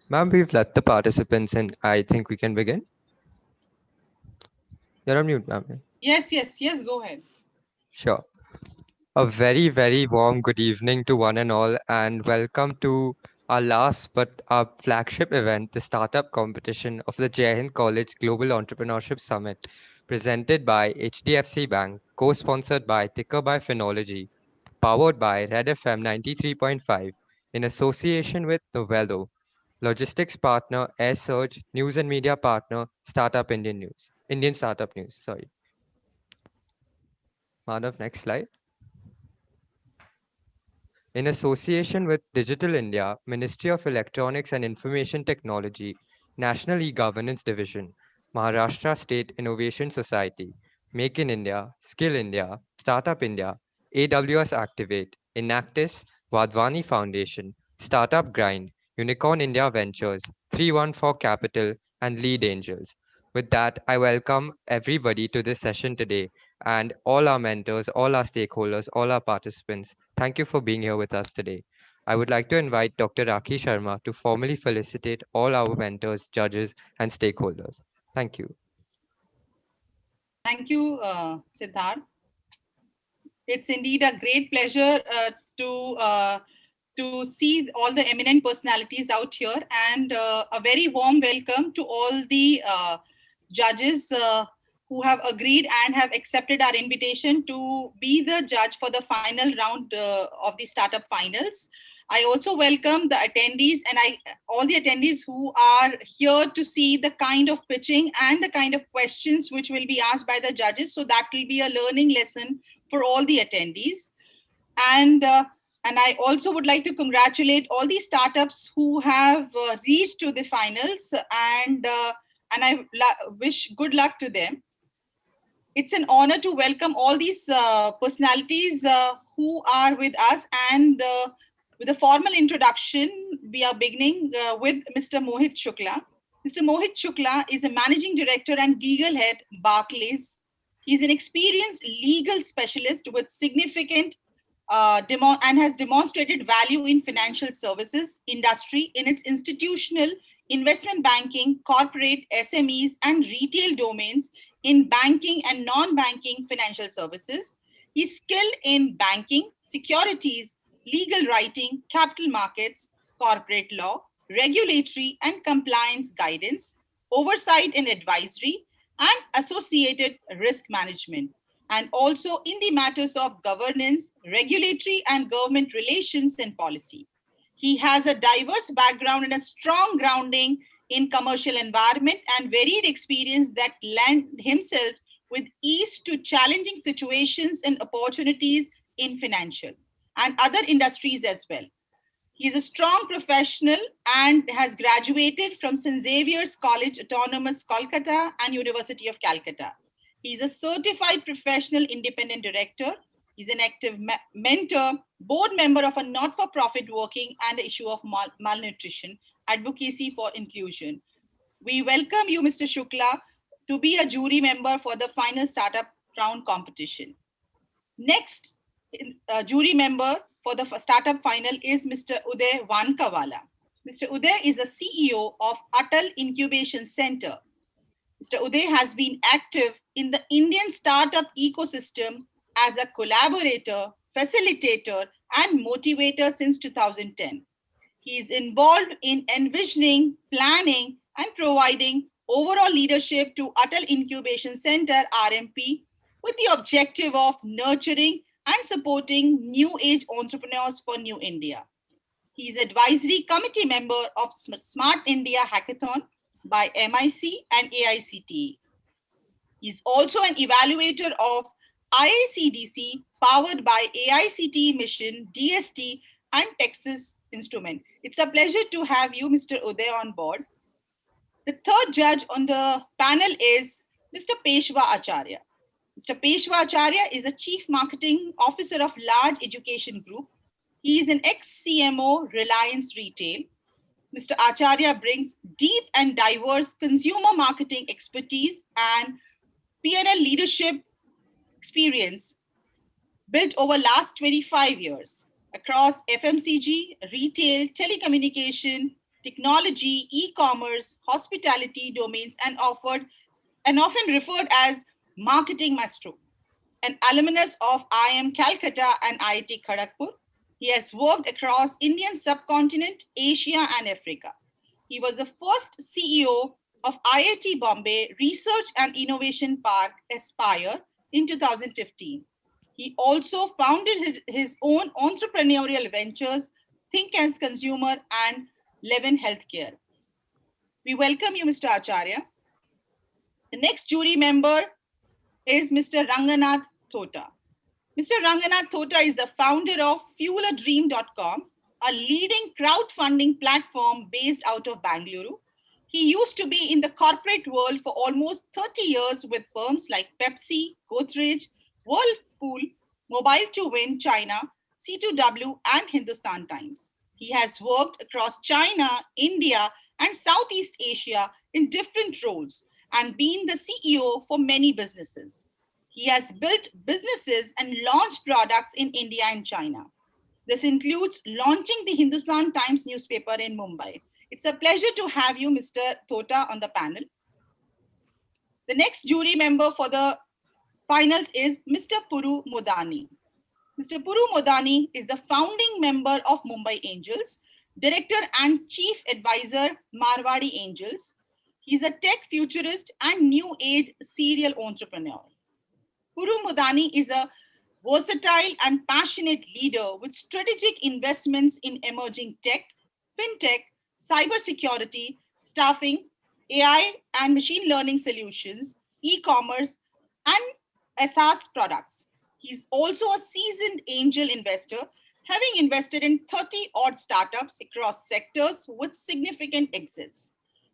Ma'am, we've let the participants in. I think we can begin. You're on mute, ma'am. Yes, go ahead. Sure. A very, very warm good evening to one and all, and welcome to our last but our flagship event, the startup competition of the Jai Hind College Global Entrepreneurship Summit, presented by HDFC Bank, co-sponsored by Ticker by Phenology, powered by Red FM 93.5, in association with Novello, logistics partner, Air Surge, news and media partner, Startup Indian News, Indian Startup News. Sorry, Manav, next slide. In association with Digital India, Ministry of Electronics and Information Technology, National E-Governance Division, Maharashtra State Innovation Society, Make in India, Skill India, Startup India, AWS Activate, Enactus, Vadvani Foundation, Startup Grind, Unicorn India Ventures, 314 Capital, and Lead Angels. With that, I welcome everybody to this session today and all our mentors, all our stakeholders, all our participants. Thank you for being here with us today. I would like to invite Dr. Rakhi Sharma to formally felicitate all our mentors, judges, and stakeholders. Thank you. Thank you, Siddharth. It's indeed a great pleasure to see all the eminent personalities out here, and a very warm welcome to all the judges who have agreed and have accepted our invitation to be the judge for the final round of the startup finals. I also welcome the attendees and all the attendees who are here to see the kind of pitching and the kind of questions which will be asked by the judges. So that will be a learning lesson for all the attendees. And I also would like to congratulate all the startups who have reached to the finals, and I wish good luck to them. It's an honor to welcome all these personalities who are with us. And with a formal introduction, we are beginning with Mr. Mohit Shukla. Mr. Mohit Shukla is a managing director and legal head, Barclays. He's an experienced legal specialist with significant and has demonstrated value in financial services industry in its institutional, investment banking, corporate, SMEs, and retail domains in banking and non-banking financial services. He's skilled in banking, securities, legal writing, capital markets, corporate law, regulatory and compliance guidance, oversight and advisory, and associated risk management, and also in the matters of governance, regulatory, and government relations and policy. He has a diverse background and a strong grounding in commercial environment and varied experience that lend himself with ease to challenging situations and opportunities in financial and other industries as well. He is a strong professional and has graduated from St. Xavier's College Autonomous Kolkata and University of Calcutta. He is a certified professional independent director. He's an active mentor, board member of a not-for-profit working and the issue of malnutrition, advocacy for inclusion. We welcome you, Mr. Shukla, to be a jury member for the final startup round competition. Next, jury member for the startup final is Mr. Uday Vankawala. Mr. Uday is a CEO of Atal Incubation Center. Mr. Uday has been active in the Indian startup ecosystem as a collaborator, facilitator, and motivator since 2010. He is involved in envisioning, planning, and providing overall leadership to Atal Incubation Center, RMP, with the objective of nurturing and supporting new age entrepreneurs for New India. He is advisory committee member of Smart India Hackathon by MIC and AICTE. He is also an evaluator of IICDC powered by AICTE Mission, DST, and Texas Instrument. It's a pleasure to have you, Mr. Uday, on board. The third judge on the panel is Mr. Peshwa Acharya. Mr. Peshwa Acharya is a chief marketing officer of large education group. He is an ex-CMO Reliance Retail. Mr. Acharya brings deep and diverse consumer marketing expertise and P&L leadership experience built over last 25 years across FMCG, retail, telecommunication, technology, e-commerce, hospitality domains, and often referred as marketing maestro. An alumnus of IIM Calcutta and IIT Kharagpur, he has worked across Indian subcontinent, Asia, and Africa. He was the first CEO of IIT Bombay Research and Innovation Park, Aspire, in 2015. He also founded his own entrepreneurial ventures, Think as Consumer and Levin Healthcare. We welcome you, Mr. Acharya. The next jury member is Mr. Ranganath Tota. Mr. Ranganath Tota is the founder of fueladream.com, a leading crowdfunding platform based out of Bangalore. He used to be in the corporate world for almost 30 years with firms like Pepsi, Godrej, Whirlpool, Mobile to Win China, C2W, and Hindustan Times. He has worked across China, India, and Southeast Asia in different roles and been the CEO for many businesses. He has built businesses and launched products in India and China. This includes launching the Hindustan Times newspaper in Mumbai. It's a pleasure to have you, Mr. Tota, on the panel. The next jury member for the finals is Mr. Puru Modani. Mr. Puru Modani is the founding member of Mumbai Angels, director and chief advisor, Marwadi Angels. He's a tech futurist and new age serial entrepreneur. Puru Modani is a versatile and passionate leader with strategic investments in emerging tech, fintech, cybersecurity, staffing, AI and machine learning solutions, e-commerce, and SaaS products. He's also a seasoned angel investor, having invested in 30 odd startups across sectors with significant exits.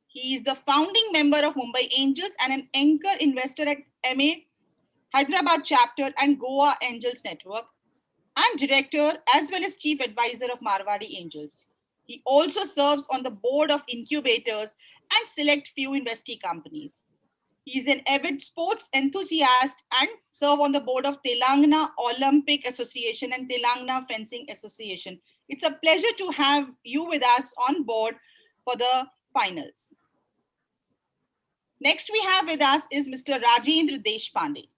He is the founding member of Mumbai Angels and an anchor investor at MA Hyderabad chapter and Goa Angels Network, and director as well as chief advisor of Marwadi Angels. He also serves on the board of incubators and select few investee companies. He is an avid sports enthusiast and serve on the board of Telangana Olympic Association and Telangana Fencing Association. It's a pleasure to have you with us on board for the finals. Next we have with us is Mr. Rajendra Deshpande.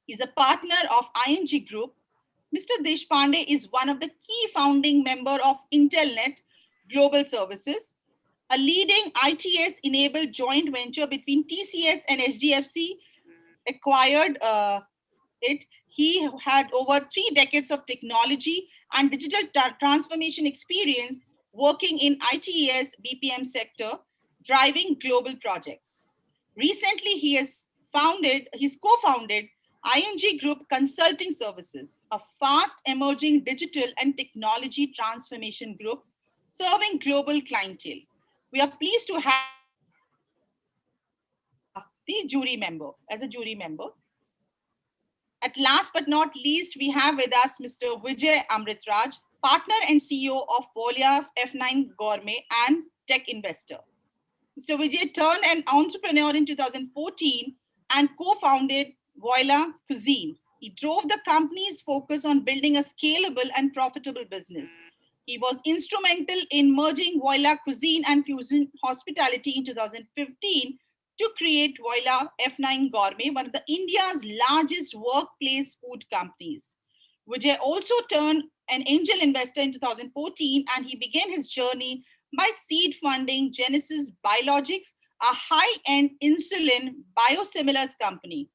He's a partner of ING Group. Mr. Deshpande is one of the key founding member of Intelnet Global Services, a leading ITS-enabled joint venture between TCS and HDFC acquired it. He had over 3 decades of technology and digital transformation experience working in ITES BPM sector, driving global projects. Recently, he's co-founded ING Group Consulting Services, a fast emerging digital and technology transformation group serving global clientele. We are pleased to have the jury member as a jury member. At last but not least, we have with us Mr. Vijay Amritraj, partner and CEO of Volia F9 Gourmet and tech investor. Mr. Vijay turned an entrepreneur in 2014 and co-founded Voila Cuisine. He drove the company's focus on building a scalable and profitable business. He was instrumental in merging Voila Cuisine and Fusion Hospitality in 2015 to create Voila F9 Gourmet, one of the India's largest workplace food companies. Vijay also turned an angel investor in 2014, and he began his journey by seed funding Genesis Biologics, a high-end insulin biosimilars company.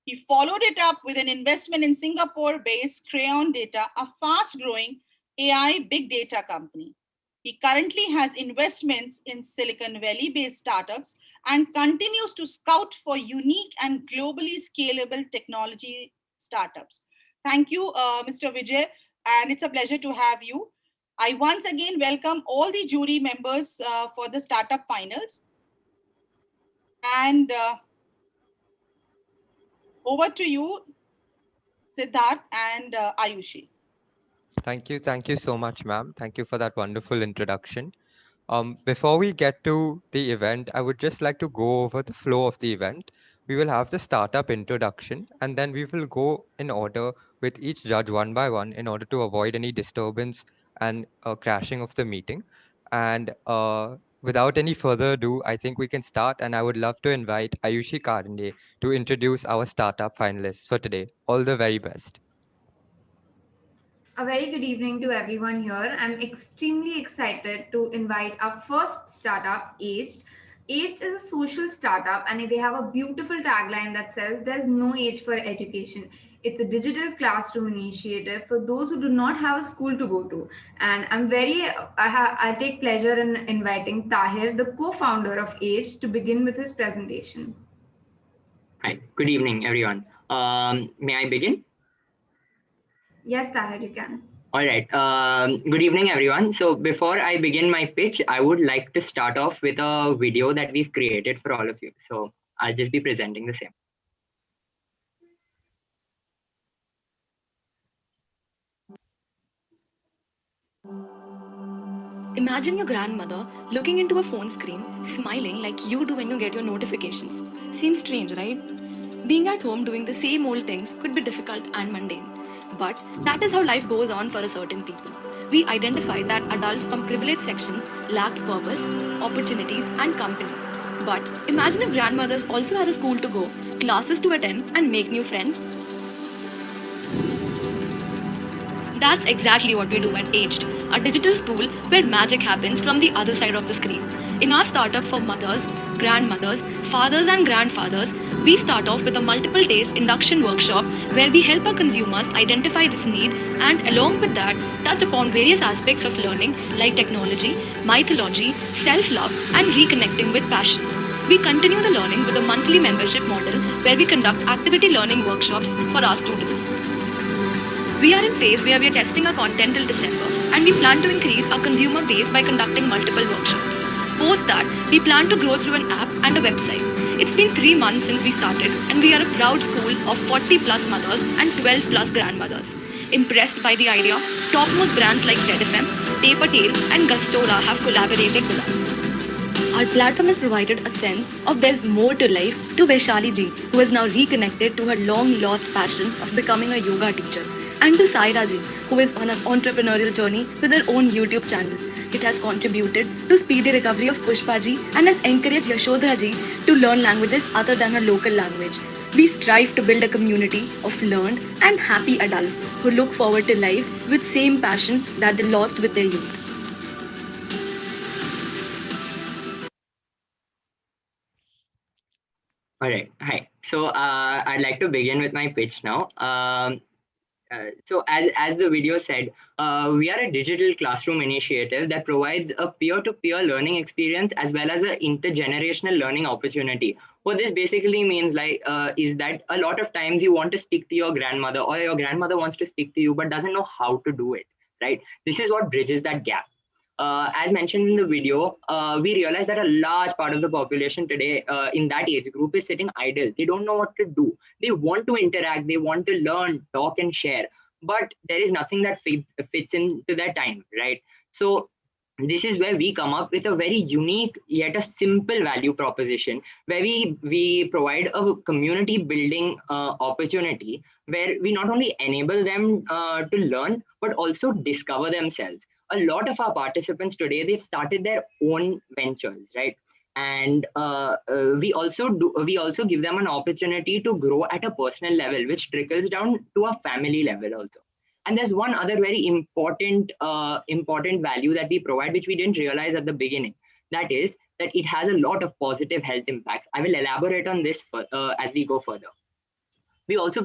He followed it up with an investment in Singapore-based Crayon Data, a fast-growing AI big data company. He currently has investments in Silicon Valley-based startups and continues to scout for unique and globally scalable technology startups. Thank you, Mr. Vijay, and it's a pleasure to have you. I once again welcome all the jury members for the startup finals. And over to you, Siddharth and Ayushi. Thank you so much, ma'am. Thank you for that wonderful introduction. Before we get to the event, I would just like to go over the flow of the event. We will have the startup introduction, and then we will go in order with each judge one by one in order to avoid any disturbance and crashing of the meeting. And without any further ado, I think we can start. And I would love to invite Ayushi Karande to introduce our startup finalists for today. All the very best. A very good evening to everyone here. I'm extremely excited to invite our first startup, Aged. Aged is a social startup and they have a beautiful tagline that says there's no age for education. It's a digital classroom initiative for those who do not have a school to go to. And I take pleasure in inviting Tahir, the co-founder of Aged, to begin with his presentation. Hi, good evening, everyone. May I begin? Yes, Tahir, you can. All right. Good evening, everyone. So before I begin my pitch, I would like to start off with a video that we've created for all of you. So I'll just be presenting the same. Imagine your grandmother looking into a phone screen, smiling like you do when you get your notifications. Seems strange, right? Being at home doing the same old things could be difficult and mundane. But that is how life goes on for a certain people. We identify that adults from privileged sections lacked purpose, opportunities, and company. But imagine if grandmothers also had a school to go, classes to attend, and make new friends. That's exactly what we do at Aged, a digital school where magic happens from the other side of the screen. In our startup for mothers, grandmothers, fathers, and grandfathers, we start off with a multiple days induction workshop where we help our consumers identify this need and, along with that, touch upon various aspects of learning like technology, mythology, self love, and reconnecting with passion. We continue the learning with a monthly membership model where we conduct activity learning workshops for our students. We are in phase where we are testing our content till December and we plan to increase our consumer base by conducting multiple workshops. Post that, we plan to grow through an app and a website. It's been 3 months since we started and we are a proud school of 40 plus mothers and 12 plus grandmothers. Impressed by the idea, topmost brands like Red FM, Taper Tail and Gustola have collaborated with us. Our platform has provided a sense of there's more to life to Vaishali ji, who is now reconnected to her long lost passion of becoming a yoga teacher, and to Saira ji, who is on an entrepreneurial journey with her own YouTube channel. It has contributed to speedy recovery of Pushpa ji and has encouraged Yashodhara ji to learn languages other than her local language. We strive to build a community of learned and happy adults who look forward to life with same passion that they lost with their youth. All right. Hi. So I'd like to begin with my pitch now. So as the video said, we are a digital classroom initiative that provides a peer-to-peer learning experience as well as an intergenerational learning opportunity. What this basically means is that a lot of times you want to speak to your grandmother or your grandmother wants to speak to you but doesn't know how to do it, right? This is what bridges that gap. As mentioned in the video, we realize that a large part of the population today in that age group is sitting idle. They don't know what to do. They want to interact. They want to learn, talk, and share. But there is nothing that fits into their time, right? So this is where we come up with a very unique yet a simple value proposition where we provide a community building opportunity where we not only enable them to learn but also discover themselves. A lot of our participants today, they've started their own ventures, right? And we also give them an opportunity to grow at a personal level, which trickles down to a family level also. And there's one other very important value that we provide, which we didn't realize at the beginning. That is that it has a lot of positive health impacts. I will elaborate on this as we go further. We also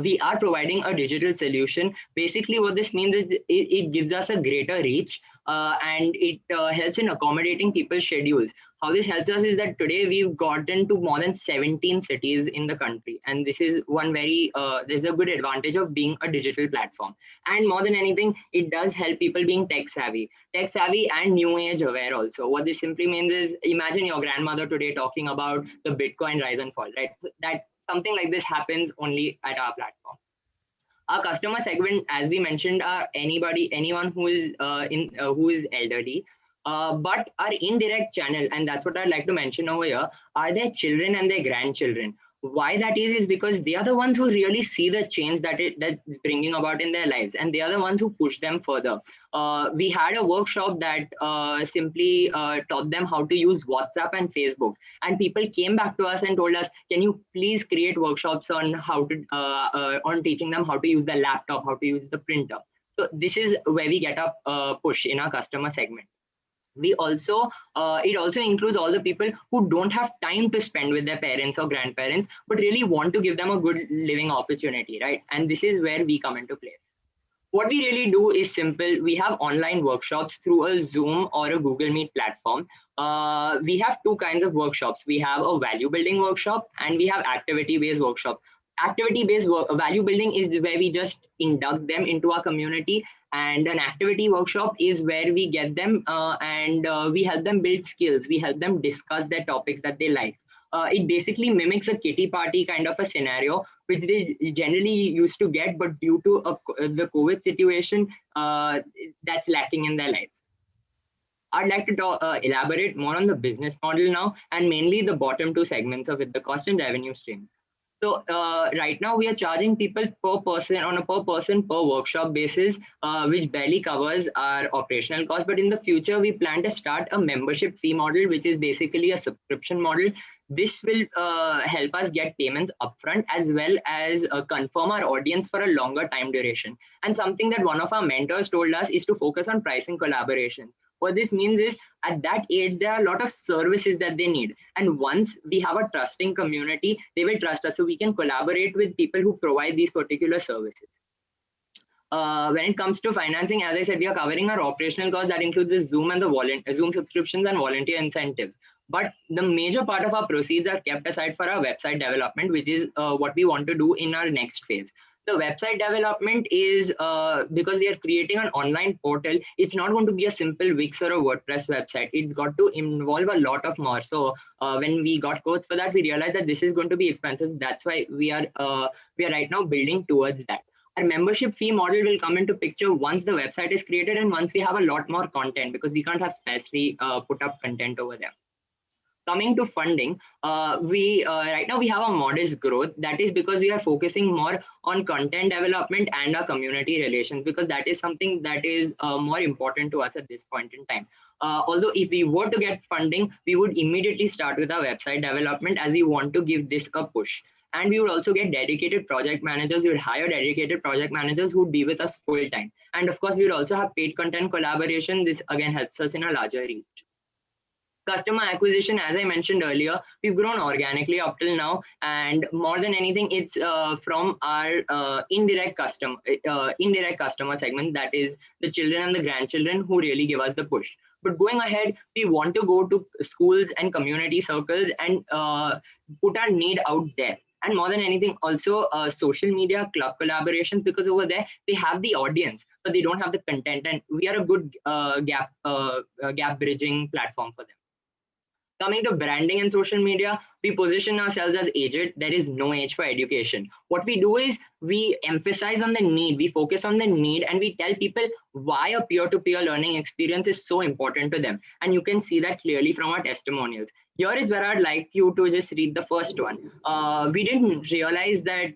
we are providing a digital solution. Basically, what this means is it gives us a greater reach and it helps in accommodating people's schedules. How this helps us is that today we've gotten to more than 17 cities in the country. And this is one there's a good advantage of being a digital platform. And more than anything, it does help people being tech savvy and new age aware also. What this simply means is imagine your grandmother today talking about the Bitcoin rise and fall, right? That something like this happens only at our platform. Our customer segment, as we mentioned, are anyone who is who is elderly. But our indirect channel, and that's what I'd like to mention over here, are their children and their grandchildren. Why that is because they are the ones who really see the change that's bringing about in their lives, and they are the ones who push them further. We had a workshop that simply taught them how to use WhatsApp and Facebook, and people came back to us and told us, can you please create workshops on how to on teaching them how to use the laptop, how to use the printer. So this is where we get a push in our customer segment. We also it also includes all the people who don't have time to spend with their parents or grandparents, but really want to give them a good living opportunity, right? And this is where we come into place. What we really do is simple. We have online workshops through a Zoom or a Google Meet platform. We have two kinds of workshops. We have a value building workshop and we have activity based workshop. Activity based value building is where we just induct them into our community, and an activity workshop is where we get them and we help them build skills. We help them discuss their topics that they like. It basically mimics a kitty party kind of a scenario, which they generally used to get, but due to the COVID situation, that's lacking in their lives. I'd like to elaborate more on the business model now, and mainly the bottom two segments of it, the cost and revenue stream. So right now we are charging people per person on a per person per workshop basis, which barely covers our operational costs. But in the future, we plan to start a membership fee model, which is basically a subscription model. This will help us get payments upfront as well as confirm our audience for a longer time duration. And something that one of our mentors told us is to focus on pricing collaboration. What this means is at that age, there are a lot of services that they need. And once we have a trusting community, they will trust us. So we can collaborate with people who provide these particular services. When it comes to financing, as I said, we are covering our operational costs. That includes the Zoom and the Zoom subscriptions and volunteer incentives. But the major part of our proceeds are kept aside for our website development, which is what we want to do in our next phase. The website development is because we are creating an online portal. It's not going to be a simple Wix or a WordPress website. It's got to involve a lot of more. So when we got quotes for that, we realized that this is going to be expensive. That's why we are right now building towards that. Our membership fee model will come into picture once the website is created and once we have a lot more content, because we can't have sparsely put up content over there. Coming to funding, right now we have a modest growth. That is because we are focusing more on content development and our community relations, because that is something that is more important to us at this point in time. Although if we were to get funding, we would immediately start with our website development, as we want to give this a push. And we would also get dedicated project managers. We would hire dedicated project managers who would be with us full time. And of course, we would also have paid content collaboration. This again helps us in a larger reach. Customer acquisition, as I mentioned earlier, we've grown organically up till now, and more than anything, it's from our indirect customer segment, that is the children and the grandchildren, who really give us the push. But going ahead, we want to go to schools and community circles and put our need out there. And more than anything, also social media club collaborations, because over there they have the audience, but they don't have the content, and we are a good gap bridging platform for them. Coming to branding and social media, we position ourselves as aged. There is no age for education. What we do is we emphasize on the need, we focus on the need, and we tell people why a peer-to-peer learning experience is so important to them. And you can see that clearly from our testimonials. Here is where I'd like you to just read the first one. We didn't realize that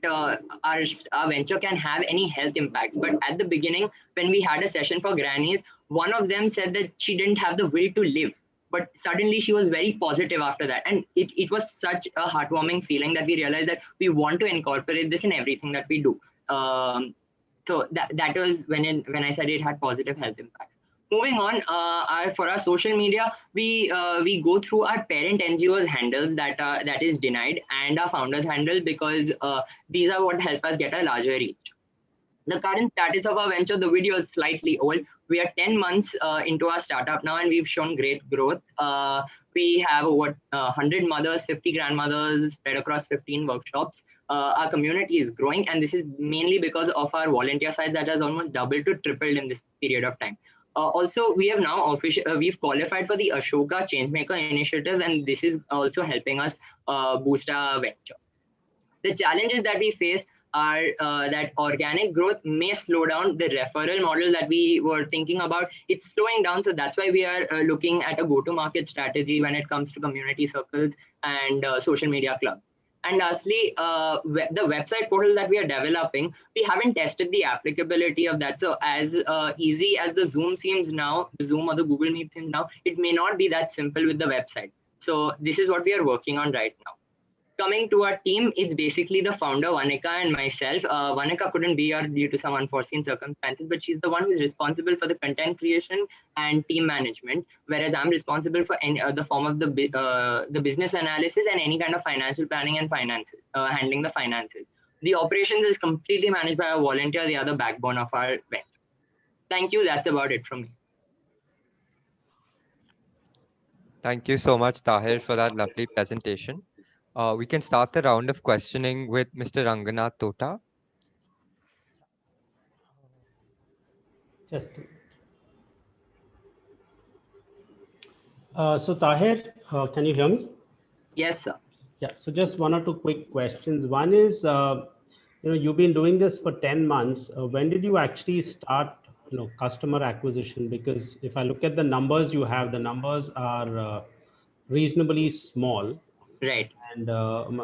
our venture can have any health impacts. But at the beginning, when we had a session for grannies, one of them said that she didn't have the will to live. But suddenly she was very positive after that. And it was such a heartwarming feeling that we realized that we want to incorporate this in everything that we do. So that was when I said it had positive health impacts. Moving on, for our social media, we go through our parent NGO's handles that is denied, and our founders handle, because these are what help us get a larger reach. The current status of our venture, the video is slightly old. We are 10 months into our startup now, and we've shown great growth. We have over 100 mothers, 50 grandmothers spread across 15 workshops. Our community is growing, and this is mainly because of our volunteer side that has almost doubled to tripled in this period of time. Also, we have now we've qualified for the Ashoka Changemaker initiative, and this is also helping us boost our venture. The challenges that we face are that organic growth may slow down. The referral model that we were thinking about, it's slowing down. So that's why we are looking at a go-to-market strategy when it comes to community circles and social media clubs. And lastly, the website portal that we are developing, we haven't tested the applicability of that. So as easy as the Zoom seems now, the Zoom or the Google Meet seems now, it may not be that simple with the website. So this is what we are working on right now. Coming to our team, it's basically the founder, Vanika, and myself. Vanika couldn't be here due to some unforeseen circumstances, but she's the one who's responsible for the content creation and team management, whereas I'm responsible for any the form of the business analysis and any kind of financial planning and finances, handling the finances. The operations is completely managed by a volunteer, the other backbone of our venture. Thank you. That's about it from me. Thank you so much, Tahir, for that lovely presentation. We can start the round of questioning with Mr. Ranganath Tota. Just a minute. So Tahir, can you hear me? Yes, sir. Yeah. So just one or two quick questions. One is, you've been doing this for 10 months. When did you actually start, customer acquisition? Because if I look at the numbers you have, the numbers are reasonably small. Right. And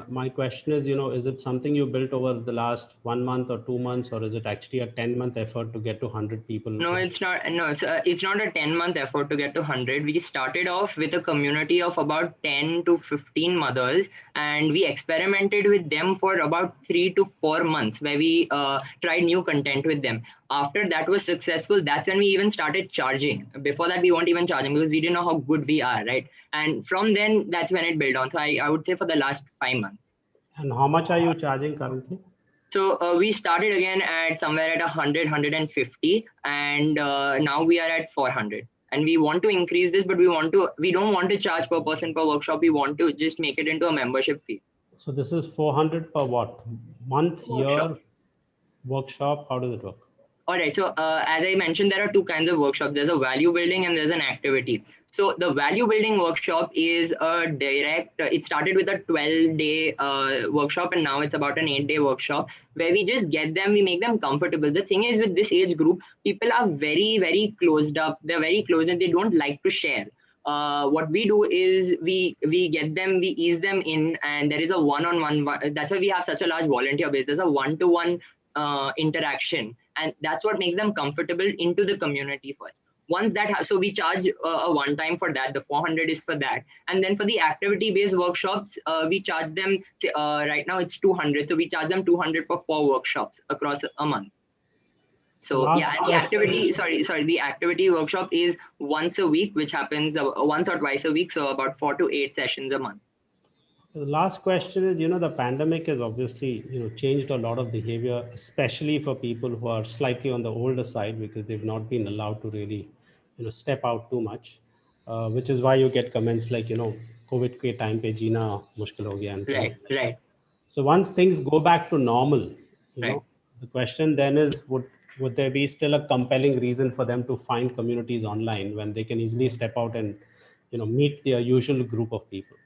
my question is it something you built over the last 1 month or 2 months, or is it actually a 10-month effort to get to 100 people? No, it's not. No, it's not a 10-month effort to get to 100. We started off with a community of about 10 to 15 mothers, and we experimented with them for about 3 to 4 months, where we tried new content with them. After that was successful, that's when we even started charging. Before that, we weren't even charging because we didn't know how good we are, right? And from then, that's when it built on. So I would say for the last 5 months. And how much are you charging currently? So we started again at somewhere at 100, 150, and now we are at 400. And we want to increase this, but we don't want to charge per person per workshop. We want to just make it into a membership fee. So this is 400 per what? Month, year, workshop? How does it work? All right. So as I mentioned, there are two kinds of workshops. There's a value building and there's an activity. So the value building workshop is a direct, it started with a 12-day workshop, and now it's about an 8-day workshop where we just get them, we make them comfortable. The thing is with this age group, people are very, very closed up. They're very closed and they don't like to share. What we do is we get them, we ease them in, and there is a one-on-one. That's why we have such a large volunteer base. There's a one-to-one interaction, and that's what makes them comfortable into the community first. Once that so we charge a one time for that. The 400 is for that, and then for the activity based workshops, we charge them right now it's 200. So we charge them 200 for 4 workshops across a month. So yeah, and the activity workshop is once a week, which happens once or twice a week. So about 4 to 8 sessions a month. The last question is, the pandemic has obviously, changed a lot of behavior, especially for people who are slightly on the older side, because they've not been allowed to really, step out too much, which is why you get comments like, COVID ke time pe jeena mushkil ho gaya. Right. So once things go back to normal, right. The question then is, would there be still a compelling reason for them to find communities online when they can easily step out and, meet their usual group of people?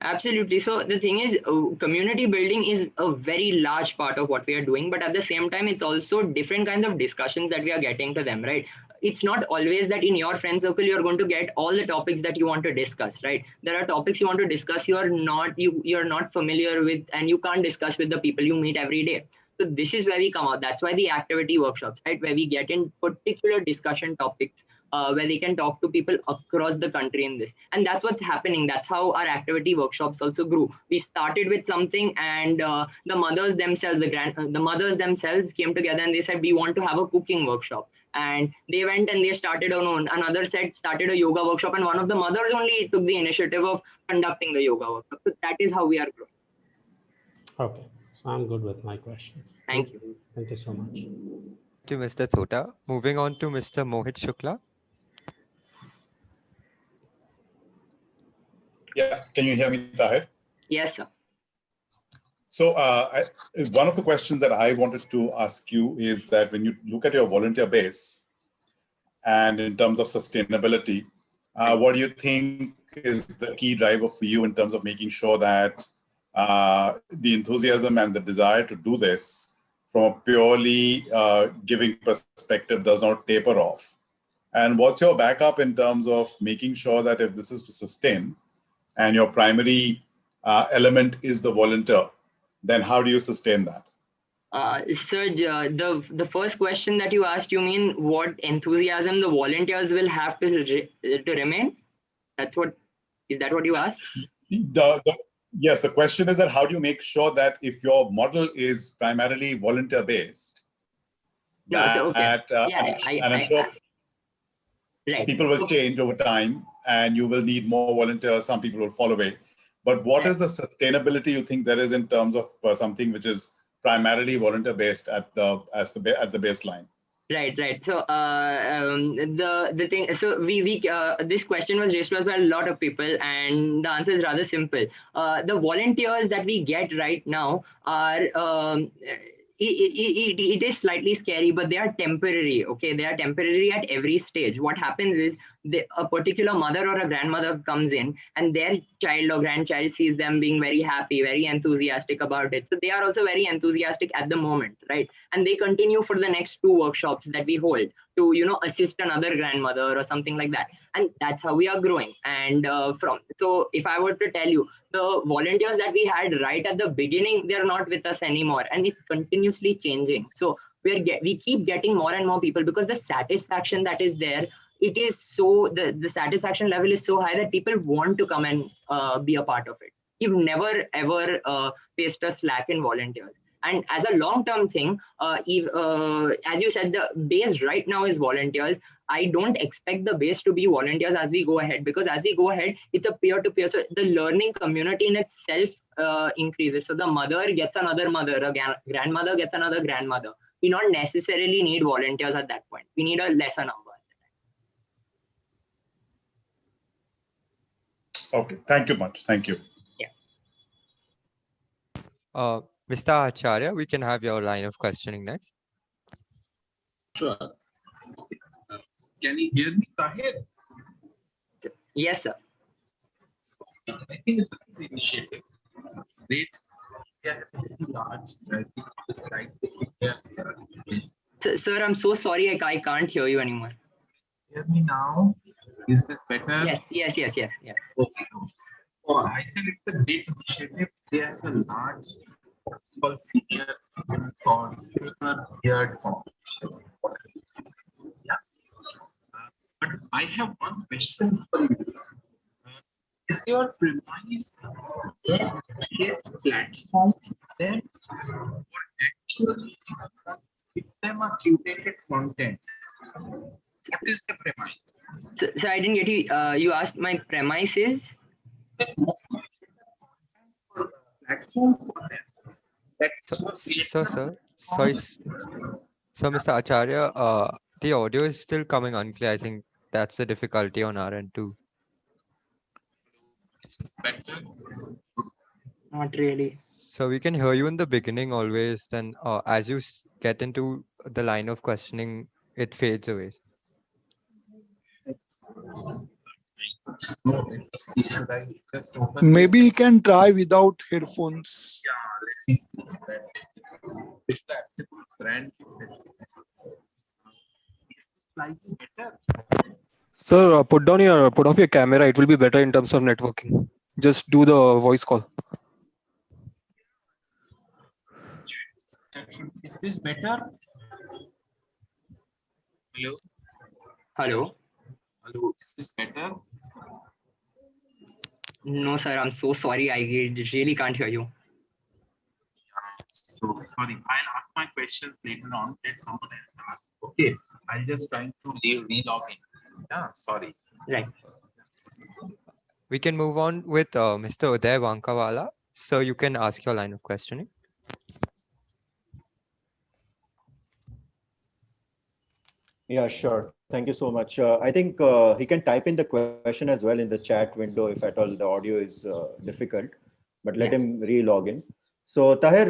Absolutely. So the thing is, community building is a very large part of what we are doing, but at the same time, it's also different kinds of discussions that we are getting to them, right? It's not always that in your friend circle, you're going to get all the topics that you want to discuss, right? There are topics you want to discuss, you're not familiar with, and you can't discuss with the people you meet every day. So this is where we come out. That's why the activity workshops, right? Where we get in particular discussion topics, where they can talk to people across the country in this. And that's what's happening. That's how our activity workshops also grew. We started with something, and the mothers themselves came together and they said, we want to have a cooking workshop. And they went and they started another set, started a yoga workshop. And one of the mothers only took the initiative of conducting the yoga workshop. So that is how we are growing. Okay. So I'm good with my questions. Thank you. Thank you so much. Thank you, Mr. Tota. Moving on to Mr. Mohit Shukla. Yeah, can you hear me, Tahir? Yes, sir. So one of the questions that I wanted to ask you is that when you look at your volunteer base and in terms of sustainability, what do you think is the key driver for you in terms of making sure that the enthusiasm and the desire to do this from a purely giving perspective does not taper off? And what's your backup in terms of making sure that if this is to sustain and your primary element is the volunteer, then how do you sustain that? Sir, the first question that you asked, you mean what enthusiasm the volunteers will have to remain? Is that what you asked? Yes, the question is that how do you make sure that if your model is primarily volunteer based, No, so, okay. I'm sure right. people will change over time and you will need more volunteers, some people will fall away. But what is the sustainability you think there is in terms of something which is primarily volunteer based at the baseline? Right. So the thing. So we this question was raised to us by a lot of people, and the answer is rather simple. The volunteers that we get right now are. It is slightly scary, but they are temporary. Okay, they are temporary at every stage. What happens is a particular mother or a grandmother comes in, and their child or grandchild sees them being very happy, very enthusiastic about it. So they are also very enthusiastic at the moment, right? And they continue for the next 2 workshops that we hold to assist another grandmother or something like that. And that's how we are growing. And so if I were to tell you, the volunteers that we had right at the beginning, they're not with us anymore, and it's continuously changing. So we keep getting more and more people, because the satisfaction that is there, it is so the satisfaction level is so high that people want to come and be a part of it. We've never ever faced a slack in volunteers. And as a long-term thing, as you said, the base right now is volunteers. I don't expect the base to be volunteers as we go ahead, because as we go ahead, it's a peer-to-peer. So the learning community in itself increases. So the mother gets another mother, a grandmother gets another grandmother. We not necessarily need volunteers at that point. We need a lesser number. Okay, thank you much. Thank you. Yeah. Mr. Acharya, we can have your line of questioning next. Sure. Can you hear me, Tahir? Yes, sir. So, I think it's a good initiative. Great. Yeah, large. Sir, I'm so sorry. I can't hear you anymore. Hear me now? Is this better? Yes. Yeah. Okay. Oh, I said it's a great initiative. They have a large, what's called senior or silver tiered competition. Yeah. But I have one question for you. Is your premise a platform then, or actually give them a curated content? What is the premise? So I didn't get you. You asked my premise is? Platform for them. Sorry. So, Mr. Acharya, the audio is still coming unclear. I think that's the difficulty on our end too. Better? Not really. So we can hear you in the beginning always. Then as you get into the line of questioning, it fades away. Maybe you can try without headphones. Yeah, let me see. Is that brand slightly better? Sir, put off your camera. It will be better in terms of networking. Just do the voice call. Is this better? Hello. Is this better? No, sir. I'm so sorry. I really can't hear you. So sorry. I'll ask my questions later on. Let someone else ask. Okay. I'll just try to relog in. Yeah. Sorry. Right. We can move on with Mr. Uday Wankawala. So you can ask your line of questioning. Yeah, sure. Thank you so much. I think he can type in the question as well in the chat window if at all the audio is difficult, but let him re-log in. So Tahir,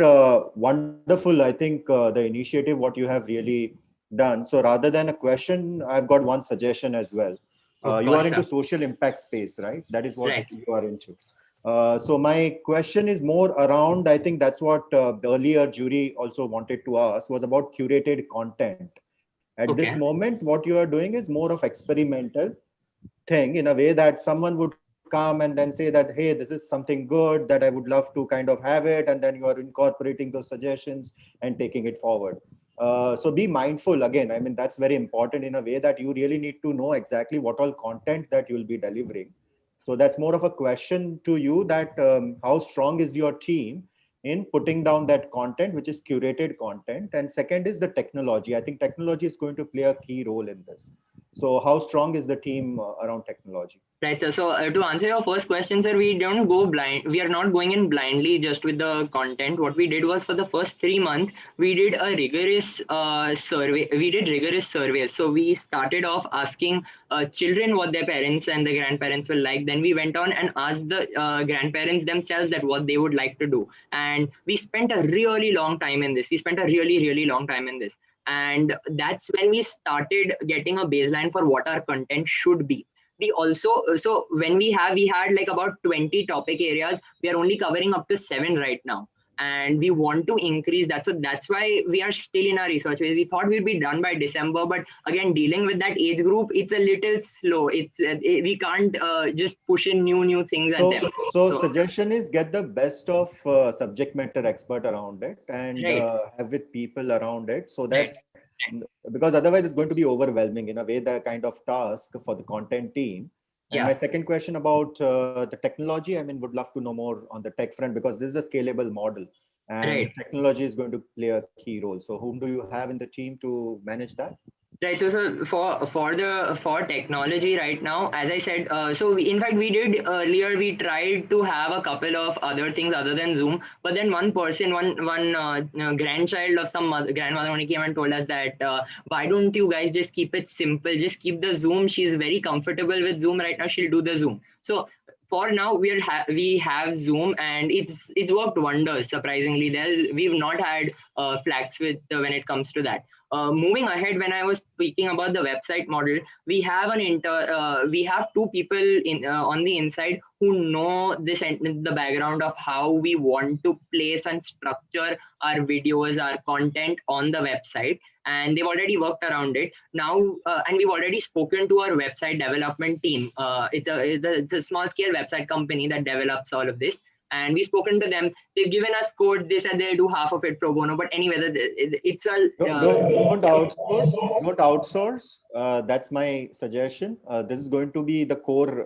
wonderful. I think the initiative, what you have really done. So rather than a question, I've got one suggestion as well. You are into social impact space, right? That is what you are into. So my question is more around, I think that's what the earlier jury also wanted to ask, was about curated content. At this moment, what you are doing is more of experimental thing in a way that someone would come and then say that, hey, this is something good that I would love to kind of have it, and then you are incorporating those suggestions and taking it forward. So be mindful again. I mean, that's very important in a way that you really need to know exactly what all content that you'll be delivering. So that's more of a question to you, that how strong is your team in putting down that content, which is curated content. And second is the technology. I think technology is going to play a key role in this. So how strong is the team around technology? Right, sir. So to answer your first question, sir, we don't go blind. We are not going in blindly just with the content. What we did was, for the first 3 months, we did a rigorous survey. We did rigorous surveys. So we started off asking children what their parents and the grandparents will like. Then we went on and asked the grandparents themselves that what they would like to do. And we spent a really long time in this. We spent a really long time in this. And that's when we started getting a baseline for what our content should be. We also, so when we had like about 20 topic areas, we are only covering up to 7 right now, and we want to increase that. So that's why we are still in our research phase. We thought we'd be done by December, but again, dealing with that age group, it's a little slow. It's we can't just push in new things. So suggestion is, get the best of subject matter expert around it, and have with people around it, so that because otherwise it's going to be overwhelming in a way, the kind of task for the content team. And my second question about the technology, I mean, would love to know more on the tech front, because this is a scalable model, and technology is going to play a key role. So whom do you have in the team to manage that? Right. So for technology right now, as I said, in fact we did earlier. We tried to have a couple of other things other than Zoom, but then one grandchild of some grandmother only came and told us that why don't you guys just keep it simple? Just keep the Zoom. She's very comfortable with Zoom right now. She'll do the Zoom. So for now, we have Zoom, and it's worked wonders. Surprisingly, we've not had flags with when it comes to that. Moving ahead, when I was speaking about the website model, we have we have 2 people on the inside who know the background of how we want to place and structure our videos, our content on the website, and they've already worked around it now. And we've already spoken to our website development team. It's a small scale website company that develops all of this. And we've spoken to them. They've given us code. They said they'll do half of it pro bono. But anyway, it's a don't outsource. Don't outsource. That's my suggestion. This is going to be the core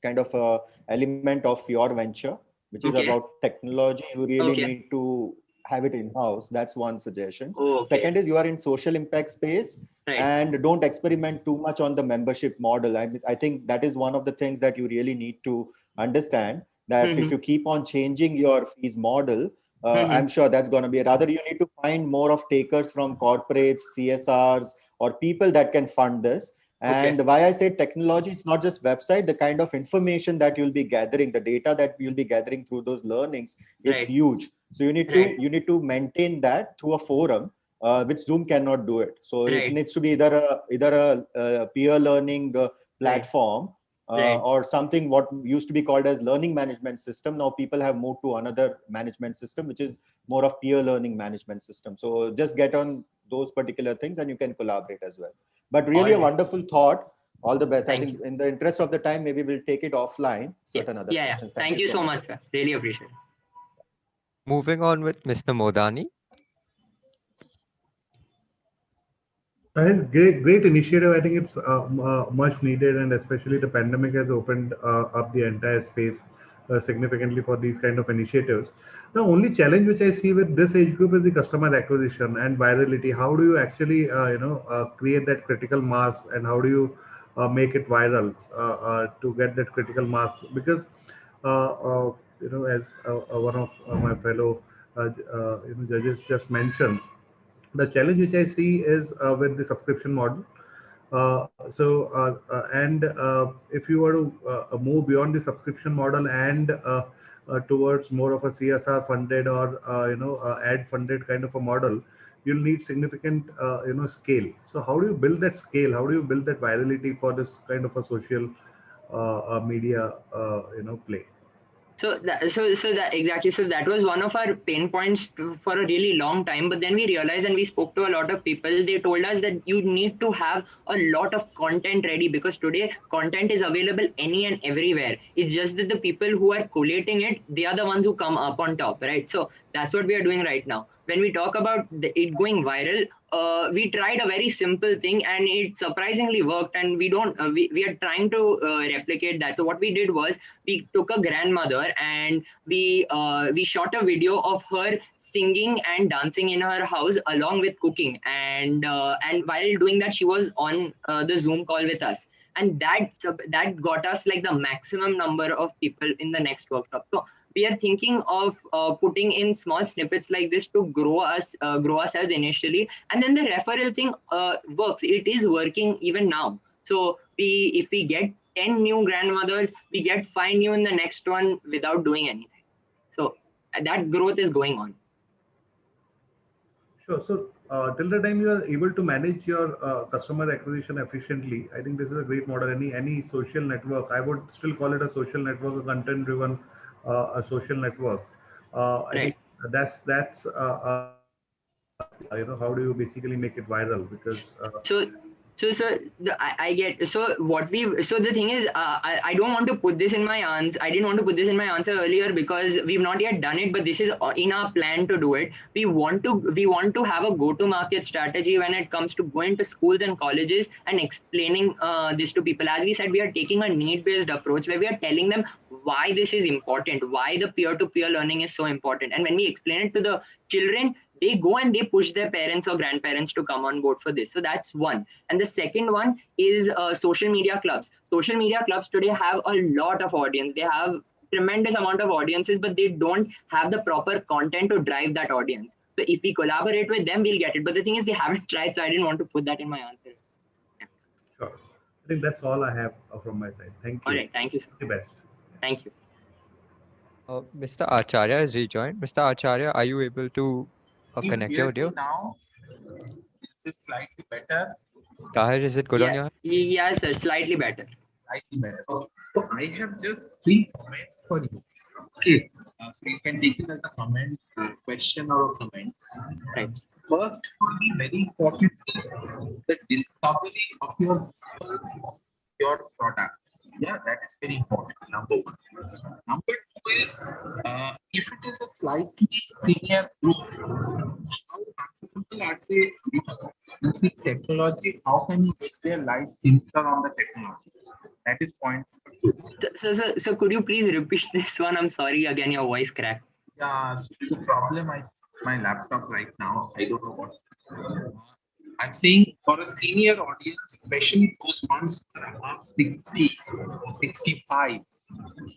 kind of element of your venture, which is about technology. You really need to have it in house. That's one suggestion. Second is, you are in social impact space, and don't experiment too much on the membership model. I think that is one of the things that you really need to understand. That if you keep on changing your fees model, I'm sure that's going to be rather, you need to find more of takers from corporates, CSRs, or people that can fund this. And why I say technology, it's not just website, the kind of information that you'll be gathering, the data that you'll be gathering through those learnings is huge. So you need to maintain that through a forum, which Zoom cannot do it. So it needs to be either a peer learning platform, or something what used to be called as learning management system. Now people have moved to another management system, which is more of peer learning management system. So just get on those particular things, and you can collaborate as well. But really a wonderful thought. All the best. I think in the interest of the time, maybe we'll take it offline. Certain other questions. Thank you so much, sir. Really appreciate it. Moving on with Mr. Modani. Great initiative. I think it's much needed, and especially the pandemic has opened up the entire space significantly for these kind of initiatives. The only challenge which I see with this age group is the customer acquisition and virality. How do you actually create that critical mass, and how do you make it viral to get that critical mass? Because as one of my fellow judges just mentioned, the challenge which I see is with the subscription model. If you were to move beyond the subscription model and towards more of a CSR funded or ad funded kind of a model, you'll need significant scale. So how do you build that scale? How do you build that virality for this kind of a social media play? So that exactly. So that was one of our pain points for a really long time. But then we realized, and we spoke to a lot of people. They told us that you need to have a lot of content ready, because today content is available any and everywhere. It's just that the people who are collating it, they are the ones who come up on top, right? So that's what we are doing right now. When we talk about it going viral, we tried a very simple thing and it surprisingly worked, and we don't we are trying to replicate that. So what we did was, we took a grandmother and we shot a video of her singing and dancing in her house along with cooking, and while doing that she was on the Zoom call with us, and that got us like the maximum number of people in the next workshop. So we are thinking of putting in small snippets like this to grow ourselves initially, and then the referral thing works. It is working even now. So if we get 10 new grandmothers, we get 5 new in the next one without doing anything. So that growth is going on. Sure. So till the time you are able to manage your customer acquisition efficiently, I think this is a great model. Any social network, I would still call it a social network, a content-driven a social network. I think that's how do you basically make it viral? Because So I get, so the thing is, I don't want to put this in my answer. I didn't want to put this in my answer earlier because we've not yet done it, but this is in our plan to do it. We want to have a go-to-market strategy when it comes to going to schools and colleges and explaining this to people. As we said, we are taking a need-based approach where we are telling them why this is important, why the peer-to-peer learning is so important. And when we explain it to the children, they go and they push their parents or grandparents to come on board for this. So that's one. And the second one is social media clubs. Social media clubs today have a lot of audience. They have tremendous amount of audiences, but they don't have the proper content to drive that audience. So if we collaborate with them, we'll get it. But the thing is, we haven't tried, so I didn't want to put that in my answer. Yeah. Sure. I think that's all I have from my side. Thank you. All right. Thank you, sir. The best. Thank you. Mr. Acharya has rejoined. Mr. Acharya, are you able to connect your audio? Now, is this slightly better? Tahir, is it good on your? Yes, sir. Slightly better. Slightly better. So I have just 3 comments for you. Okay. So you can take it as a comment, question, or a comment. Right. First, for me, very important is the discovery of your product. Yeah, that is very important. Number 1. Number 2 is if it is a slightly senior group, how comfortable are they using technology? How can you make their life simpler on the technology? That is point number 2. So could you please repeat this one? I'm sorry, again, your voice cracked. Yeah, so there's a problem. My laptop right now, I don't know what. I'm saying for a senior audience, especially those ones who are above 60, 65,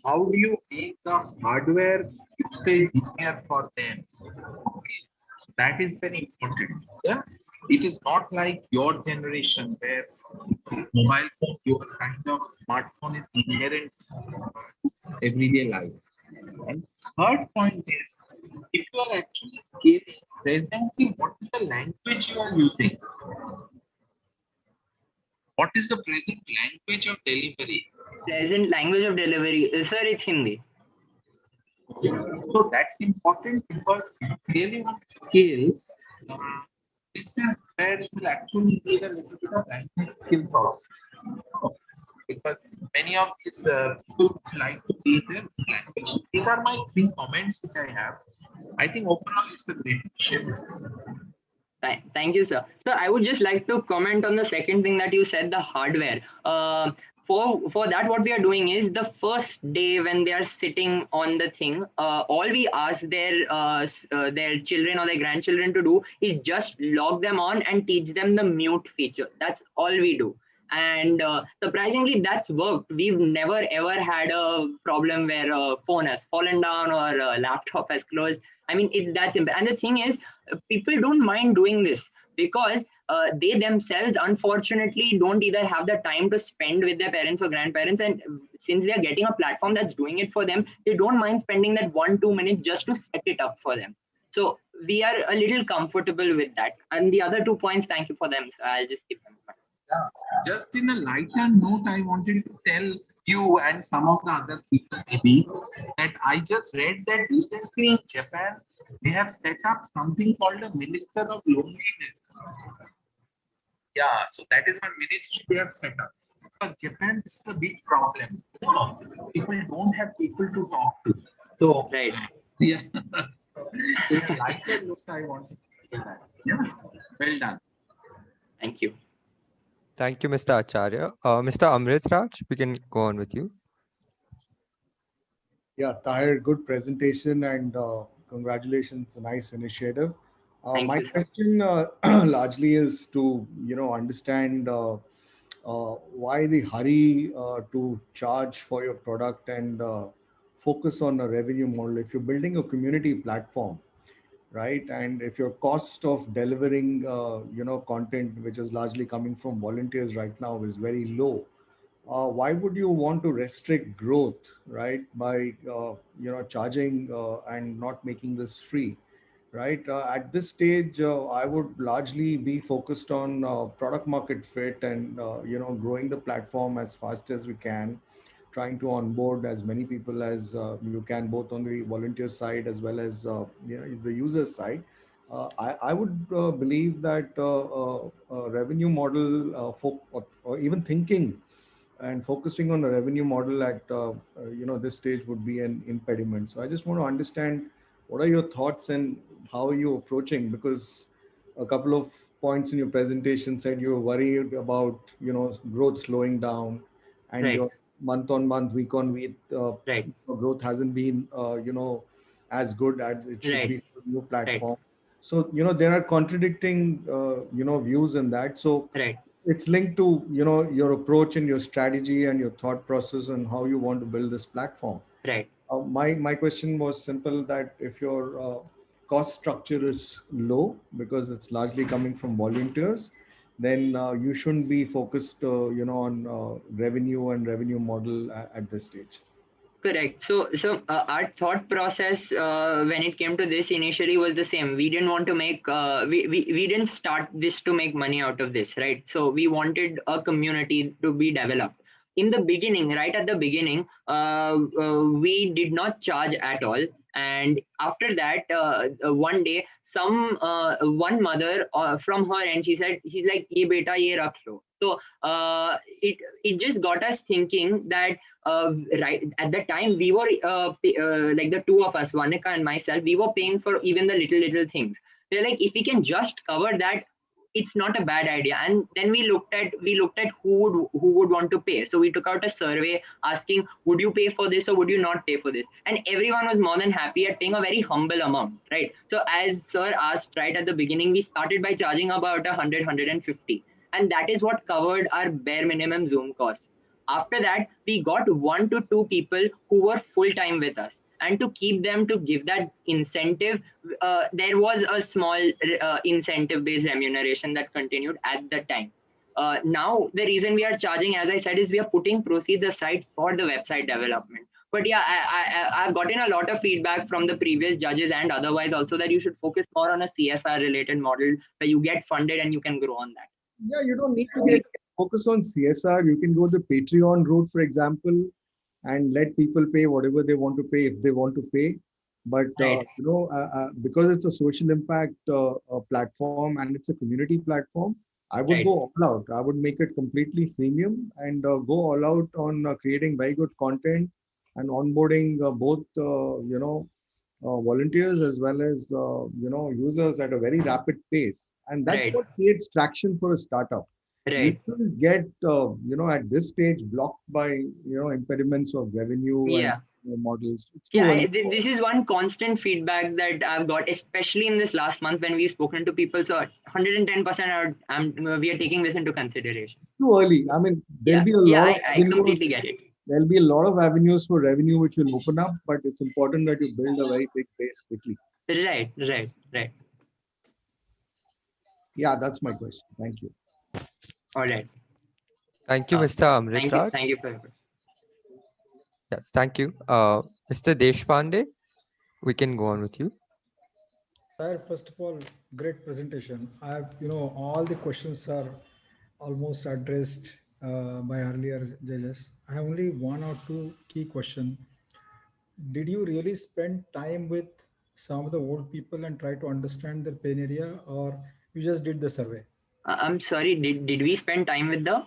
how do you make the hardware usage easier for them? Okay. So that is very important. Yeah, it is not like your generation where mobile phone, your kind of smartphone is inherent to everyday life. And third point is, if you are actually scaling, presently, what is the language you are using? What is the present language of delivery? Present language of delivery, sir, it's Hindi. So that's important because if you really want to scale, this is where you will actually need a little bit of language skills also. Because many of these people like to see their language. These are my 3 comments which I have. I think overall it's a great shift. Thank you, sir. So I would just like to comment on the second thing that you said, the hardware. For that, what we are doing is the first day when they are sitting on the thing, all we ask their children or their grandchildren to do is just log them on and teach them the mute feature. That's all we do. And surprisingly, that's worked. We've never ever had a problem where a phone has fallen down or a laptop has closed. I mean, it's that simple. And the thing is, people don't mind doing this because they themselves, unfortunately, don't either have the time to spend with their parents or grandparents. And since they are getting a platform that's doing it for them, they don't mind spending that 1-2 minutes just to set it up for them. So we are a little comfortable with that. And the other 2 points, thank you for them. So I'll just keep them. Yeah. Just in a lighter note, I wanted to tell you and some of the other people maybe, that I just read that recently in Japan, they have set up something called a Minister of Loneliness. Yeah, so that is one ministry they have set up. Because Japan is a big problem. People don't have people to talk to. So, Right. yeah. In a lighter note, I wanted to say that. Yeah, well done. Thank you. Thank you, Mr. Acharya. Mr. Amrit Raj, we can go on with you. Yeah, Tahir, good presentation and congratulations, nice initiative. Thank My you, sir. question largely is to understand why the hurry to charge for your product and focus on a revenue model. If you're building a community platform, right, and if your cost of delivering content, which is largely coming from volunteers right now, is very low, why would you want to restrict growth, right, by charging and not making this free, right? At this stage, I would largely be focused on product market fit and growing the platform as fast as we can, trying to onboard as many people as you can, both on the volunteer side as well as the user side. I would believe that revenue model or even thinking and focusing on a revenue model at this stage would be an impediment. So I just want to understand what are your thoughts and how are you approaching, because a couple of points in your presentation said you were worried about growth slowing down, and Right. your month on month, week on week Right. growth hasn't been as good as it should Right. be for new platform. Right. So there are contradicting views in that. So Right. it's linked to your approach and your strategy and your thought process and how you want to build this platform. Right. My question was simple, that if your cost structure is low because it's largely coming from volunteers, then you shouldn't be focused on revenue and revenue model at this stage. Correct. So our thought process when it came to this initially was the same. We didn't want to make, we didn't start this to make money out of this, right? So we wanted a community to be developed. In the beginning, right at the beginning, we did not charge at all. And after that, one day, one mother from her end, she's like, "Ye beta, ye rakh lo." So it just got us thinking that right at the time we were like the two of us, Vanika and myself, we were paying for even the little things. We're like, if we can just cover that, it's not a bad idea. And then we looked at who would want to pay. So we took out a survey asking, would you pay for this or would you not pay for this? And everyone was more than happy at paying a very humble amount, right? So as sir asked right at the beginning, we started by charging about 150, and that is what covered our bare minimum Zoom costs. After that, we got 1 to 2 people who were full-time with us. And to keep them, to give that incentive, there was a small incentive-based remuneration that continued at the time. Now, the reason we are charging, as I said, is we are putting proceeds aside for the website development. But yeah, I've gotten a lot of feedback from the previous judges and otherwise also that you should focus more on a CSR-related model where you get funded and you can grow on that. Yeah, you don't need to focus on CSR. You can go the Patreon route, for example, and let people pay whatever they want to pay if they want to pay. But Right. because it's a social impact platform and it's a community platform, I would Right. go all out. I would make it completely freemium and go all out on creating very good content and onboarding both volunteers as well as users at a very rapid pace. And that's Right. what creates traction for a startup. You Right. shouldn't get at this stage blocked by impediments of revenue Yeah. and models. It's too Yeah, early. this is one constant feedback that I've got, especially in this last month when we've spoken to people. So 110% we are taking this into consideration. Too early. I mean, there'll be a Yeah, lot of I avenues. completely get it. There'll be a lot of avenues for revenue which will open up, but it's important that you build a very big base quickly. Right. Yeah, that's my question. Thank you. All right. Thank you, Mr. Amrit Raj. Thank you for it. Yes, thank you. Mr. Deshpande, we can go on with you. Sir, first of all, great presentation. I have, all the questions are almost addressed by earlier judges. I have only one or two key questions. Did you really spend time with some of the old people and try to understand their pain area, or you just did the survey? I'm sorry, did we spend time with the?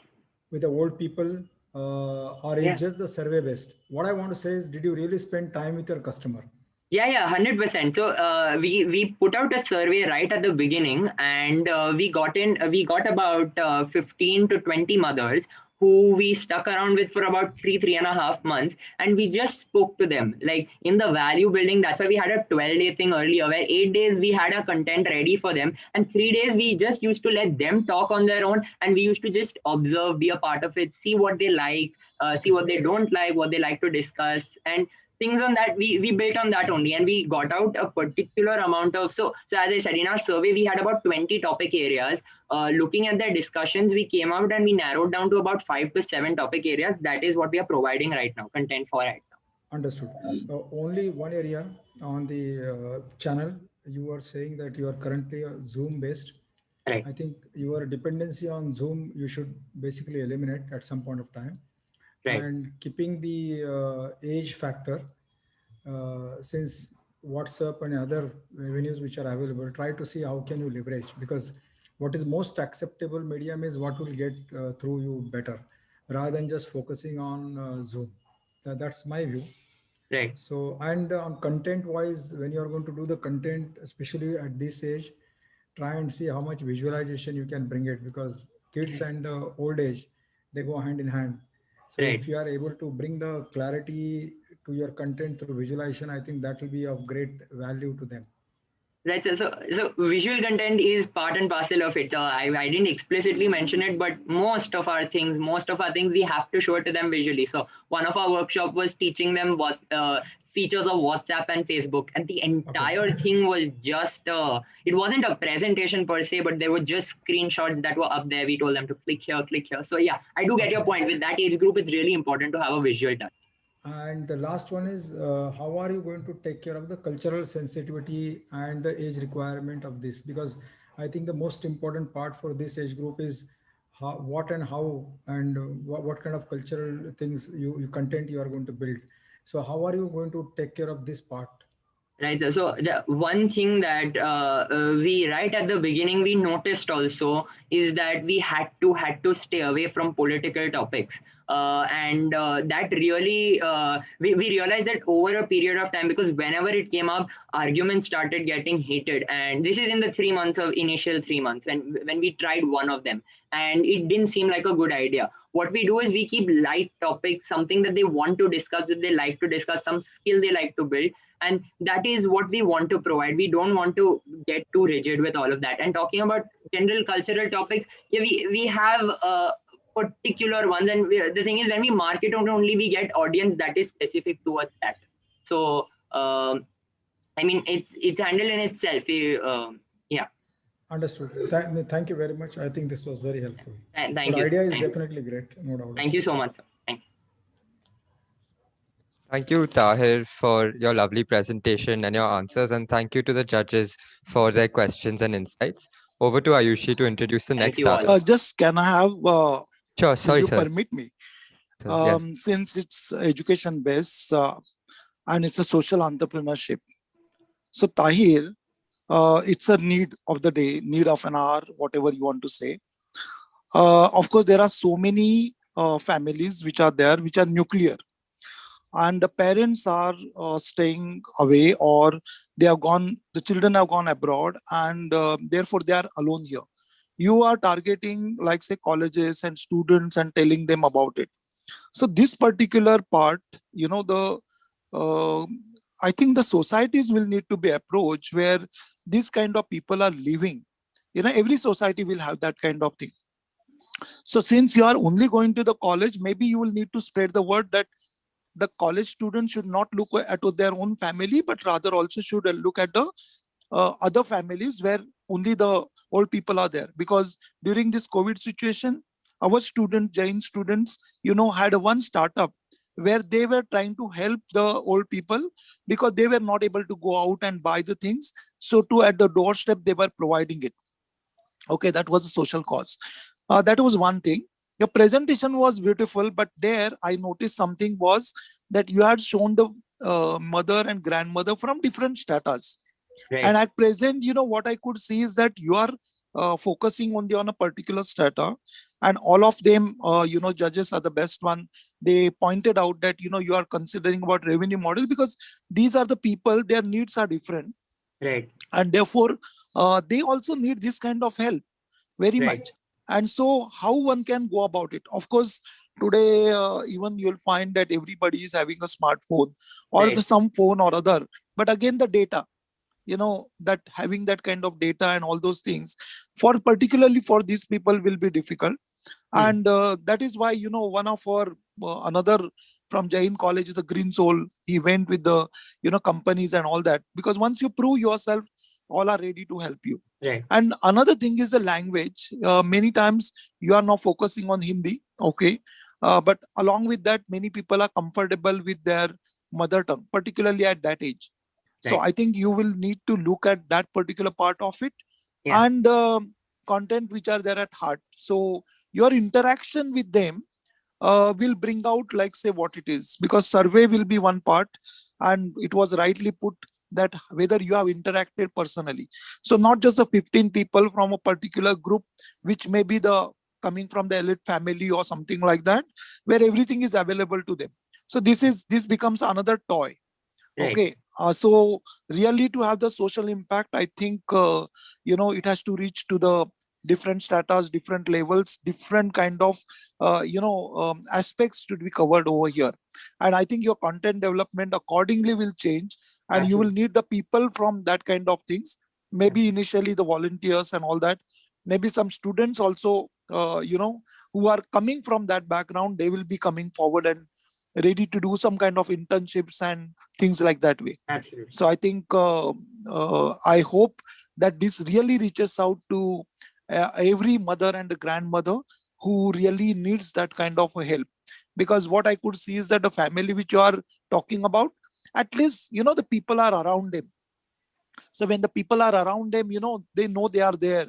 With the old people, or Yeah. is just the survey based? What I want to say is, did you really spend time with your customer? Yeah, 100%. So we put out a survey right at the beginning, and we got about 15 to 20 mothers who we stuck around with for about 3.5 months, and we just spoke to them like in the value building. That's why we had a 12-day thing earlier, where 8 days we had our content ready for them, and 3 days we just used to let them talk on their own, and we used to just observe, be a part of it, see what they like, see what they don't like, what they like to discuss, and things on that. We built on that only, and we got out a particular amount of, so as I said, in our survey we had about 20 topic areas. Looking at their discussions, we came out and we narrowed down to about 5 to 7 topic areas. That is what we are providing right now, content for right now. Understood. Only one area on the channel, you are saying that you are currently Zoom based. Right. I think your dependency on Zoom, you should basically eliminate at some point of time. Right. And keeping the age factor, since WhatsApp and other avenues which are available, try to see how can you leverage, because what is most acceptable medium is what will get through you better, rather than just focusing on Zoom. That's my view. Right. So, and on content wise, when you are going to do the content, especially at this age, try and see how much visualization you can bring it, because kids and the old age, they go hand in hand. So Right. if you are able to bring the clarity to your content through visualization, I think that will be of great value to them. Right. So visual content is part and parcel of it. So I didn't explicitly mention it, but most of our things, we have to show it to them visually. So one of our workshop was teaching them what features of WhatsApp and Facebook, and the entire thing was just it wasn't a presentation per se, but there were just screenshots that were up there. We told them to click here, click here. So yeah, I do get your point. With that age group, it's really important to have a visual touch. And the last one is, how are you going to take care of the cultural sensitivity and the age requirement of this? Because I think the most important part for this age group is what and how and what kind of cultural things you content you are going to build. So how are you going to take care of this part? Right. So the one thing that we right at the beginning we noticed also is that we had to stay away from political topics, and that really we realized that over a period of time, because whenever it came up, arguments started getting heated, and this is in the 3 months of initial 3 months when we tried one of them, and it didn't seem like a good idea. What we do is we keep light topics, something that they want to discuss, that they like to discuss, some skill they like to build. And that is what we want to provide. We don't want to get too rigid with all of that. And talking about general cultural topics, yeah, we have particular ones. And the thing is, when we market only, we get audience that is specific towards that. So, I mean, it's handled in itself. Yeah. Understood. Thank you very much. I think this was very helpful. Thank the you. idea is definitely great. No doubt. Thank you so much, sir. Thank you. Thank you, Tahir, for your lovely presentation and your answers. And thank you to the judges for their questions and insights. Over to Ayushi to introduce the next startup. Just can I have, sure, sorry, will you sir. permit me? Yes. Since it's education based and it's a social entrepreneurship. So Tahir, it's a need of the day, need of an hour, whatever you want to say. Of course, there are so many families which are there, which are nuclear. And the parents are staying away, or they have gone, the children have gone abroad, and therefore they are alone here. You are targeting, like say, colleges and students and telling them about it. So this particular part, you know, I think the societies will need to be approached where these kind of people are living. You know, every society will have that kind of thing. So since you are only going to the college, maybe you will need to spread the word that the college students should not look at their own family, but rather also should look at the other families where only the old people are there. Because during this COVID situation, our Jain students, you know, had one startup where they were trying to help the old people because they were not able to go out and buy the things. So at the doorstep, they were providing it. Okay, that was a social cause. That was one thing. Your presentation was beautiful, but there I noticed something was that you had shown the mother and grandmother from different stratas. Right. And at present, what I could see is that you are focusing on a particular strata, and all of them, judges are the best one. They pointed out that, you are considering about revenue model because these are the people, their needs are different. Right. And therefore, they also need this kind of help very Right. much. And so how one can go about it? Of course, today, even you'll find that everybody is having a smartphone or Right. some phone or other. But again, the data, that having that kind of data and all those things for particularly for these people will be difficult. And that is why, one of our another from Jain College is a Green Soul. He went with the companies and all that, because once you prove yourself, all are ready to help you. Right. And another thing is the language. Many times you are now focusing on Hindi, okay, but along with that, many people are comfortable with their mother tongue, particularly at that age. So Right. I think you will need to look at that particular part of it. Yeah. And content which are there at heart. So your interaction with them will bring out, like, say, what it is, because survey will be one part, and it was rightly put that whether you have interacted personally. So not just the 15 people from a particular group, which may be the coming from the elite family or something like that, where everything is available to them. So this becomes another toy. Right. Okay. So really, to have the social impact, I think it has to reach to the different stratas, different levels, different kind of aspects to be covered over here. And I think your content development accordingly will change, and you will Absolutely. need the people from that kind of things. Maybe initially the volunteers and all that. Maybe some students also, who are coming from that background, they will be coming forward and ready to do some kind of internships and things like that way. Absolutely. So I think I hope that this really reaches out to every mother and grandmother who really needs that kind of a help. Because what I could see is that the family which you are talking about, at least the people are around them. So when the people are around them, they know they are there.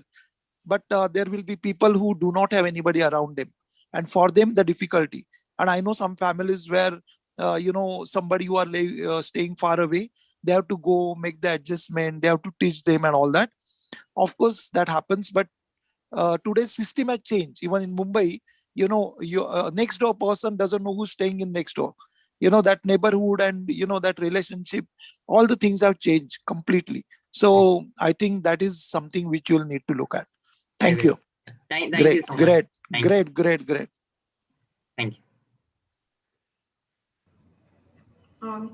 But there will be people who do not have anybody around them, and for them the difficulty. And I know some families where somebody who are staying far away, they have to go make the adjustment, they have to teach them and all that. Of course that happens, but today's system has changed. Even in Mumbai, your next door person doesn't know who's staying in next door. That neighborhood and that relationship, all the things have changed completely. So I think that is something which you'll need to look at. I Thank will. you. Thank Great, you so much. great, Thank you. great. Thank you.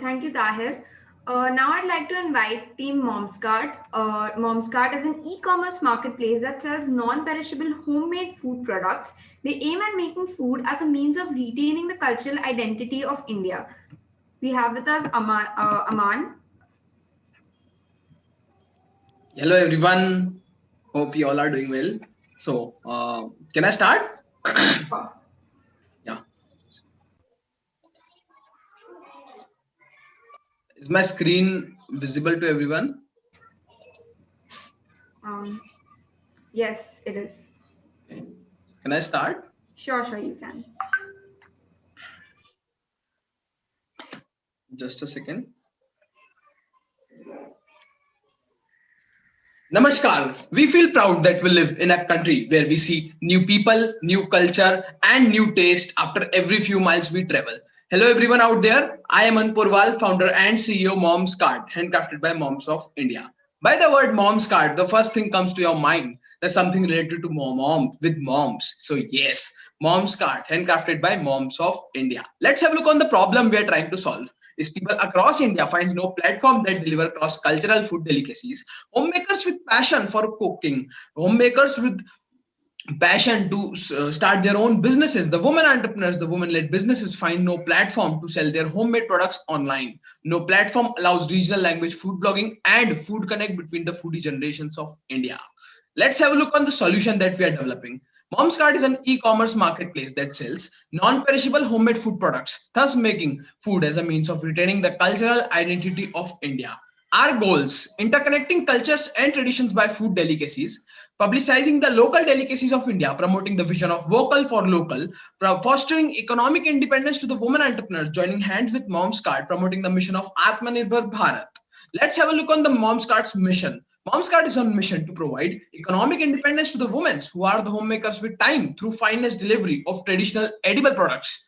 Thank you, Tahir. Now I'd like to invite Team Momscart. Momscart is an e-commerce marketplace that sells non-perishable homemade food products. They aim at making food as a means of retaining the cultural identity of India. We have with us Aman. Hello everyone, hope you all are doing well. So can I start? Yeah. Is my screen visible to everyone? Yes, it is. Okay. Can I start? Sure, you can. Just a second. Namaskar. We feel proud that we live in a country where we see new people, new culture, and new taste after every few miles we travel. Hello, everyone out there. I am Anpurwal, founder and CEO Mom's Card, handcrafted by Moms of India. By the word Mom's Card, the first thing comes to your mind. There's something related to mom with moms. So yes, Mom's Card, handcrafted by Moms of India. Let's have a look on the problem we are trying to solve. Is people across India find no platform that deliver cross-cultural food delicacies. Homemakers with passion for cooking, homemakers with passion to start their own businesses. The women entrepreneurs, the women-led businesses find no platform to sell their homemade products online. No platform allows regional language food blogging and food connect between the foodie generations of India. Let's have a look on the solution that we are developing. Mom's Cart is an e-commerce marketplace that sells non-perishable homemade food products, thus making food as a means of retaining the cultural identity of India. Our goals: interconnecting cultures and traditions by food delicacies, publicizing the local delicacies of India, promoting the vision of vocal for local, fostering economic independence to the women entrepreneurs, joining hands with Mom's Card, promoting the mission of Atmanirbhar Bharat. Let's have a look on the Mom's Card's mission. Mom's Card is on mission to provide economic independence to the women who are the homemakers with time through finest delivery of traditional edible products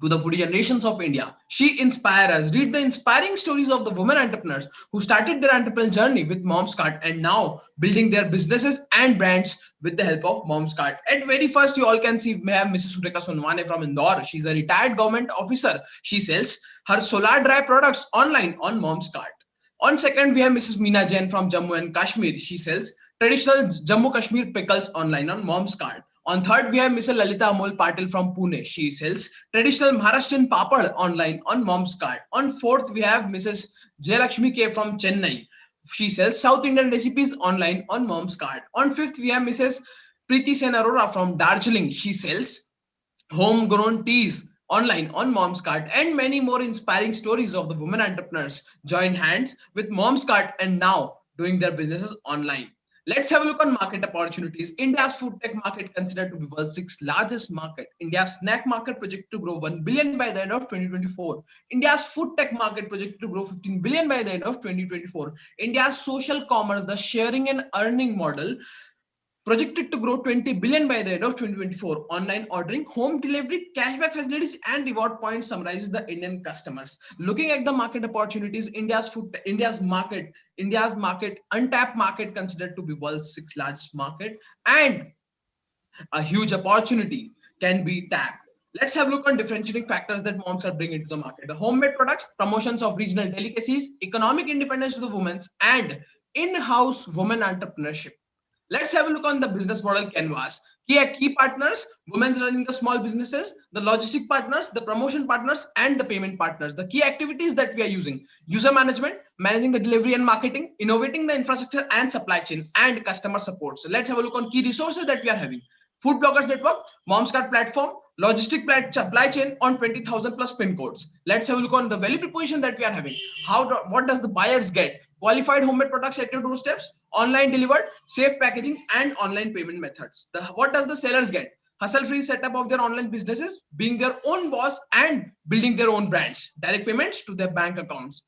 to the food generations of India. She inspires us. Read the inspiring stories of the women entrepreneurs who started their entrepreneurial journey with Mom's Cart and now building their businesses and brands with the help of Mom's Cart. At very first, you all can see we have Mrs. Sureka Sonwane from Indore. She's a retired government officer. She sells her solar dry products online on Mom's Cart. On second, we have Mrs. Meena Jain from Jammu and Kashmir. She sells traditional Jammu Kashmir pickles online on Mom's Cart. On third, we have Mrs. Lalita Amol Patil from Pune. She sells traditional Maharashtrian papad online on Mom's Cart. On fourth, we have Mrs. Jayalakshmi K from Chennai. She sells South Indian recipes online on Mom's Cart. On fifth, we have Mrs. Preeti Sen Arora from Darjeeling. She sells homegrown teas online on Mom's Cart, and many more inspiring stories of the women entrepreneurs joined hands with Mom's Cart and now doing their businesses online. Let's have a look on market opportunities. India's food tech market considered to be world's sixth largest market. India's snack market projected to grow 1 billion by the end of 2024. India's food tech market projected to grow 15 billion by the end of 2024. India's social commerce, the sharing and earning model, projected to grow 20 billion by the end of 2024. Online ordering, home delivery, cashback facilities, and reward points summarizes the Indian customers. Looking at the market opportunities, India's market, untapped market considered to be world's sixth largest market, and a huge opportunity can be tapped. Let's have a look on differentiating factors that moms are bringing to the market. The homemade products, promotions of regional delicacies, economic independence to the women, and in-house women entrepreneurship. Let's have a look on the business model canvas. Key partners, women running the small businesses, the logistic partners, the promotion partners, and the payment partners. The key activities that we are using: user management, managing the delivery and marketing, innovating the infrastructure and supply chain, and customer support. So let's have a look on key resources that we are having. Food bloggers network, Mom's Cart platform, logistic supply chain on 20,000 plus pin codes. Let's have a look on the value proposition that we are having. What does the buyers get? Qualified homemade products at your doorsteps, online delivered, safe packaging, and online payment methods. What does the sellers get? Hustle-free setup of their online businesses, being their own boss and building their own brands, direct payments to their bank accounts.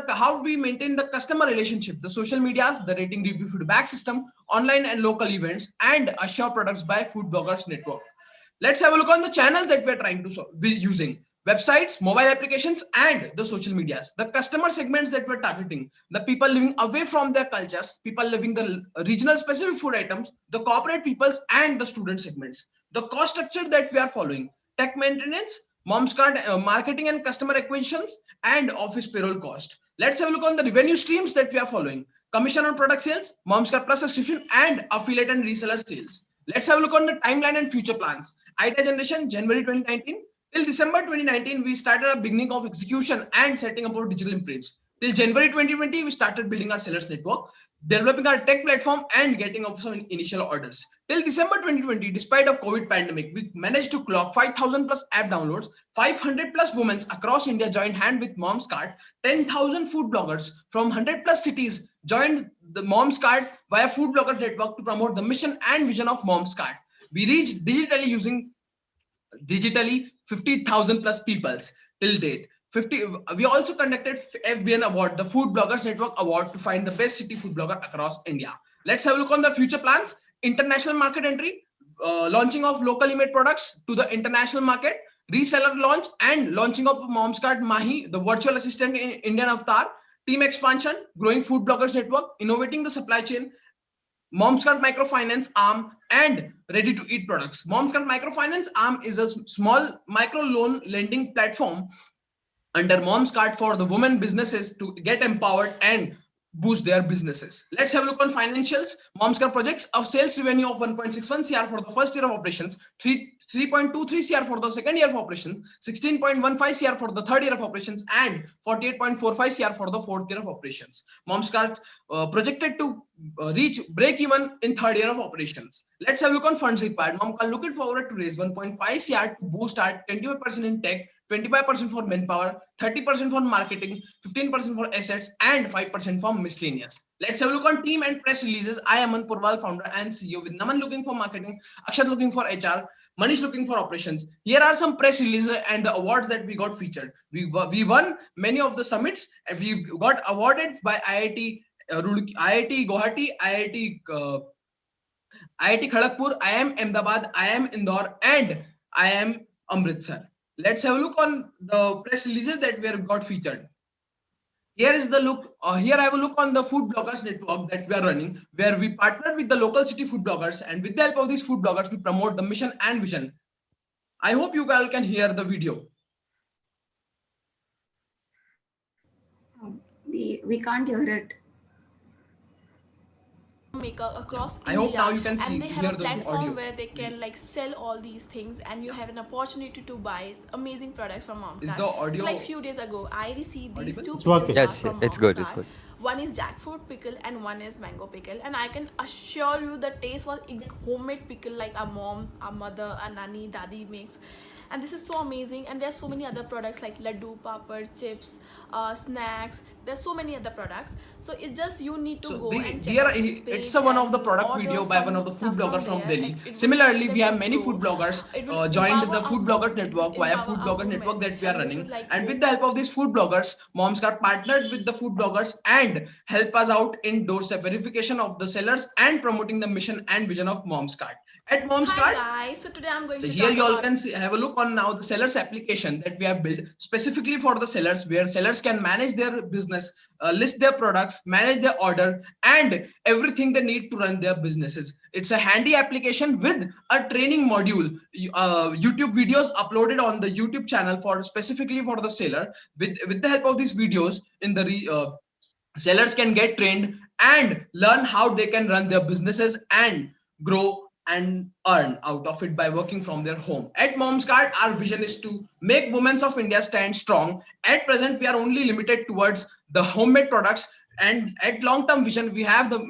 How we maintain the customer relationship, the social medias, the rating review feedback system, online and local events, and assure products by Food Bloggers Network. Let's have a look on the channels that we're trying to be using. Websites, mobile applications, and the social medias. The customer segments that we're targeting, the people living away from their cultures, people living the regional specific food items, the corporate peoples, and the student segments. The cost structure that we are following: tech maintenance, Mom's Cart, marketing and customer acquisitions, and office payroll cost. Let's have a look on the revenue streams that we are following: commission on product sales, Mom's Cart plus subscription, and affiliate and reseller sales. Let's have a look on the timeline and future plans. Idea generation, January 2019. Till December 2019, we started a beginning of execution and setting up our digital imprints. Till January 2020, we started building our sellers network, developing our tech platform, and getting up some initial orders. Till December 2020, despite of COVID pandemic, we managed to clock 5,000 plus app downloads, 500 plus women across India joined hand with Mom's Cart, 10,000 food bloggers from 100 plus cities joined the Mom's Cart via Food Bloggers Network to promote the mission and vision of Mom's Cart. We reached digitally 50,000 plus peoples till date. We also conducted FBN Award, the Food Bloggers Network Award, to find the best city food blogger across India. Let's have a look on the future plans. International market entry, launching of locally made products to the international market, reseller launch, and launching of Mom's Cart Mahi, the virtual assistant in Indian avatar, team expansion, growing Food Bloggers Network, innovating the supply chain, Mom's Cart microfinance arm, and ready to eat products. Mom's Cart microfinance arm is a small micro loan lending platform under Mom's Cart for the women businesses to get empowered and boost their businesses. Let's have a look on financials. Mom's Cart projects a sales revenue of 1.61 CR for the first year of operations, 3.23 CR for the second year of operations, 16.15 CR for the third year of operations, and 48.45 CR for the fourth year of operations. Mom's Cart projected to reach break even in third year of operations. Let's have a look on funds required. Mom Cart looking forward to raise 1.5 CR to boost our 25% in tech, 25% for manpower, 30% for marketing, 15% for assets, and 5% for miscellaneous. Let's have a look on team and press releases. I am Aman Purwal, founder and CEO, with Naman looking for marketing, Akshat looking for HR, Manish looking for operations. Here are some press releases and the awards that we got featured. We won many of the summits, and we got awarded by IIT Roorkee, IIT Guwahati, IIT Kharagpur, IIM Ahmedabad, IIM Indore, and IIM Amritsar. Let's have a look on the press releases that we have got featured. Here is the look. Here I have a look on the food bloggers network that we are running, where we partner with the local city food bloggers, and with the help of these food bloggers, we promote the mission and vision. I hope you all can hear the video. We can't hear it. Maker across I India, hope now you can see, and they have hear a the platform audio. where they can like sell all these things, and you have an opportunity to buy amazing products from Mom's Is Cart. the audio So like few days ago, I received these two It's pickle working. jars Yes, from it's Mom's good. It's Cart. good. One is jackfruit pickle and one is mango pickle, and I can assure you the taste was like homemade pickle like our mom, our mother, our nanny, dadi makes. And this is so amazing, and there's so many other products like laddu, papad, chips, snacks. There's so many other products, so it's just you need to go and check out this It's page one of the and product order video by one some of the food stuff bloggers from from there. Delhi. It will Similarly, help we them have to many food grow. bloggers It will joined empower the our food blogger mom, it will network via empower food our blogger women, network that we are and this running. is like And with the help of these food bloggers, Moms got partnered with the food bloggers and help us out in doorstep verification of the sellers and promoting the mission and vision of Moms Cart. At Moms Hi Cart, guys, so today I'm going to here talk you all about can see, have a look on now the sellers application that we have built specifically for the sellers, where sellers can manage their business, list their products, manage their order, and everything they need to run their businesses. It's a handy application with a training module, YouTube videos uploaded on the YouTube channel for specifically for the seller. With the help of these videos, in the sellers can get trained and learn how they can run their businesses and grow and earn out of it by working from their home. At Mom's Cart, our vision is to make women of India stand strong. At present, we are only limited towards the homemade products, and at long-term vision, we have the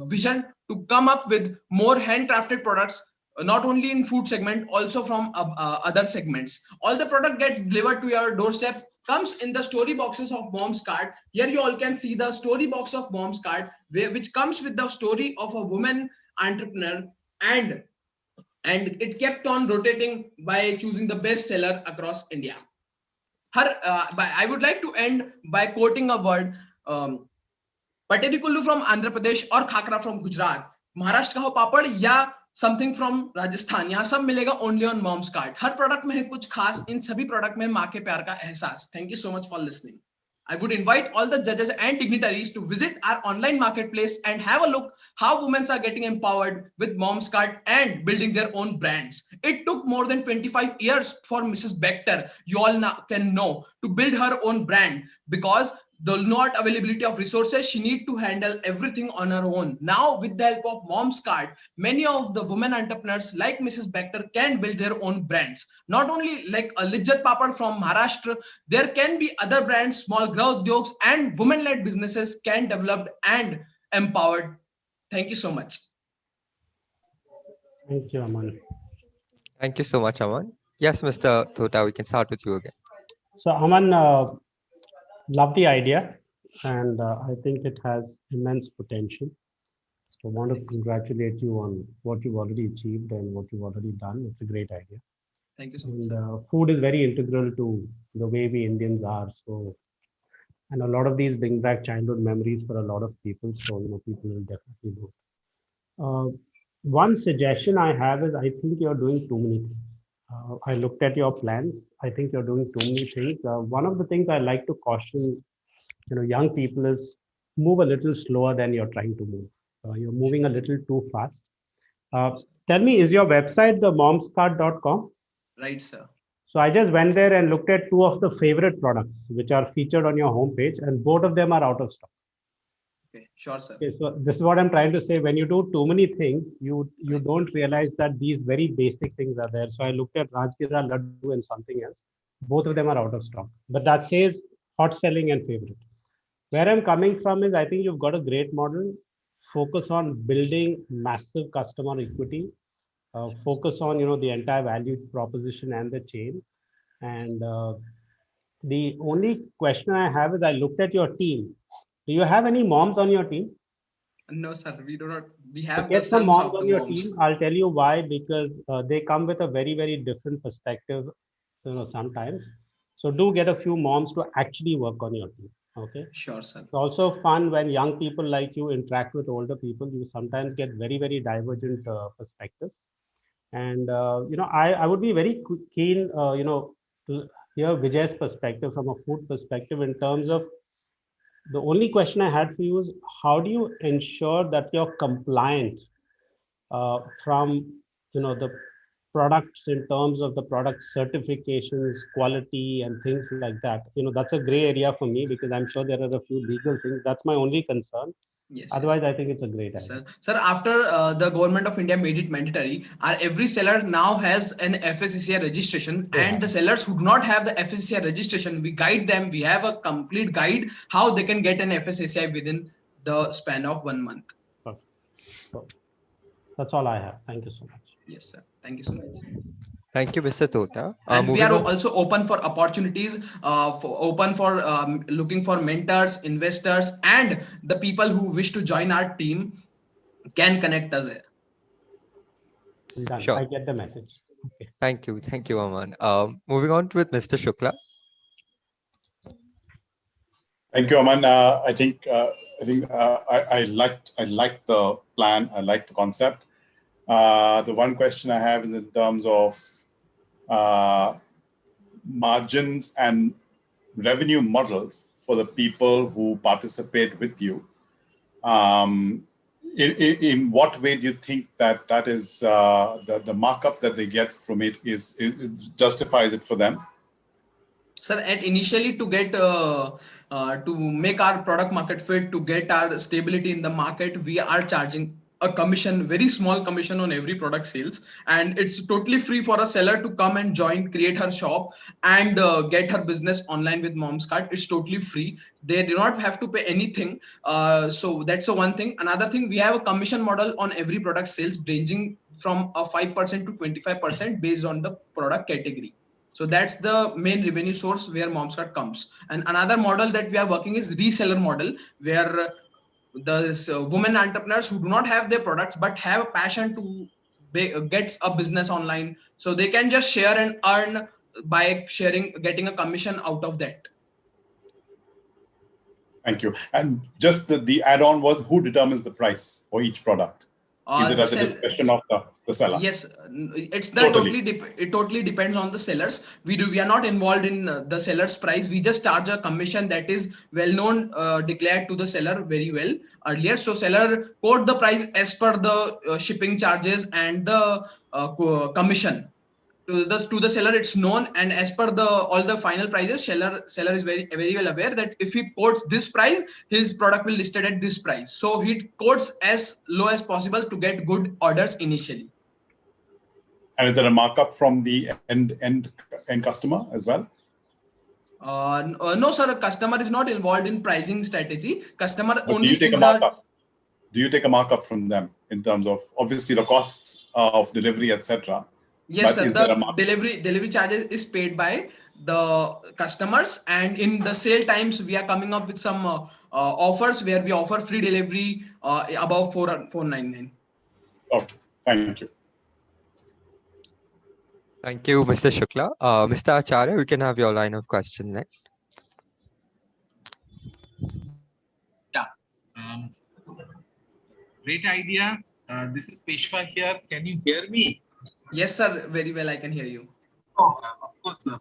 vision to come up with more handcrafted products, not only in food segment, also from other segments. All the product get delivered to your doorstep, comes in the story boxes of Mom's Cart. Here you all can see the story box of Mom's Cart, which comes with the story of a woman entrepreneur, and it kept on rotating by choosing the best seller across India. I would like to end by quoting a word, Pateri kullu from Andhra Pradesh or khakra from Gujarat, Maharashtra का हो पापड़ या something from Rajasthan, यहाँ सब मिलेगा only on Mom's Cart. Her product में है कुछ खास, इन सभी product में माँ के प्यार का एहसास. Thank you so much for listening. I would invite all the judges and dignitaries to visit our online marketplace and have a look how women are getting empowered with Mom's Cart and building their own brands. It took more than 25 years for Mrs. Bector, you all can know, to build her own brand, because the not availability of resources, she need to handle everything on her own. Now, with the help of Mom's Cart, many of the women entrepreneurs like Mrs. Bector can build their own brands. Not only like a Lijjat Papad from Maharashtra, there can be other brands, small growth jokes, and women-led businesses can develop and empowered. Thank you so much. Thank you, Aman. Thank you so much, Aman. Yes, Mr. Thota, we can start with you again. So, Aman, love the idea, and I think it has immense potential. So, I want to congratulate you on what you've already achieved and what you've already done. It's a great idea. Thank you so much. And food is very integral to the way we Indians are. So, and a lot of these bring back childhood memories for a lot of people. So, people will definitely do. One suggestion I have is I think you're doing too many things. I looked at your plans. I think you're doing too many things. One of the things I like to caution, young people is move a little slower than you're trying to move. You're moving a little too fast. Tell me, is your website the momscart.com? Right, sir. So I just went there and looked at two of the favorite products which are featured on your homepage, and both of them are out of stock. Okay, sure, sir. Okay, so this is what I'm trying to say. When you do too many things, you don't realize that these very basic things are there. So I looked at Rajgira, Laddu, and something else. Both of them are out of stock. But that says hot selling and favorite. Where I'm coming from is I think you've got a great model. Focus on building massive customer equity. Focus on the entire value proposition and the chain. And the only question I have is, I looked at your team. Do you have any moms on your team? No, sir, we do not. We have the Get some sons moms of the on your moms. team. I'll tell you why, because they come with a very, very different perspective, sometimes. So do get a few moms to actually work on your team. Okay. Sure, sir. It's also fun when young people like you interact with older people. You sometimes get very, very divergent perspectives. And I would be very keen, to hear Vijay's perspective from a food perspective, in terms of, the only question I had for you is, how do you ensure that you're compliant from the products, in terms of the product certifications, quality, and things like that? That's a gray area for me, because I'm sure there are a few legal things. That's my only concern. Yes. Otherwise, yes. I think it's a great idea. Sir, after the government of India made it mandatory, our every seller now has an FSCCI registration, and the sellers who do not have the FSCCI registration, we guide them. We have a complete guide how they can get an FSCCI within the span of 1 month. Perfect. So that's all I have. Thank you so much. Yes, sir. Thank you so much. Thank you, Mr. Tota. And we are also open for opportunities, open for looking for mentors, investors, and the people who wish to join our team can connect us there. Done. Sure. I get the message. Okay. Thank you, Aman. Moving on with Mr. Shukla. Thank you, Aman. I think I liked the plan. I like the concept. The one question I have is in terms of margins and revenue models for the people who participate with you. In what way do you think that is the markup that they get from it justifies it for them? Sir, and initially to get to make our product market fit, to get our stability in the market, we are charging a commission, very small commission on every product sales, and it's totally free for a seller to come and join, create her shop, and get her business online with Mom's Cart. It's totally free. They do not have to pay anything. So that's the one thing. Another thing, we have a commission model on every product sales, ranging from a 5% to 25% based on the product category. So that's the main revenue source where Mom's Cart comes. And another model that we are working is reseller model, where the women entrepreneurs who do not have their products but have a passion to get a business online, so they can just share and earn by sharing, getting a commission out of that. Thank you. And just the add-on was, who determines the price for each product? Is it at the discretion of the seller? Yes, it's it totally depends on the sellers. We are not involved in the seller's price. We just charge a commission that is well known, declared to the seller very well earlier. So seller quote the price as per the shipping charges and the commission. To the seller, it's known, and as per all the final prices, seller is very well aware that if he quotes this price, his product will listed at this price. So he quotes as low as possible to get good orders initially. And is there a markup from the end customer as well? No, sir. Customer is not involved in pricing strategy. Customer but only do you take see a markup? Do you take a markup from them in terms of obviously the costs of delivery, etc.? Yes, sir. The delivery charges is paid by the customers, and in the sale times we are coming up with some offers where we offer free delivery above 499. Okay, thank you. Thank you, Mr. Shukla. Mr. Acharya, we can have your line of questions next. Yeah. Great idea. This is Peshwa here. Can you hear me? Yes, sir. Very well. I can hear you. Oh, of course, food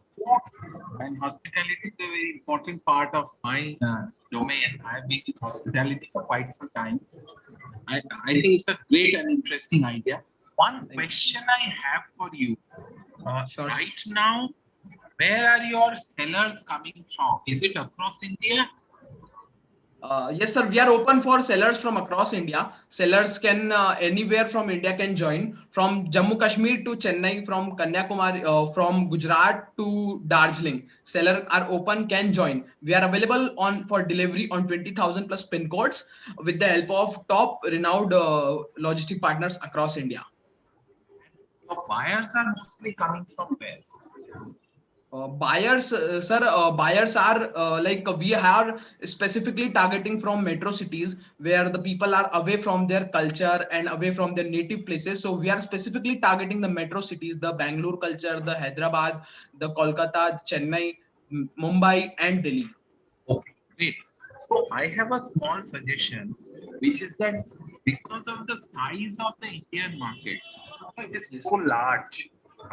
and hospitality is a very important part of my domain. I have been in hospitality for quite some time. I think it's a great and interesting idea. One question I have for you. Right now, where are your sellers coming from? Is it across India? Yes, sir. We are open for sellers from across India. Sellers can anywhere from India can join, from Jammu Kashmir to Chennai, from Kanyakumari, from Gujarat to Darjeeling. Sellers are open, can join. We are available for delivery on 20,000 plus pin codes with the help of top renowned logistic partners across India. Your buyers are mostly coming from where? Buyers, sir, buyers are we are specifically targeting from metro cities where the people are away from their culture and away from their native places. So we are specifically targeting the metro cities, the Bangalore culture, the Hyderabad, the Kolkata, Chennai, Mumbai, and Delhi. Okay, great. So I have a small suggestion, which is that because of the size of the Indian market, it is so large.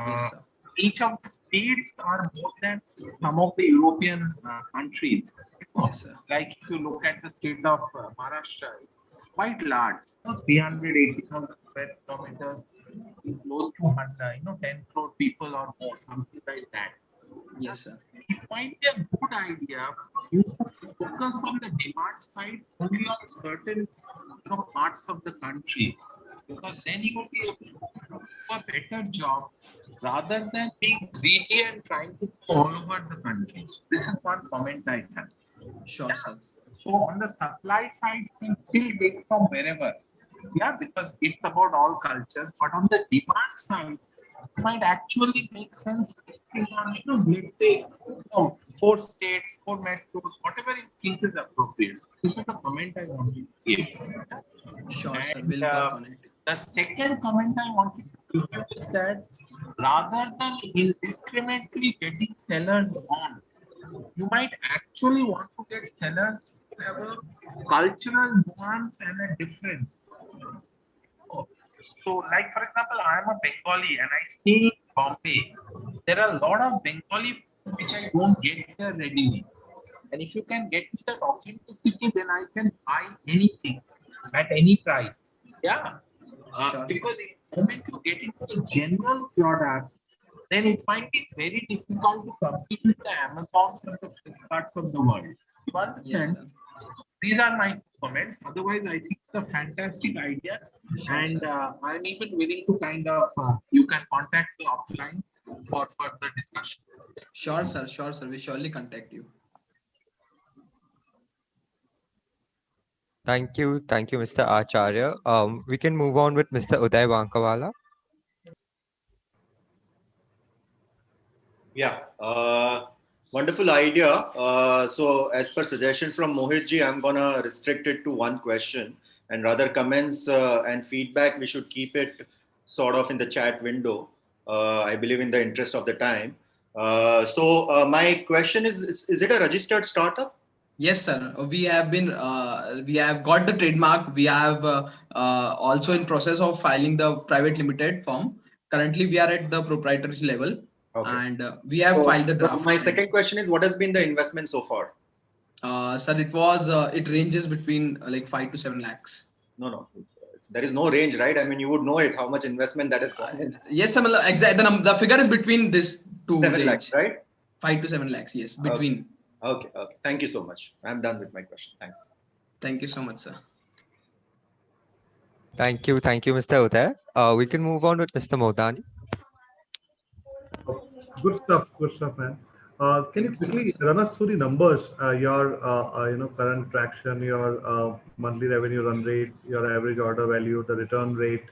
Yes, sir. Each of the states are more than some of the European countries. Yes, sir. Like if you look at the state of Maharashtra, it's quite large, 380,000 square kilometers, close to 10 crore people or more, something like that. Yes, sir. It might be a good idea for you to focus on the demand side only on certain parts of the country, because then you will be able to do a better job rather than being greedy and trying to go all over the country. This is one comment I have. Sure, sir. So on the supply side, you can still get from wherever. Yeah, because it's about all cultures. But on the demand side, it might actually make sense on, let's say, 4 states, 4 metros, whatever you think is appropriate. This is the comment I wanted to give. Sure, sir. And We'll work on it. the second comment I wanted to give is that rather than indiscriminately getting sellers on, you might actually want to get sellers who have a cultural nuance and a difference. So, like for example, I am a Bengali and I stay in Bombay. There are a lot of Bengali food which I don't get here readily. And if you can get me that authenticity, then I can buy anything at any price. Yeah. Because the moment you get into the general product, then it might be very difficult to compete with the Amazons and the Flipkarts of the world. You understand? Yes, These are my comments. Otherwise, I think it's a fantastic idea. And I'm even willing to kind of, you can contact me offline for further discussion. Sure, sir. Sure, sir. We surely contact you. Thank you, Mr. Acharya. We can move on with Mr. Uday Wankawala. Yeah, wonderful idea. So as per suggestion from Mohitji, I'm gonna restrict it to one question, and rather comments and feedback, we should keep it sort of in the chat window. I believe in the interest of the time. So my question is it a registered startup? Yes, sir. We have got the trademark. We have also in process of filing the private limited form. Currently, we are at the proprietary level. Okay. And we have filed the draft. My second question is, what has been the investment so far? Sir, it ranges between like 5 to 7 lakhs. No. There is no range, right? I mean, you would know it, how much investment that is gone. Yes, sir. Exactly. The figure is between this two 7 range. lakhs, right? 5 to 7 lakhs, yes, between. Okay. Thank you so much. I'm done with my question. Thanks. Thank you so much, sir. Thank you, Mr. Uday. We can move on with Mr. Modani. Good stuff, man. Can you quickly run us through the numbers, your current traction, your monthly revenue run rate, your average order value, the return rate,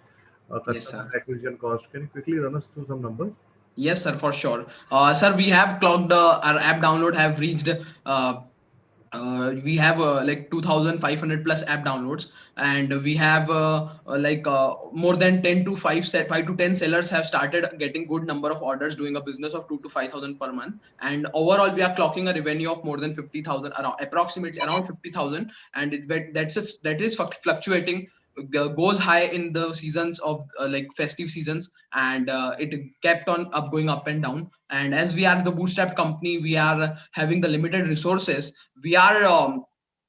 customer acquisition cost? Can you quickly run us through some numbers? Yes, sir, for sure. Sir, we have clocked our app download have reached we have like 2,500 plus app downloads, and we have more than 10 to 5 to 10 sellers have started getting good number of orders, doing a business of 2 to 5,000 per month, and overall we are clocking a revenue of more than 50,000, approximately around 50,000, and that is fluctuating. Goes high in the seasons of like festive seasons, and it kept on going up and down. And as we are the bootstrap company, we are having the limited resources. We are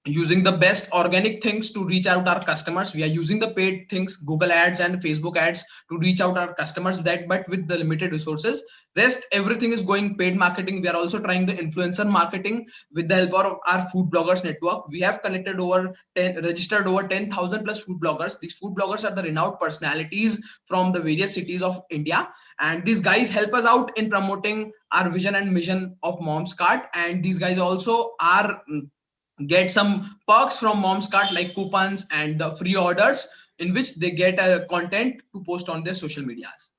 using the best organic things to reach out our customers. We are using the paid things, Google ads and Facebook ads, to reach out our customers, but with the limited resources. Rest everything is going paid marketing. We are also trying the influencer marketing with the help of our food bloggers network. We have registered over 10,000 plus food bloggers. These food bloggers are the renowned personalities from the various cities of India, and these guys help us out in promoting our vision and mission of Mom's Cart. And these guys also are get some perks from Mom's Cart, like coupons and the free orders, in which they get content to post on their social medias.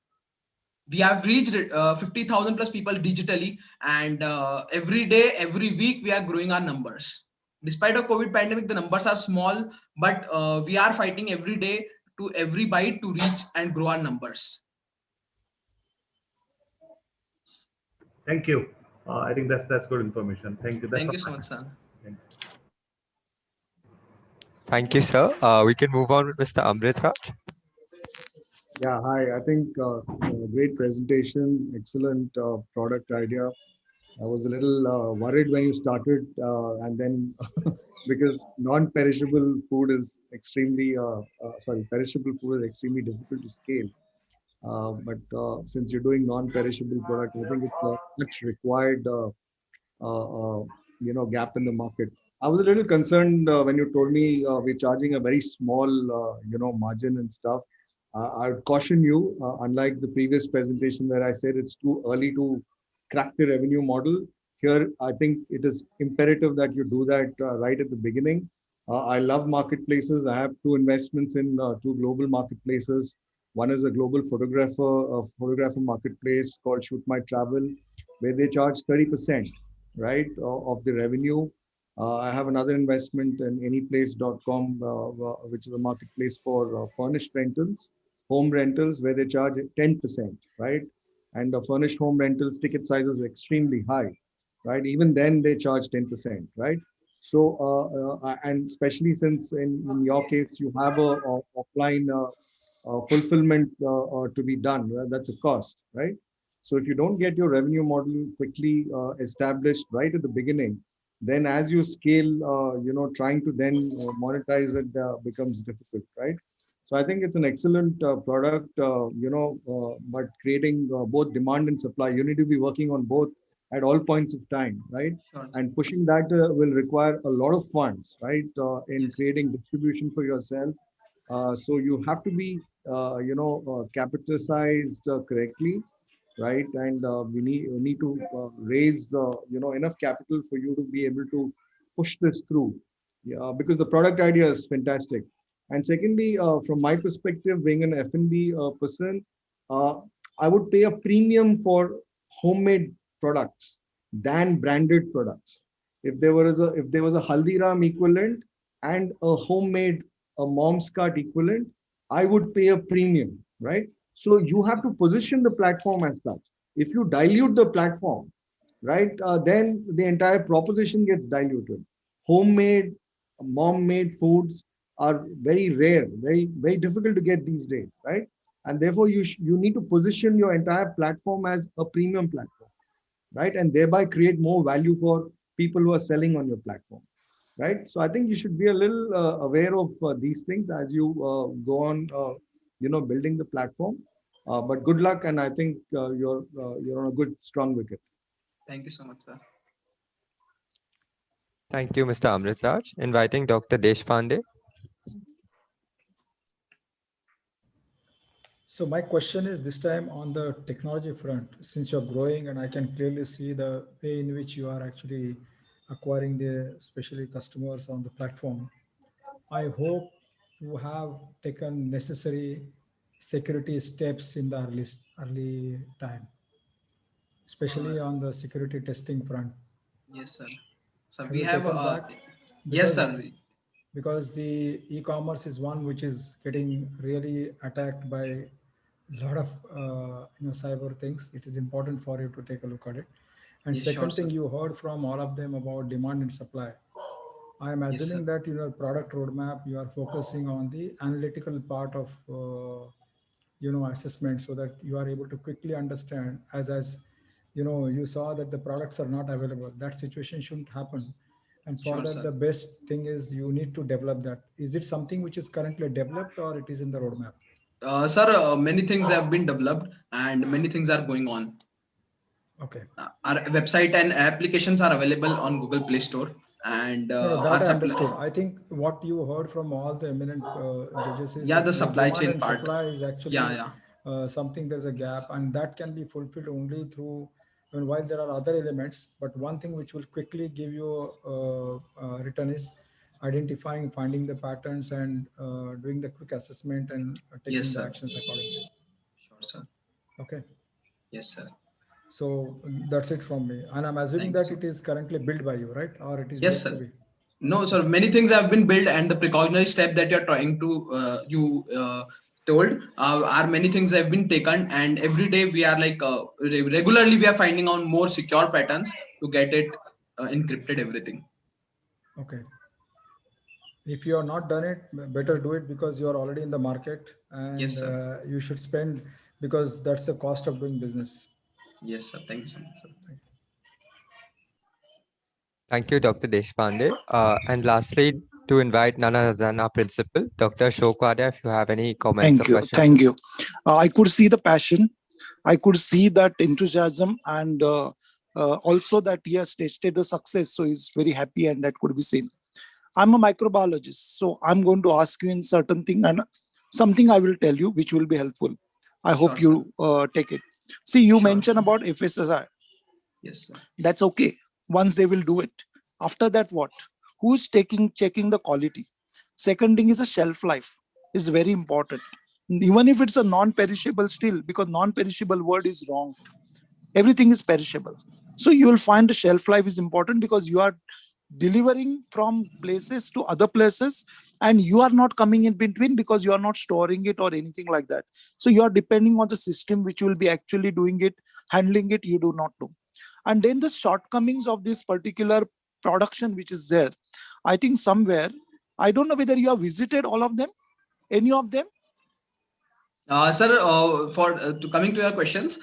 We have reached 50,000 plus people digitally, and every day, every week, we are growing our numbers. Despite a COVID pandemic, the numbers are small, but we are fighting every day to every bite to reach and grow our numbers. Thank you. I think that's good information. Thank you. That's Thank all. you so much, sir. Thank you, sir. We can move on with Mr. Amrit Raj. Yeah, hi. I think great presentation, excellent product idea. I was a little worried when you started, and then because non-perishable food is extremely, perishable food is extremely difficult to scale. But since you're doing non-perishable product, I think it's a much required gap in the market. I was a little concerned when you told me we're charging a very small margin and stuff. I would caution you, unlike the previous presentation where I said it's too early to crack the revenue model. Here I think it is imperative that you do that right at the beginning. I love marketplaces. I have two investments in two global marketplaces. One is a global photographer marketplace called Shoot My Travel, where they charge 30%, right, of the revenue. I have another investment in anyplace.com, which is a marketplace for furnished rentals, home rentals, where they charge 10%, right? And the furnished home rentals ticket sizes are extremely high, right? Even then they charge 10%, right? So, and especially since in your case, you have a offline fulfillment to be done, that's a cost, right? So if you don't get your revenue model quickly established right at the beginning, then as you scale, trying to then monetize it becomes difficult, right? So I think it's an excellent product, but creating both demand and supply. You need to be working on both at all points of time, right? Sure. And pushing that will require a lot of funds, right, in creating distribution for yourself. So you have to be, capitalized correctly, right? And we need to raise enough capital for you to be able to push this through, yeah, because the product idea is fantastic. And secondly, from my perspective, being an F&B person, uh, I would pay a premium for homemade products than branded products. If there was a Haldiram equivalent and a homemade a mom's cart equivalent, I would pay a premium, right? So you have to position the platform as such. If you dilute the platform, right, then the entire proposition gets diluted. Homemade, mom-made foods are very rare, very difficult to get these days, right? And therefore, you need to position your entire platform as a premium platform, right? And thereby create more value for people who are selling on your platform, right? So I think you should be a little aware of these things as you go on, building the platform. But good luck, and I think you're on a good, strong wicket. Thank you so much, sir. Thank you, Mr. Amrit Raj. Inviting Dr. Deshpande. So my question is this time on the technology front, since you're growing and I can clearly see the way in which you are actually acquiring the especially customers on the platform. I hope you have taken necessary security steps in the early time, especially on the security testing front. Yes, sir. So Have we you have taken that? yes, Because sir. because the e-commerce is one which is getting really attacked by a lot of cyber things. It is important for you to take a look at it. And Yes, sure, second sir. thing, you heard from all of them about demand and supply. I am Yes, assuming sir. that product roadmap you are focusing on the analytical part of assessment, so that you are able to quickly understand as you saw that the products are not available. That situation shouldn't happen. And for Sure, that, sir. the best thing is you need to develop that. Is it something which is currently developed or it is in the roadmap? Sir, many things have been developed and many things are going on. Okay. Our website and applications are available on Google Play Store, and No, our that I supply. understood. I think what you heard from all the eminent judges is Yeah, that the the supply demand chain and part. supply is Yeah, actually yeah. something, there's a gap, and that can be fulfilled only through, while there are other elements, but one thing which will quickly give you return is identifying, finding the patterns, and doing the quick assessment and Yes, taking the sir. actions accordingly. Sure, sir. Okay. Yes, sir. So that's it from me. And I'm assuming that it is currently built by you, right? Or it is Yes, yet to sir. be? No, sir. Many things have been built, and the precautionary step that you're trying to told are many things have been taken, and every day we are like regularly we are finding out more secure patterns to get it encrypted everything. Okay. If you are not done it, better do it because you are already in the market, and Yes, sir. you should spend because that's the cost of doing business. Yes, sir. Thank you so much, sir. Thank you, Dr. Deshpande. And lastly, to invite none other than our principal, Dr. Shokwadia, if you have any comments or Thank you. questions. Thank you. I could see the passion. I could see that enthusiasm, and also that he has tasted the success. So he's very happy, and that could be seen. I'm a microbiologist, so I'm going to ask you in certain thing, and something I will tell you which will be helpful. I hope Sure, you take it. See, you Sure. mentioned about FSSI. Yes, sir. That's okay. Once they will do it. After that, what? Who's checking the quality? Second thing is a shelf life is very important. Even if it's a non-perishable still, because non-perishable word is wrong. Everything is perishable. So you will find the shelf life is important because you are delivering from places to other places, and you are not coming in between because you are not storing it or anything like that. So you are depending on the system which will be actually doing it, handling it, you do not know. And then the shortcomings of this particular production which is there, I think somewhere, I don't know whether you have visited all of them, any of them. Sir, for to coming to your questions,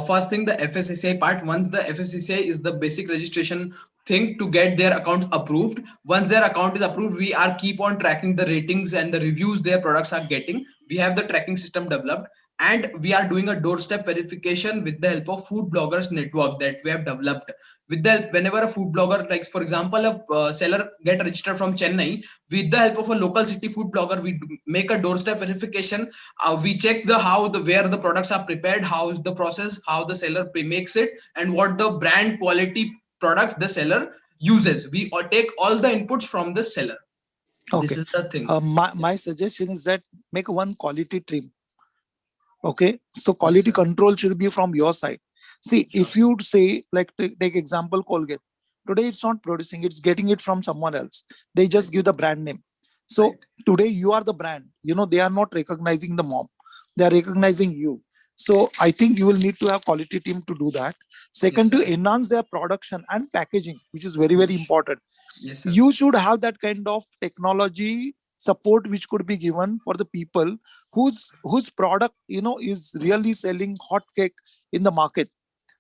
first thing, the FSSAI part. Once the FSSAI is the basic registration thing to get their account approved. Once their account is approved, we are keep on tracking the ratings and the reviews their products are getting. We have the tracking system developed, and we are doing a doorstep verification with the help of food bloggers network that we have developed. With the help, whenever a food blogger, like for example, a seller get registered from Chennai, with the help of a local city food blogger, we make a doorstep verification. We check the where the products are prepared, how is the process, how the seller makes it, and what the brand quality products the seller uses. We take all the inputs from the seller. Okay. This is the thing. My suggestion is that make one quality trim. Okay, so quality control should be from your side. See, if you say, like, take example Colgate, today it's not producing, it's getting it from someone else. They just give the brand name. So today you are the brand, they are not recognizing the mom, they are recognizing you. So I think you will need to have quality team to do that. Second, to enhance their production and packaging, which is very, very important. Yes, you should have that kind of technology support which could be given for the people whose product is really selling hot cake in the market.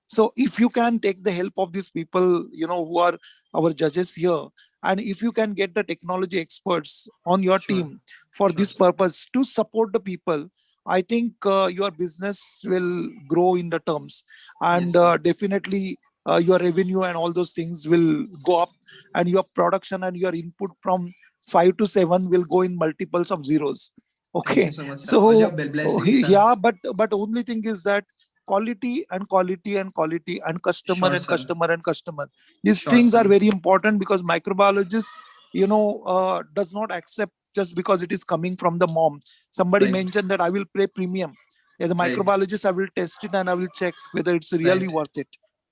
So if you can take the help of these people who are our judges here, and if you can get the technology experts on your team for this purpose to support the people, I think your business will grow in the terms, and definitely your revenue and all those things will go up, and your production and your input from 5 to 7 will go in multiples of zeros. Thank Okay, you so much, sir. All so your blessings, sir. yeah, but only thing is that quality and quality and quality and customer Sure, and sir. customer and customer, these Sure, things sir. are very important, because microbiologists does not accept just because it is coming from the mom. Somebody Right. mentioned that I will pay premium. As a Right. microbiologist, I will test it and I will check whether it's really Right. worth it.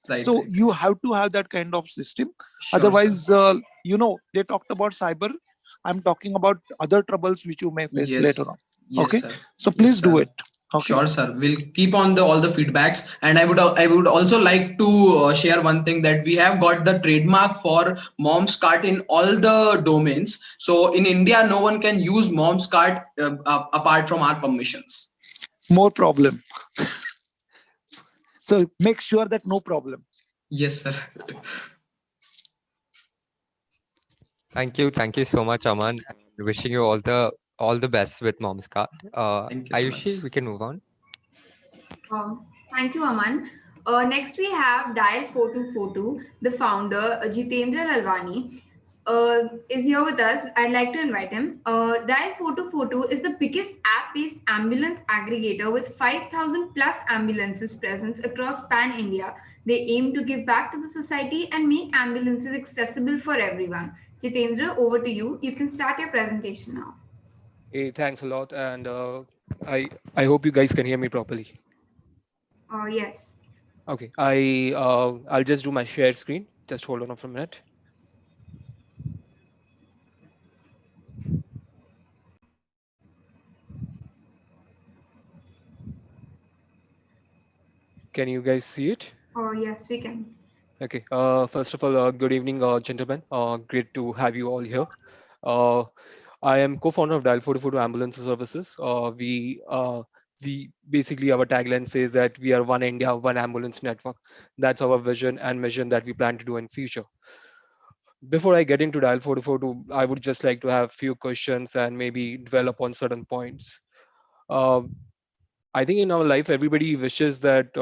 Right, So right. you have to have that kind of system. Sure, Otherwise, they talked about cyber. I'm talking about other troubles which you may face later Yes. on. Yes, Okay, sir. so Yes, please do sir. it. Okay. Sure, sir. We'll keep on all the feedbacks, and I would also like to share one thing, that we have got the trademark for Mom's Cart in all the domains. So in India, no one can use Mom's Cart apart from our permissions. More problem. So make sure that no problem. Yes, sir. Thank you so much, Aman, and wishing you all the best with Mom's Card. Thank you so Ayushi, much. we can move on. Thank you, Aman. Next, we have Dial 4242, the founder, Jitendra Lalwani, is here with us. I'd like to invite him. Dial 4242 is the biggest app-based ambulance aggregator with 5,000 plus ambulances presence across pan-India. They aim to give back to the society and make ambulances accessible for everyone. Jitendra, over to you. You can start your presentation now. Hey, thanks a lot, and I hope you guys can hear me properly. Yes. Okay, I'll just do my share screen. Just hold on for a minute. Can you guys see it? Oh, yes, we can. Okay. First of all, good evening, gentlemen. Great to have you all here. Uh, I am co-founder of Dial 44 Ambulance Services. We basically, our tagline says that we are one India, one ambulance network. That's our vision and mission that we plan to do in future. Before I get into Dial 44, I would just like to have few questions and maybe develop on certain points. Uh, I think in our life, everybody wishes that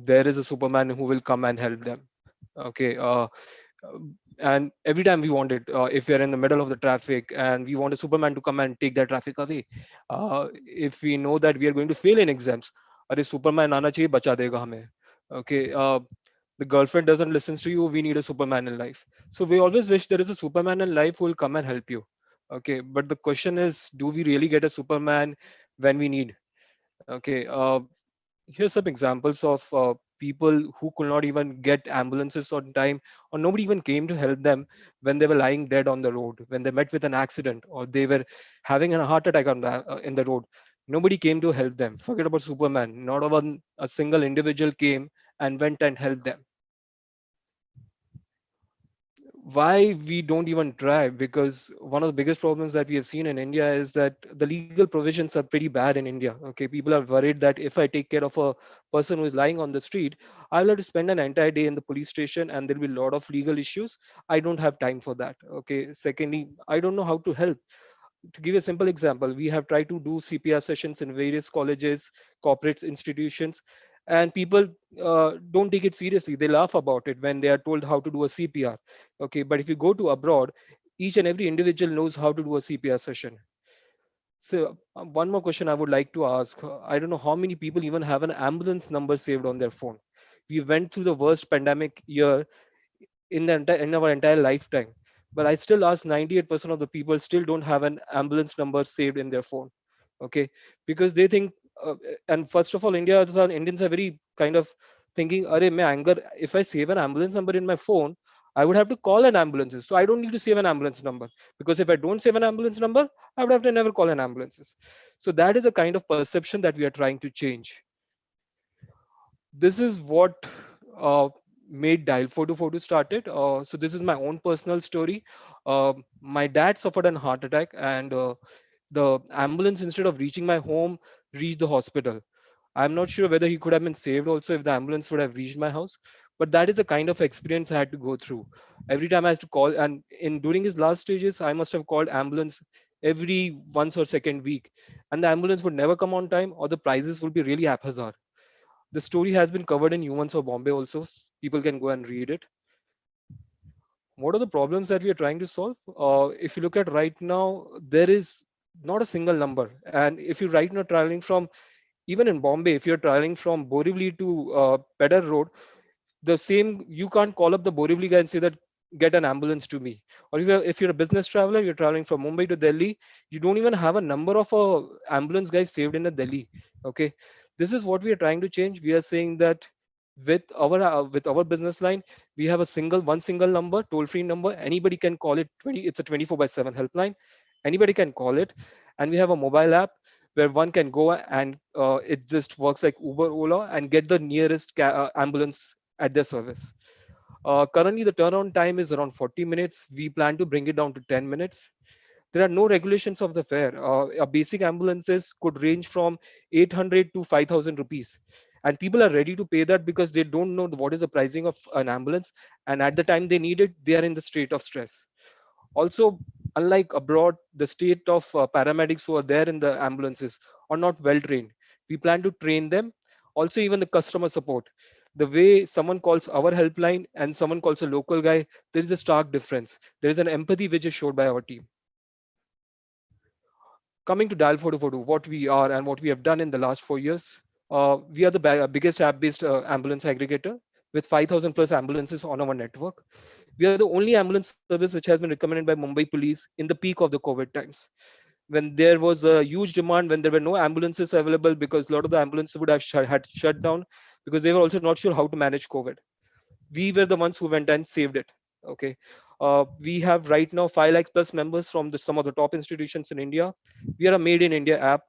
there is a Superman who will come and help them. Okay. And every time we want it, if we are in the middle of the traffic and we want a Superman to come and take that traffic away, if we know that we are going to fail in exams, अरे Superman आना चाहिए बचा देगा हमें. Okay. The girlfriend doesn't listen to you, we need a Superman in life. So we always wish there is a Superman in life who will come and help you. Okay. But the question is, do we really get a Superman when we need? Okay. Here's some examples of people who could not even get ambulances on time, or nobody even came to help them when they were lying dead on the road, when they met with an accident, or they were having a heart attack in the road. Nobody came to help them. Forget about Superman. Not even a single individual came and went and helped them. Why we don't even try? Because one of the biggest problems that we have seen in India is that the legal provisions are pretty bad in India. Okay, people are worried that if I take care of a person who is lying on the street, I'll have to spend an entire day in the police station and there'll be a lot of legal issues. I don't have time for that. Okay, secondly, I don't know how to help. To give you a simple example, we have tried to do CPR sessions in various colleges, corporate institutions, and people don't take it seriously. They laugh about it when they are told how to do a CPR. Okay, but if you go to abroad, each and every individual knows how to do a CPR session. So one more question I would like to ask. I don't know how many people even have an ambulance number saved on their phone. We went through the worst pandemic year in our entire lifetime, but I still ask 98% of the people still don't have an ambulance number saved in their phone. Okay, because they think, and first of all, Indians are very kind of thinking, "Arey, मैं anger, if I save an ambulance number in my phone, I would have to call an ambulance. So I don't need to save an ambulance number, because if I don't save an ambulance number, I would have to never call an ambulance." So that is the kind of perception that we are trying to change. This is what made Dial 424 started. So this is my own personal story. My dad suffered an heart attack, and the ambulance, instead of reaching my home, reached the hospital. I'm not sure whether he could have been saved also if the ambulance would have reached my house. But that is the kind of experience I had to go through. Every time I had to call, and in during his last stages, I must have called ambulance every once or second week, and the ambulance would never come on time, or the prices would be really haphazard. The story has been covered in Humans of Bombay also. People can go and read it. What are the problems that we are trying to solve? If you look at right now, there is not a single number. And if you right now traveling from, even in Bombay, if you're traveling from Borivali to Pedder Road, the same, you can't call up the Borivali guy and say that get an ambulance to me. Or if you're a business traveler, you're traveling from Mumbai to Delhi, you don't even have a number of ambulance guys saved in a Delhi. Okay, this is what we are trying to change. We are saying that with our business line, we have one single number, toll free number. Anybody can call it. It's a 24/7 helpline. Anybody can call it, and we have a mobile app where one can go and it just works like Uber, Ola, and get the nearest ambulance at their service. Currently, the turnaround time is around 40 minutes. We plan to bring it down to 10 minutes. There are no regulations of the fare. A basic ambulances could range from 800 to 5,000 rupees. And people are ready to pay that because they don't know what is the pricing of an ambulance. And at the time they need it, they are in the state of stress. Also, unlike abroad, the state of paramedics who are there in the ambulances are not well trained. We plan to train them. Also, even the customer support. The way someone calls our helpline and someone calls a local guy, there is a stark difference. There is an empathy which is showed by our team. Coming to Dial 442, what we are and what we have done in the last 4 years, we are the biggest app-based ambulance aggregator with 5,000 plus ambulances on our network. We are the only ambulance service which has been recommended by Mumbai police in the peak of the COVID times, when there was a huge demand, when there were no ambulances available because a lot of the ambulances would have had shut down. because they were also not sure how to manage COVID. We were the ones who went and saved it. Okay. We have right now 5 lakh plus members from some of the top institutions in India. We are a made in India app.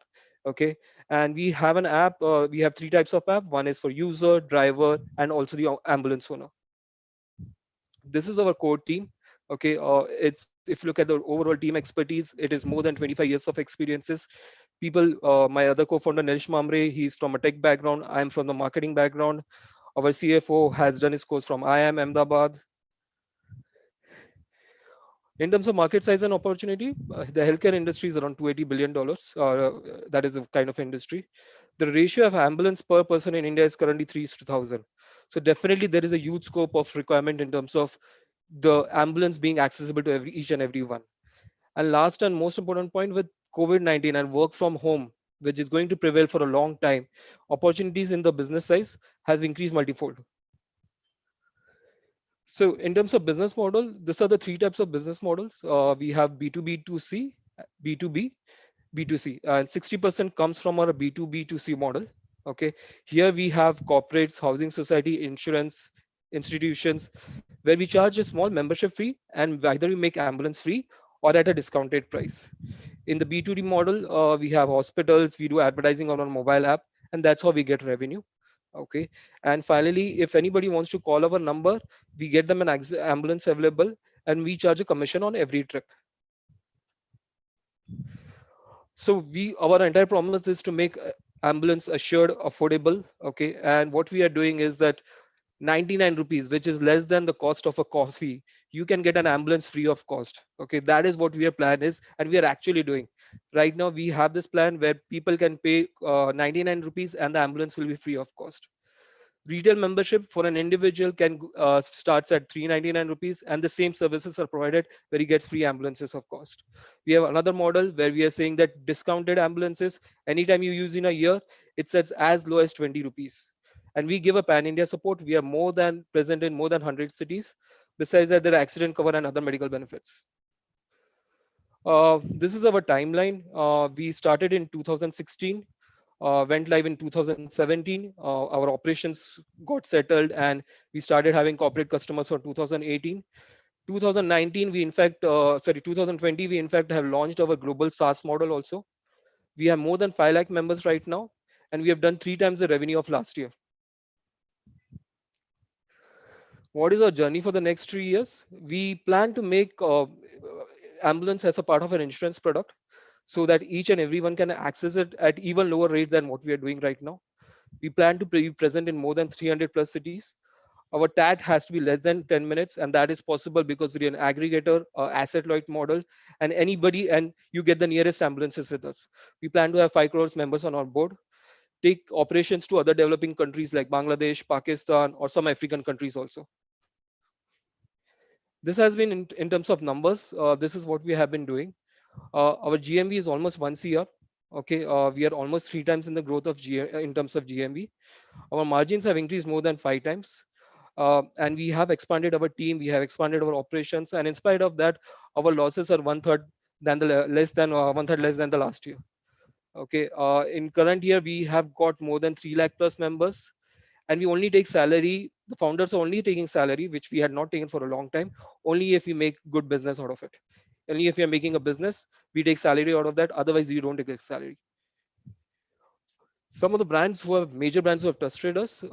Okay. And we have an app. We have 3 types of app. One is for user, driver, and also the ambulance owner. This is our core team. Okay. It's, if you look at the overall team expertise, it is more than 25 years of experiences. People, my other co-founder Nelish Mamre, he's from a tech background. I'm from the marketing background. Our CFO has done his course from IIM Ahmedabad. In terms of market size and opportunity, the healthcare industry is around $280 billion. That is a kind of industry. The ratio of ambulance per person in India is currently 3:1,000. So definitely there is a huge scope of requirement in terms of the ambulance being accessible to each and every one. And last and most important point, with COVID-19 and work from home, which is going to prevail for a long time, opportunities in the business size has increased multifold. So in terms of business model, these are the 3 types of business models. We have B2B2C, B2B, B2C, and 60% comes from our B2B2C model. Okay, here we have corporates, housing society, insurance, institutions, where we charge a small membership fee, and either we make ambulance free or at a discounted price. In the B2D model, we have hospitals, we do advertising on our mobile app, and that's how we get revenue. Okay. And finally, if anybody wants to call our number, we get them an ambulance available, and we charge a commission on every trip. So our entire promise is to make ambulance assured, affordable. Okay. And what we are doing is that 99 rupees, which is less than the cost of a coffee, you can get an ambulance free of cost. Okay, that is what our plan is, and we are actually doing. Right now, we have this plan where people can pay 99 rupees and the ambulance will be free of cost. Retail membership for an individual can starts at 399 rupees, and the same services are provided where he gets free ambulances of cost. We have another model where we are saying that discounted ambulances, anytime you use in a year, it sets as low as 20 rupees. And we give a pan-India support. We are more than present in more than 100 cities. Besides that, there are accident cover and other medical benefits. This is our timeline. We started in 2016. Went live in 2017. Our operations got settled, and we started having corporate customers for 2018. 2019, we in fact, 2020, we in fact have launched our global SaaS model also. We have more than 5 lakh members right now, and we have done 3 times the revenue of last year. What is our journey for the next 3 years? We plan to make ambulance as a part of an insurance product, so that each and everyone can access it at even lower rates than what we are doing right now. We plan to be present in more than 300 plus cities. Our TAT has to be less than 10 minutes, and that is possible because we're an aggregator, asset-light model, and you get the nearest ambulances with us. We plan to have 5 crores members on our board, take operations to other developing countries like Bangladesh, Pakistan, or some African countries also. This has been in terms of numbers. This is what we have been doing. Our GMV is almost once a year. Okay, we are almost 3 times in the growth of in terms of GMV. Our margins have increased more than 5 times. And we have expanded our team, we have expanded our operations, and in spite of that, our losses are one third less than the last year. Okay, in current year, we have got more than 3 lakh plus members, and we only take salary. The founders are only taking salary, which we had not taken for a long time, only if we make good business out of it. Only if we are making a business, we take salary out of that. Otherwise, we don't take a salary. Some of the brands major brands who have trusted us,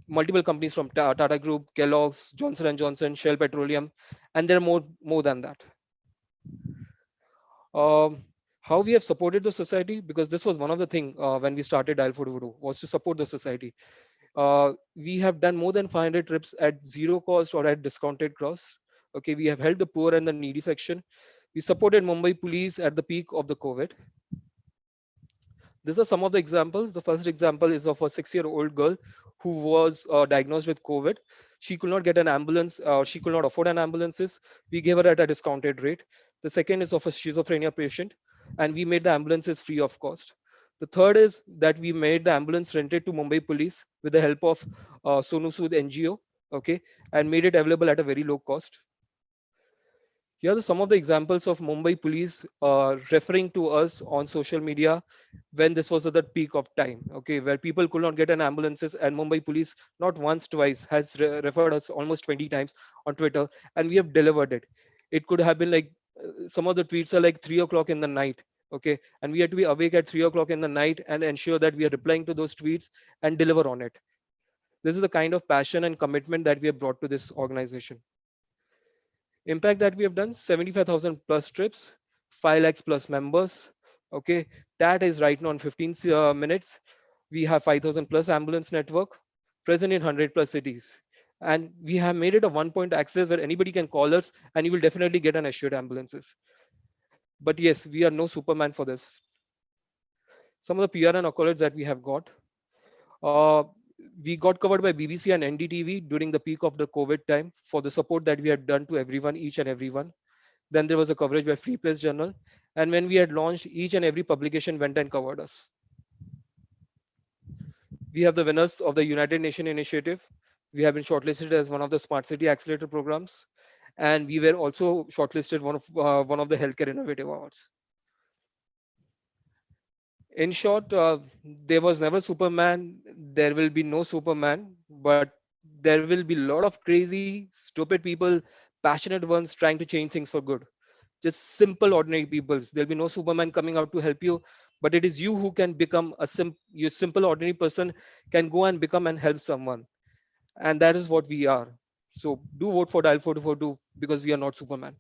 multiple companies from Tata Group, Kellogg's, Johnson & Johnson, Shell Petroleum, and there are more than that. How we have supported the society, because this was one of the things when we started Dial for Voodoo, was to support the society. We have done more than 500 trips at zero cost or at discounted cost. Okay, we have helped the poor and the needy section. We supported Mumbai police at the peak of the COVID. These are some of the examples. The first example is of a 6-year-old girl who was diagnosed with COVID. She could not get an ambulance. She could not afford an ambulances. We gave her at a discounted rate. The second is of a schizophrenia patient, and we made the ambulances free of cost. The third is that we made the ambulance rented to Mumbai police with the help of Sonu Sood NGO, okay, and made it available at a very low cost. Here are some of the examples of Mumbai police referring to us on social media when this was at the peak of time, okay, where people could not get an ambulances, and Mumbai police not once, twice has referred us almost 20 times on Twitter, and we have delivered it. It could have been like some of the tweets are like 3 o'clock in the night, okay, and we had to be awake at 3 o'clock in the night and ensure that we are replying to those tweets and deliver on it. This is the kind of passion and commitment that we have brought to this organization. Impact that we have done: 75,000 plus trips, 5 lakhs plus members. Okay, that is right now in 15 minutes. We have 5,000 plus ambulance network present in 100 plus cities. And we have made it a one point access where anybody can call us and you will definitely get an assured ambulances. But yes, we are no Superman for this. Some of the PR and accolades that we have got. Uh, we got covered by BBC and NDTV during the peak of the COVID time for the support that we had done to everyone, each and everyone. Then there was a coverage by Free Press Journal. And when we had launched, each and every publication went and covered us. We have the winners of the United Nations Initiative. We have been shortlisted as one of the Smart City Accelerator programs. And we were also shortlisted one of the Healthcare Innovative Awards. In short, there was never Superman. There will be no Superman, but there will be a lot of crazy, stupid people, passionate ones trying to change things for good. Just simple, ordinary people. There'll be no Superman coming out to help you, but it is you who can become you simple, ordinary person can go and become and help someone. And that is what we are. So do vote for Dial 4242 because we are not Superman.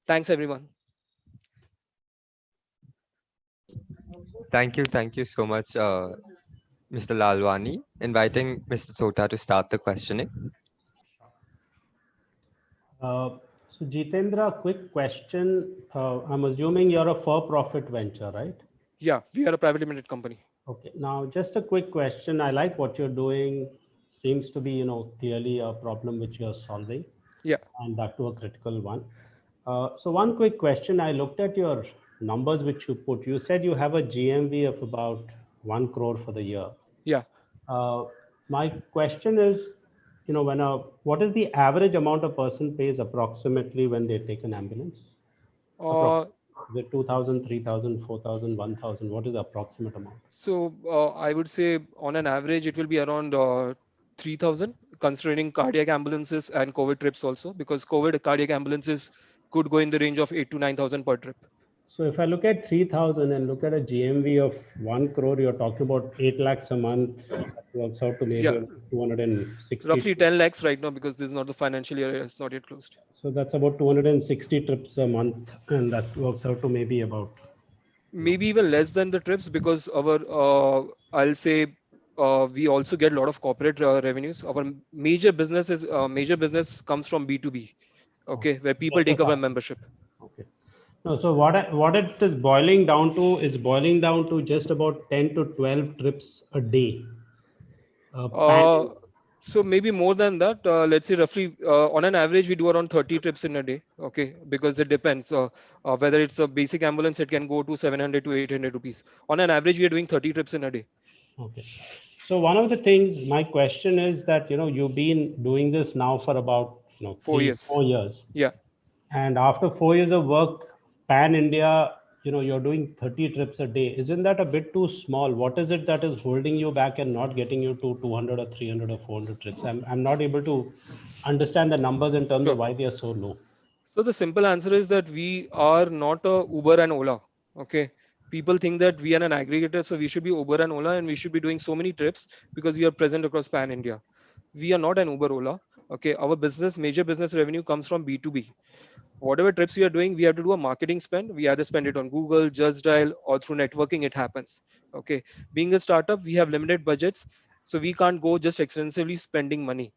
Thanks, everyone. Thank you so much, Mr. Lalwani. Inviting Mr. Sota to start the questioning. So Jitendra, quick question. I'm assuming you're a for-profit venture, right? Yeah, we are a private limited company. Okay. Now, just a quick question. I like what you're doing. Seems to be, clearly a problem which you're solving. Yeah. And that to a critical one. So one quick question. I looked at your numbers which you put. You said you have a GMV of about 1 crore for the year. Yeah. My question is, what is the average amount a person pays approximately when they take an ambulance? Is it 2,000, 3,000, 4,000, 1,000? What is the approximate amount? So I would say on an average, it will be around 3,000, considering cardiac ambulances and COVID trips also, because COVID cardiac ambulances could go in the range of 8 to 9,000 per trip. So if I look at 3,000 and look at a GMV of 1 crore, you're talking about 8 lakhs a month. That works out to maybe 260. Roughly 10 lakhs right now, because this is not the financial year, it's not yet closed. So that's about 260 trips a month, and that works out to maybe about. Maybe even less than the trips, because our, I'll say, we also get a lot of corporate revenues. Our major business comes from B2B, okay, where people take up a membership. Okay. No, so what it is boiling down to is just about 10 to 12 trips a day. So maybe more than that. Let's say roughly on an average, we do around 30 trips in a day. Okay, because it depends. Whether it's a basic ambulance, it can go to 700 to 800 rupees. On an average, we are doing 30 trips in a day. Okay. So one of the things, my question is that, you've been doing this now for about, 4 years. Yeah. And after 4 years of work, pan India, you're doing 30 trips a day. Isn't that a bit too small? What is it that is holding you back and not getting you to 200 or 300 or 400 trips? I'm not able to understand the numbers in terms of why they are so low. So the simple answer is that we are not a Uber and Ola. Okay. People think that we are an aggregator, so we should be Uber and Ola, and we should be doing so many trips because we are present across pan India. We are not an Uber Ola. Okay. Our major business revenue comes from B2B. Whatever trips we are doing, we have to do a marketing spend. We either spend it on Google, Just Dial, or through networking. It happens. Okay. Being a startup, we have limited budgets, so we can't go just extensively spending money.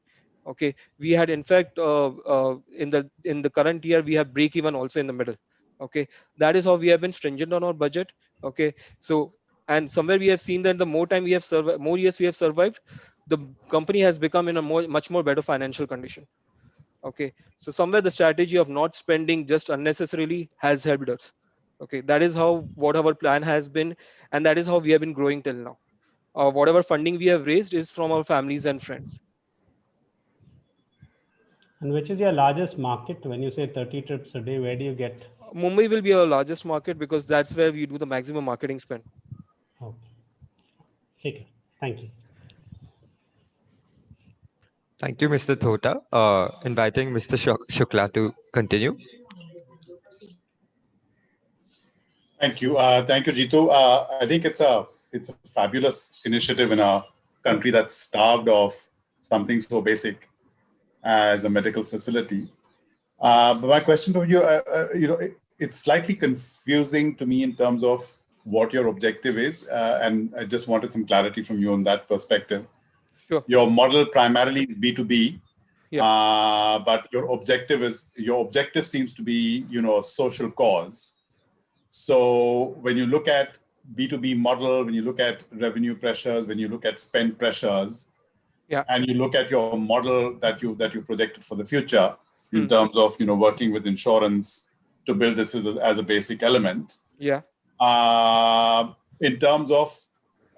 Okay. We had, in fact, in the current year, we have break even also in the middle. Okay. That is how we have been stringent on our budget. Okay. So, and somewhere we have seen that the more time we have survived, more years we have survived, the company has become in a much more better financial condition. Okay, so somewhere the strategy of not spending just unnecessarily has helped us. Okay, that is how what our plan has been, and that is how we have been growing till now. Whatever funding we have raised is from our families and friends. And which is your largest market? When you say 30 trips a day, where do you get? Mumbai will be our largest market because that's where we do the maximum marketing spend. Okay. Okay. Thank you. Thank you, Mr. Thota. Inviting Mr. Shukla to continue. Thank you. Thank you, Jitu. I think it's a fabulous initiative in a country that's starved of something so basic as a medical facility. But my question for you, it's slightly confusing to me in terms of what your objective is, and I just wanted some clarity from you on that perspective. Sure. Your model primarily is B2B, yeah. But your objective seems to be, a social cause. So when you look at B2B model, when you look at revenue pressures, when you look at spend pressures, and you look at your model that you projected for the future in terms of working with insurance to build this as a basic element. Yeah. In terms of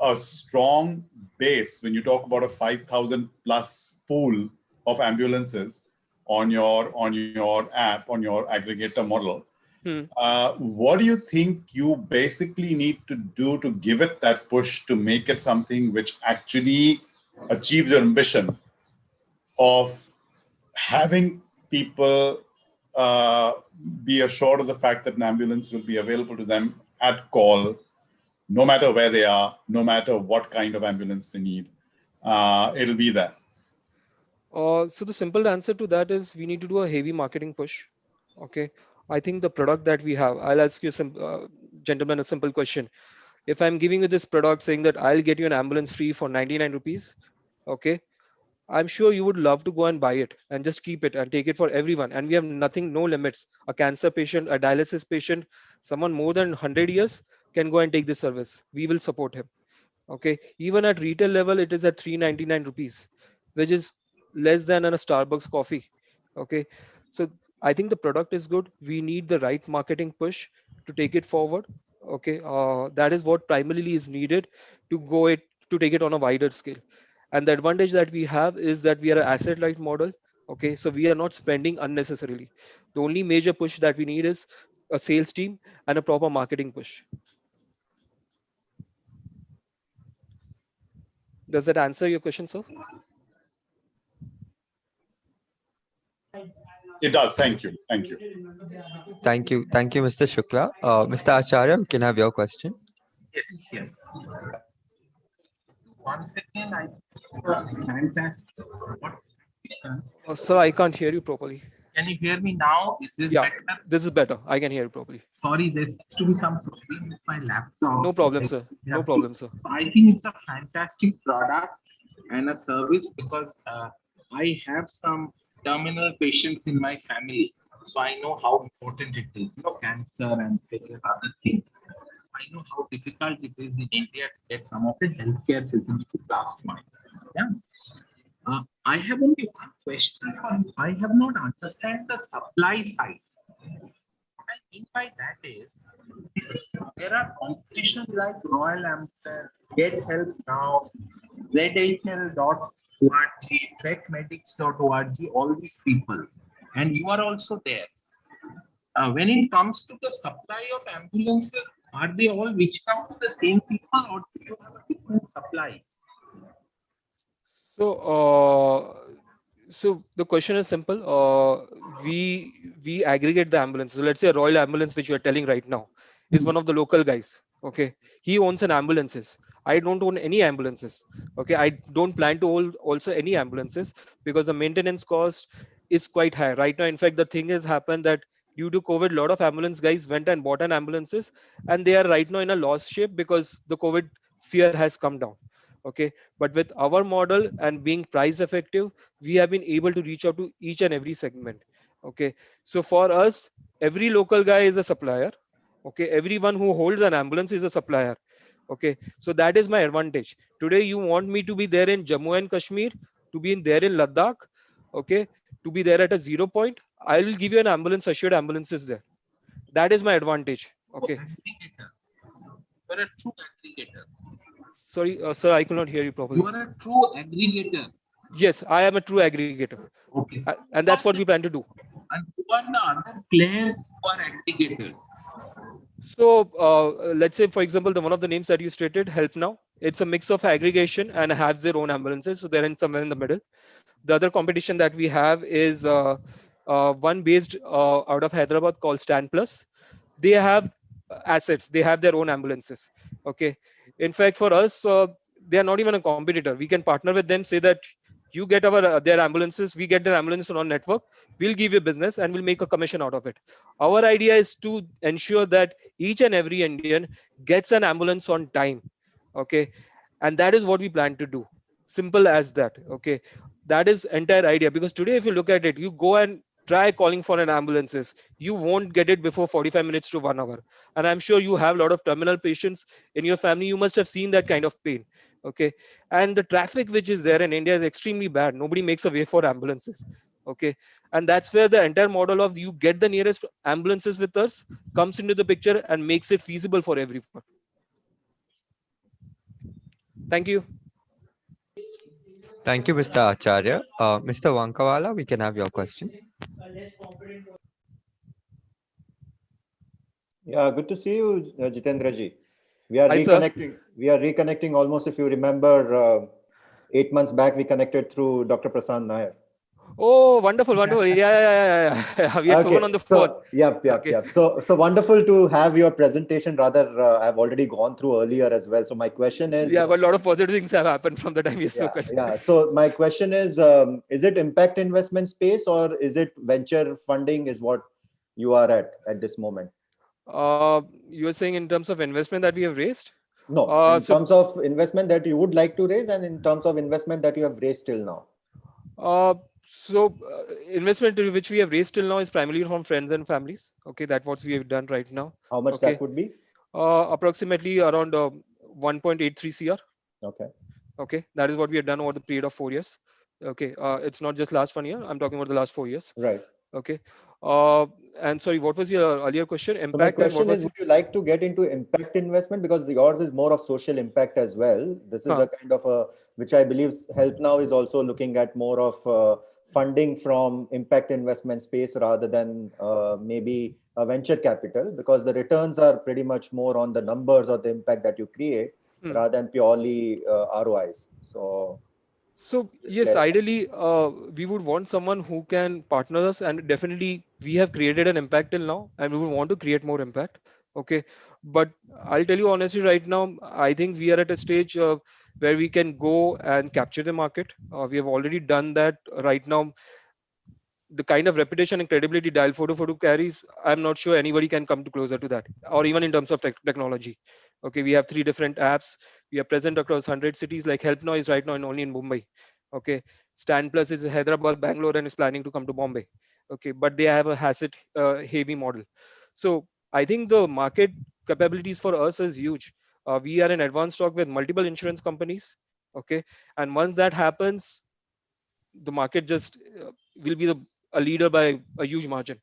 a strong base, when you talk about a 5,000 plus pool of ambulances on your app, on your aggregator model, what do you think you basically need to do to give it that push to make it something which actually achieves your ambition of having people be assured of the fact that an ambulance will be available to them at call, no matter where they are, no matter what kind of ambulance they need, it'll be there? So the simple answer to that is we need to do a heavy marketing push. Okay. I think the product that we have, I'll ask you gentlemen, a simple question. If I'm giving you this product saying that I'll get you an ambulance free for 99 rupees, okay, I'm sure you would love to go and buy it and just keep it and take it for everyone. And we have nothing, no limits. A cancer patient, a dialysis patient, someone more than 100 years can go and take this service. We will support him. Okay. Even at retail level, it is at 399 rupees, which is less than a Starbucks coffee. Okay. So I think the product is good. We need the right marketing push to take it forward. Okay. That is what primarily is needed to take it on a wider scale. And the advantage that we have is that we are an asset light model. Okay. So we are not spending unnecessarily. The only major push that we need is a sales team and a proper marketing push. Does that answer your question, sir? It does. Thank you. Thank you. Thank you. Thank you, Mr. Shukla. Mr. Acharya, we can have your question. Yes. Once again, I fantastic. Sir, I can't hear you properly. Can you hear me now? Is this better? This is better. I can hear you properly. Sorry, there seems to be some problem with my laptop. No problem, sir. No problem, sir. I think it's a fantastic product and a service because I have some terminal patients in my family. So I know how important it is, cancer and various other things. I know how difficult it is in India to get some of the healthcare facilities last mile. Yeah. I have only one question for you. I have not understand the supply side. What I mean by that is, there are competitions like Royal Ambulance, Get Help Now, redhl.org, trekmedics.org, all these people, and you are also there. When it comes to the supply of ambulances, are they all which come to the same people, or do you have a different supply? So the question is simple. We aggregate the ambulance. So let's say a Royal Ambulance, which you are telling right now, is one of the local guys. Okay, he owns an ambulances. I don't own any ambulances. Okay, I don't plan to own also any ambulances because the maintenance cost is quite high right now. In fact, the thing has happened that due to COVID, a lot of ambulance guys went and bought an ambulances, and they are right now in a loss shape because the COVID fear has come down. Okay, but with our model and being price effective, we have been able to reach out to each and every segment. Okay, so for us, every local guy is a supplier. Okay, everyone who holds an ambulance is a supplier. Okay, so that is my advantage. Today you want me to be there in Jammu and Kashmir, to be there in Ladakh, okay, to be there at a 0 point, I will give you an ambulance, assured ambulances there. That is my advantage. Okay. You are a true aggregator. Sorry, sir, I could not hear you properly. You are a true aggregator. Yes, I am a true aggregator. Okay. And that's what we plan to do. And who are the other players who are aggregators? So let's say, for example, the one of the names that you stated, Help Now, it's a mix of aggregation and has their own ambulances. So they're in somewhere in the middle. The other competition that we have is one based out of Hyderabad called Stand Plus. They have assets. They have their own ambulances. Okay. In fact, for us, they are not even a competitor. We can partner with them. Say that you get our their ambulances, we get their ambulance on our network. We'll give you business and we'll make a commission out of it. Our idea is to ensure that each and every Indian gets an ambulance on time. Okay, and that is what we plan to do. Simple as that. Okay, that is entire idea, because today if you look at it, you go and try calling for an ambulances, you won't get it before 45 minutes to 1 hour. And I'm sure you have a lot of terminal patients in your family. You must have seen that kind of pain. Okay, and the traffic which is there in India is extremely bad. Nobody makes a way for ambulances. Okay, and that's where the entire model of you get the nearest ambulances with us comes into the picture and makes it feasible for everyone. Thank you. Thank you, Mr. Acharya. Mr. Wankawala, we can have your question. Yeah, good to see you, Jitendra ji. We are Hi, sir. reconnecting. We are reconnecting almost, if you remember, 8 months back, we connected through Dr. Prasad Nair. Oh, wonderful, wonderful. Yeah. We had spoken on the phone. So, yep. So wonderful to have your presentation. Rather, I've already gone through earlier as well. So my question is. Yeah, but a lot of positive things have happened from the time you spoke. Yeah. So my question is it impact investment space or is it venture funding is what you are at this moment? You're saying in terms of investment that we have raised? No, in terms of investment that you would like to raise and in terms of investment that you have raised till now. Investment which we have raised till now is primarily from friends and families. Okay, that's what we have done right now. How much that would be? Approximately around 1.83 crore. Okay, that is what we have done over the period of 4 years. Okay, it's not just last 1 year. I'm talking about the last 4 years. Right. Okay. And sorry, what was your earlier question? Impact. So my question is, would you like to get into impact investment, because yours is more of social impact as well? This is a kind of a, which I believe Help Now is also looking at more of funding from impact investment space rather than maybe a venture capital, because the returns are pretty much more on the numbers or the impact that you create rather than purely ROIs. So yes, ideally, we would want someone who can partner us, and definitely we have created an impact till now, and we would want to create more impact. Okay, but I'll tell you honestly, right now, I think we are at a stage where we can go and capture the market. We have already done that right now. The kind of reputation and credibility Dial Photo carries, I'm not sure anybody can come to closer to that, or even in terms of technology. Okay, we have 3 different apps. We are present across 100 cities. Like Help Now is right now only in Mumbai. Okay, Stand Plus is Hyderabad, Bangalore, and is planning to come to Bombay. Okay, but they have a asset heavy model. So I think the market capabilities for us is huge. We are in advanced talk with multiple insurance companies. Okay, and once that happens, the market just will be a leader by a huge margin.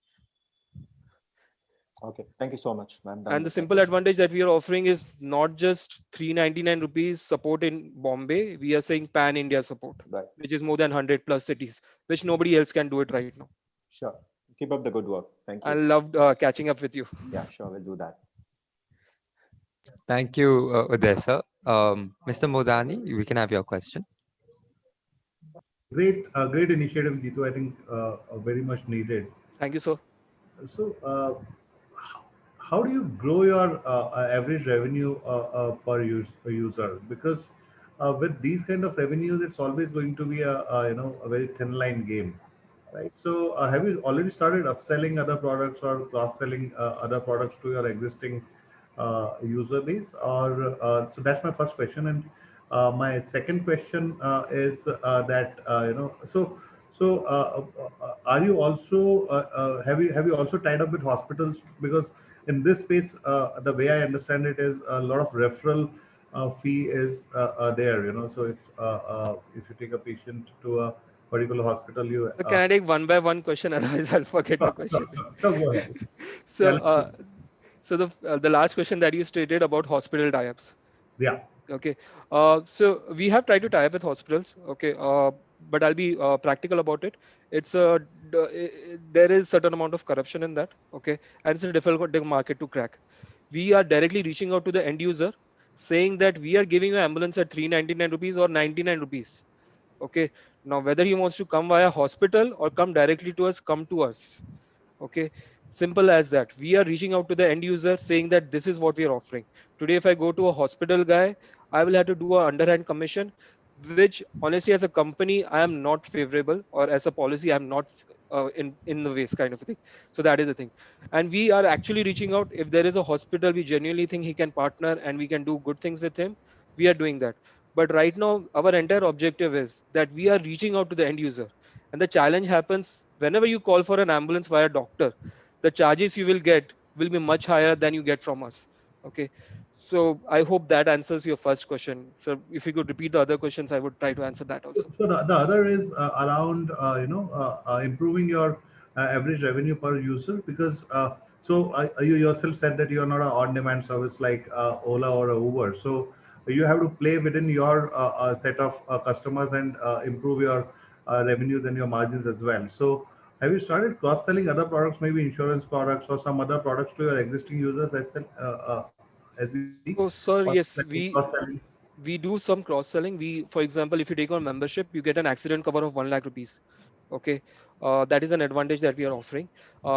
Okay, thank you so much. And the simple advantage that we are offering is not just 399 rupees support in Bombay. We are saying pan India support, which is more than 100 plus cities, which nobody else can do it right now. Sure. Keep up the good work. Thank you. I loved catching up with you. Yeah, sure. We'll do that. Thank you, Udesa. Mr. Modani, we can have your question. Great initiative, Jitu. I think very much needed. Thank you, sir. So, how do you grow your average revenue per user? Because with these kind of revenues, it's always going to be a very thin line game, right? So, have you already started upselling other products or cross-selling other products to your existing user base? Or so that's my first question. And my second question is that are you also have you also tied up with hospitals? Because in this space, the way I understand it is a lot of referral fee is there. So if you take a patient to a particular hospital, you can I take one by one question? Otherwise, I'll forget the question. Go ahead. So the last question that you stated about hospital tie-ups. Yeah. Okay. So we have tried to tie up with hospitals. Okay. but I'll be practical about it. It's a there is certain amount of corruption in that. Okay, and it's a difficult market to crack. We are directly reaching out to the end user, saying that we are giving you ambulance at 399 rupees or 99 rupees. Okay, now whether he wants to come via hospital or come directly to us, come to us. Okay, simple as that. We are reaching out to the end user saying that this is what we are offering. Today if I go to a hospital guy, I will have to do a underhand commission, which honestly as a company I am not favorable, or as a policy I'm not in the ways kind of a thing. So that is the thing. And we are actually reaching out. If there is a hospital we genuinely think he can partner and we can do good things with him, we are doing that. But right now our entire objective is that we are reaching out to the end user. And the challenge happens whenever you call for an ambulance via doctor, the charges you will get will be much higher than you get from us. Okay. So I hope that answers your first question. So if you could repeat the other questions, I would try to answer that also. So the other is around improving your average revenue per user, because you yourself said that you are not an on-demand service like Ola or Uber. So you have to play within your set of customers and improve your revenues and your margins as well. So have you started cross-selling other products, maybe insurance products or some other products to your existing users as we speak? So sir, Or yes, cross-selling? we do some cross selling. We, for example, if you take on membership, you get an accident cover of 1 lakh rupees. Okay, that is an advantage that we are offering.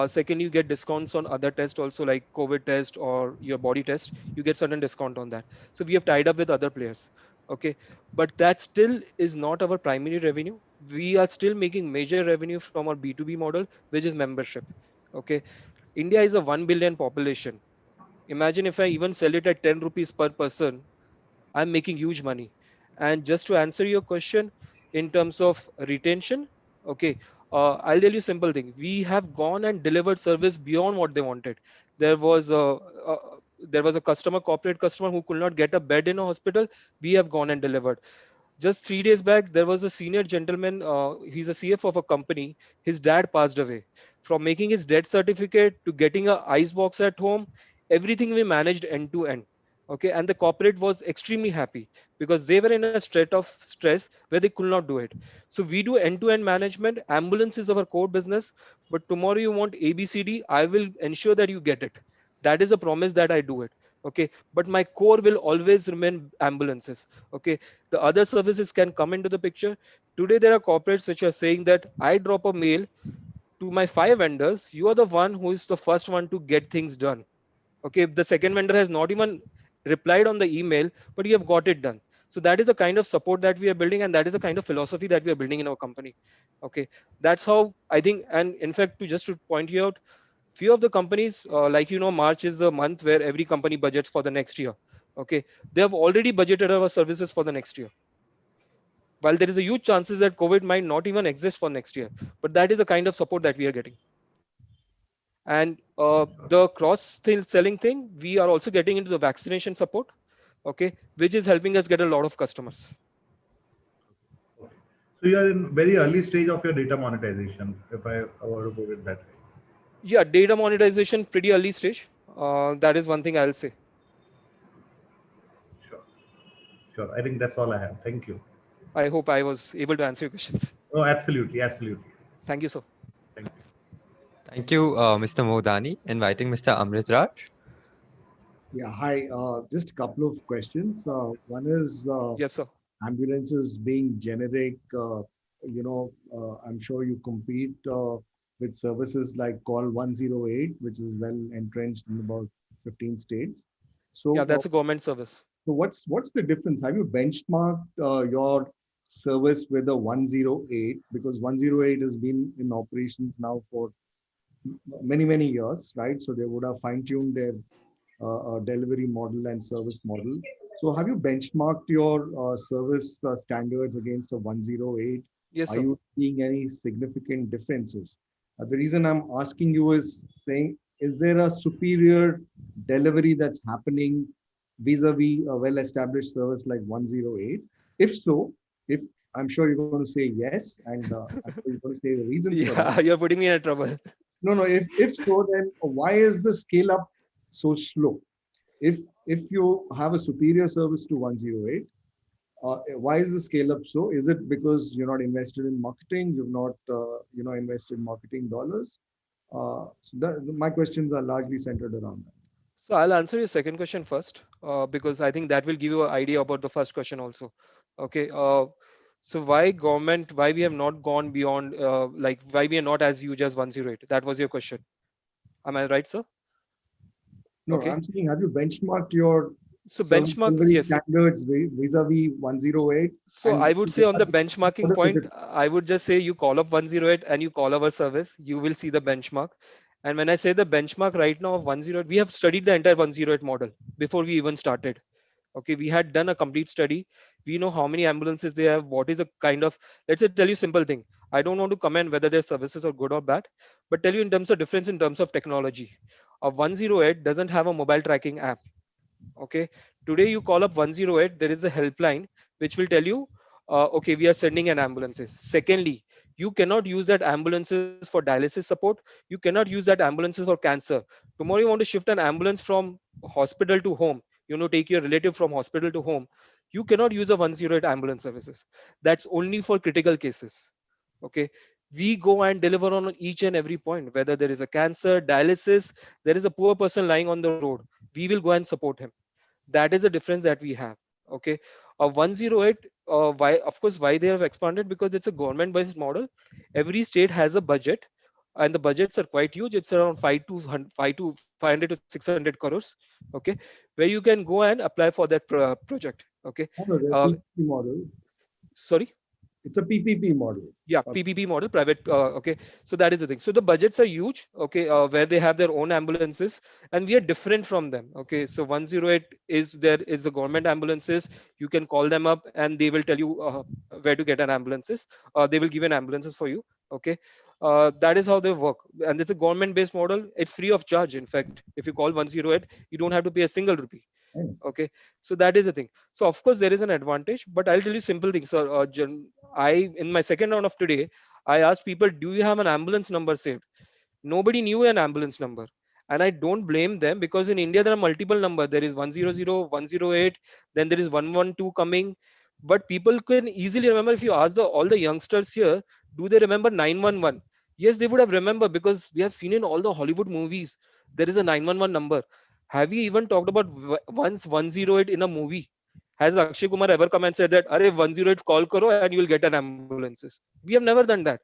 Second, you get discounts on other tests also, like COVID test or your body test. You get certain discount on that. So we have tied up with other players. Okay, but that still is not our primary revenue. We are still making major revenue from our B2B model, which is membership. Okay, India is a 1 billion population. Imagine if I even sell it at 10 rupees per person, I'm making huge money. And just to answer your question in terms of retention, okay, I'll tell you a simple thing. We have gone and delivered service beyond what they wanted. There was a customer, corporate customer, who could not get a bed in a hospital. We have gone and delivered. Just 3 days back, there was a senior gentleman. He's a CF of a company. His dad passed away. From making his death certificate to getting a ice box at home, everything we managed end to end. Okay, and the corporate was extremely happy because they were in a state of stress where they could not do it. So we do end to end management. Ambulance is our core business, but tomorrow you want ABCD, I will ensure that you get it. That is a promise that I do it. Okay, but my core will always remain ambulances. Okay, the other services can come into the picture. Today there are corporates which are saying that I drop a mail to my 5 vendors, you are the one who is the first one to get things done. Okay, if the second vendor has not even replied on the email, but you have got it done. So that is the kind of support that we are building, and that is the kind of philosophy that we are building in our company. Okay, that's how I think. And in fact, to point you out, few of the companies, like March is the month where every company budgets for the next year. Okay, they have already budgeted our services for the next year, while there is a huge chances that COVID might not even exist for next year. But that is the kind of support that we are getting. And the cross selling thing, we are also getting into the vaccination support. Okay, which is helping us get a lot of customers. So you are in very early stage of your data monetization, if I were to put it that way. Yeah, data monetization, pretty early stage. That is one thing I'll say. Sure. Sure. I think that's all I have. Thank you. I hope I was able to answer your questions. Oh, absolutely. Absolutely. Thank you, sir. Thank you. Thank you, Mr. Modani. Inviting Mr. Amrit Raj. Yeah, hi. Just a couple of questions. One is yes, sir. Ambulances being generic. I'm sure you compete with services like Call 108, which is well entrenched in about 15 states. So yeah, that's a government service. So what's the difference? Have you benchmarked your service with the 108? Because 108 has been in operations now for many years, right? So they would have fine-tuned their delivery model and service model. So have you benchmarked your service standards against a 108? Yes, Are sir. you seeing any significant differences? The reason I'm asking you is saying, is there a superior delivery that's happening vis-a-vis a well-established service like 108? If so, if I'm sure you're going to say yes, and I'm sure you're going to say the reasons for Yeah, that. you're putting me in trouble. No. If so, then why is the scale up so slow? If you have a superior service to 108, Why is the scale up so? Is it because you're not invested in marketing? You've not, invested in marketing dollars? My questions are largely centered around that. So I'll answer your second question first, because I think that will give you an idea about the first question also. Okay. So why government? Why we have not gone beyond? Like why we are not as huge as 108? That was your question. Am I right, sir? No, Okay. I'm saying, have you benchmarked your So service benchmark, delivery yes. standards vis-a-vis 108? So And I would say on the what benchmarking is point, it? I would just say you call up 108 and you call our service, you will see the benchmark. And when I say the benchmark right now of 108, we have studied the entire 108 model before we even started. Okay, we had done a complete study. We know how many ambulances they have, what is the kind of, let's say, tell you simple thing. I don't want to comment whether their services are good or bad, but tell you in terms of difference in terms of technology. A 108 doesn't have a mobile tracking app. Okay, today you call up 108, there is a helpline which will tell you, okay, we are sending an ambulances. Secondly, you cannot use that ambulances for dialysis support. You cannot use that ambulances for cancer. Tomorrow you want to shift an ambulance from hospital to home, take your relative from hospital to home, you cannot use a 108 ambulance services. That's only for critical cases. Okay, we go and deliver on each and every point, whether there is a cancer, dialysis, there is a poor person lying on the road, we will go and support him. That is the difference that we have. Okay, 108, why, of course, why they have expanded, because it's a government based model. Every state has a budget, and the budgets are quite huge. It's around 500 to 600 crores. Okay, where you can go and apply for that project. Okay. No, the uh, PPP model. Sorry. It's a PPP model. Yeah, PPP model, private. Okay, so that is the thing. So the budgets are huge. Okay, where they have their own ambulances, and we are different from them. Okay, so 108 is there is the government ambulances. You can call them up, and they will tell you where to get an ambulances. They will give an ambulances for you. Okay, that is how they work, and it's a government-based model. It's free of charge. In fact, if you call 108, you don't have to pay a single rupee. Okay, so that is the thing. So of course there is an advantage, but I'll tell you simple things, sir. I, in my second round of today, I asked people, do you have an ambulance number saved? Nobody knew an ambulance number, and I don't blame them, because in India there are multiple numbers. There is 100, 108, then there is 112 coming, but people can easily remember. If you ask all the youngsters here, do they remember 911? Yes, they would have remembered, because we have seen in all the Hollywood movies there is a 911 number. Have you even talked about once 108 in a movie? Has Akshay Kumar ever come and said that, "Arey 108 call karo and you will get an ambulances"? We have never done that,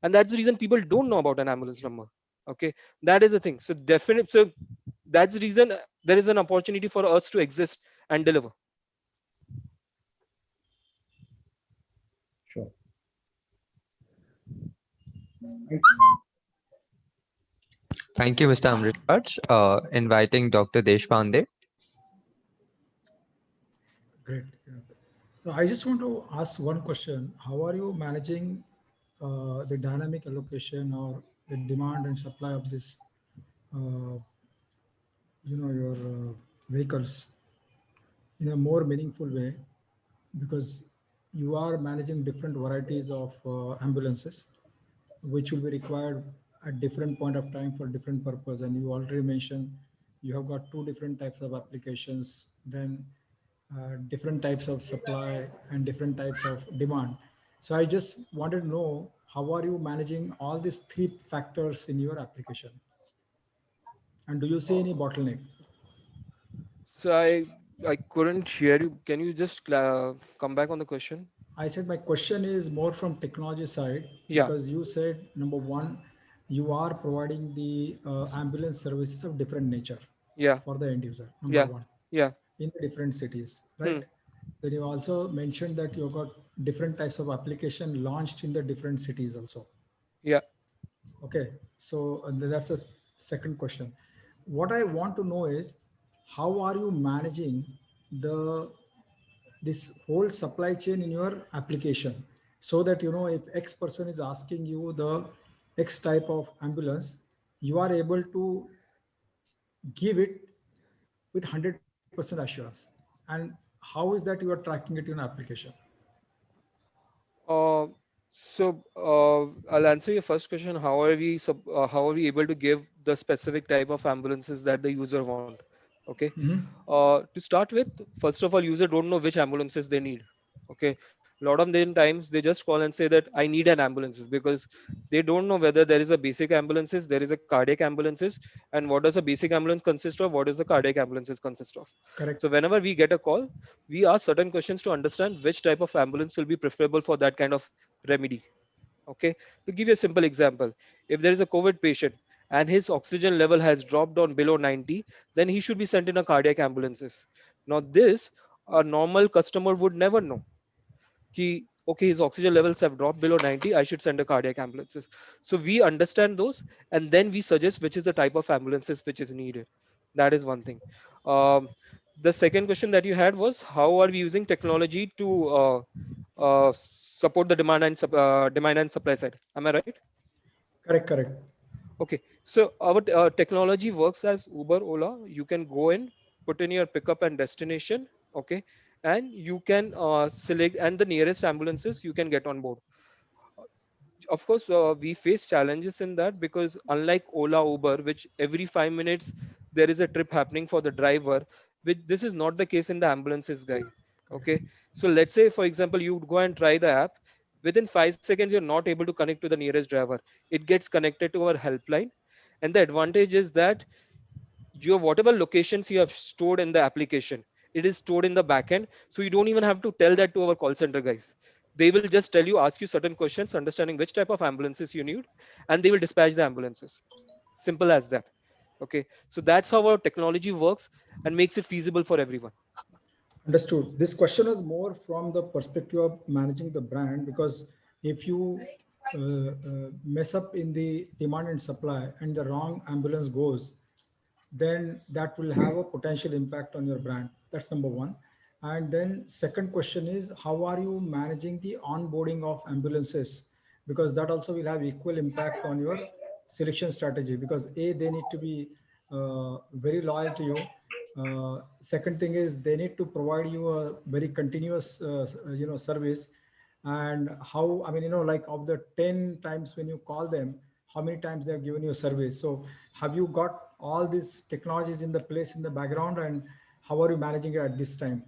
and that's the reason people don't know about an ambulance number. Okay, that is the thing. So definitely, so that's the reason there is an opportunity for us to exist and deliver. Sure. Thank you, Mr. Amritraj. Inviting Dr. Deshpande. Great. Yeah. So I just want to ask one question. How are you managing the dynamic allocation or the demand and supply of this, uh, your vehicles in a more meaningful way? Because you are managing different varieties of ambulances, which will be required at different point of time for different purpose. And you already mentioned you have got two different types of applications, then different types of supply and different types of demand. So I just wanted to know, how are you managing all these three factors in your application? And do you see any bottleneck? So I couldn't hear you. Can you just come back on the question? I said my question is more from technology side, Yeah. because you said number one, you are providing the ambulance services of different nature Yeah. for the end user. Number Yeah. one, Yeah. in the different cities, Hmm. right? Then you also mentioned that you got different types of application launched in the different cities also. Yeah. Okay, so that's a second question. What I want to know is, how are you managing the this whole supply chain in your application, so that if X person is asking you the X type of ambulance, you are able to give it with 100% assurance. And how is that you are tracking it in an application? Uh, I'll answer your first question. How are we able to give the specific type of ambulances that the user want? Okay. Mhm. To start with, first of all, user don't know which ambulances they need. Okay, a lot of them times they just call and say that I need an ambulances, because they don't know whether there is a basic ambulances, there is a cardiac ambulances, and what does a basic ambulance consist of, what does the cardiac ambulances consist of. Correct. So whenever we get a call, we ask certain questions to understand which type of ambulance will be preferable for that kind of remedy. Okay, to give you a simple example, if there is a COVID patient and his oxygen level has dropped down below 90, then he should be sent in a cardiac ambulances. Now this, a normal customer would never know. Okay, his oxygen levels have dropped below 90, I should send a cardiac ambulances. So we understand those, and then we suggest which is the type of ambulances which is needed. That is one thing. Um, the second question that you had was, how are we using technology to support the demand and supply side? Am I right? Correct, correct. Okay, so our technology works as Uber, Ola. You can go in, put in your pickup and destination. Okay, and you can select, and the nearest ambulances you can get on board. Of course, we face challenges in that, because unlike Ola, Uber, which every 5 minutes there is a trip happening for the driver, which this is not the case in the ambulances guy. Okay, so let's say for example you go and try the app, within 5 seconds you're not able to connect to the nearest driver. It gets connected to our helpline, and the advantage is that your whatever locations you have stored in the application, it is stored in the backend, so you don't even have to tell that to our call center guys. They will just tell you, ask you certain questions understanding which type of ambulances you need, and they will dispatch the ambulances. Simple as that. Okay, so that's how our technology works and makes it feasible for everyone. Understood. This question is more from the perspective of managing the brand, because if you mess up in the demand and supply and the wrong ambulance goes, then that will have a potential impact on your brand. That's number one. And then second question is, how are you managing the onboarding of ambulances? Because that also will have equal impact on your selection strategy, because A, they need to be very loyal to you. Second thing is they need to provide you a very continuous, service. And how, I mean, like of the 10 times when you call them, how many times they have given you a service. So have you got all these technologies in the place in the background, and how are you managing it at this time?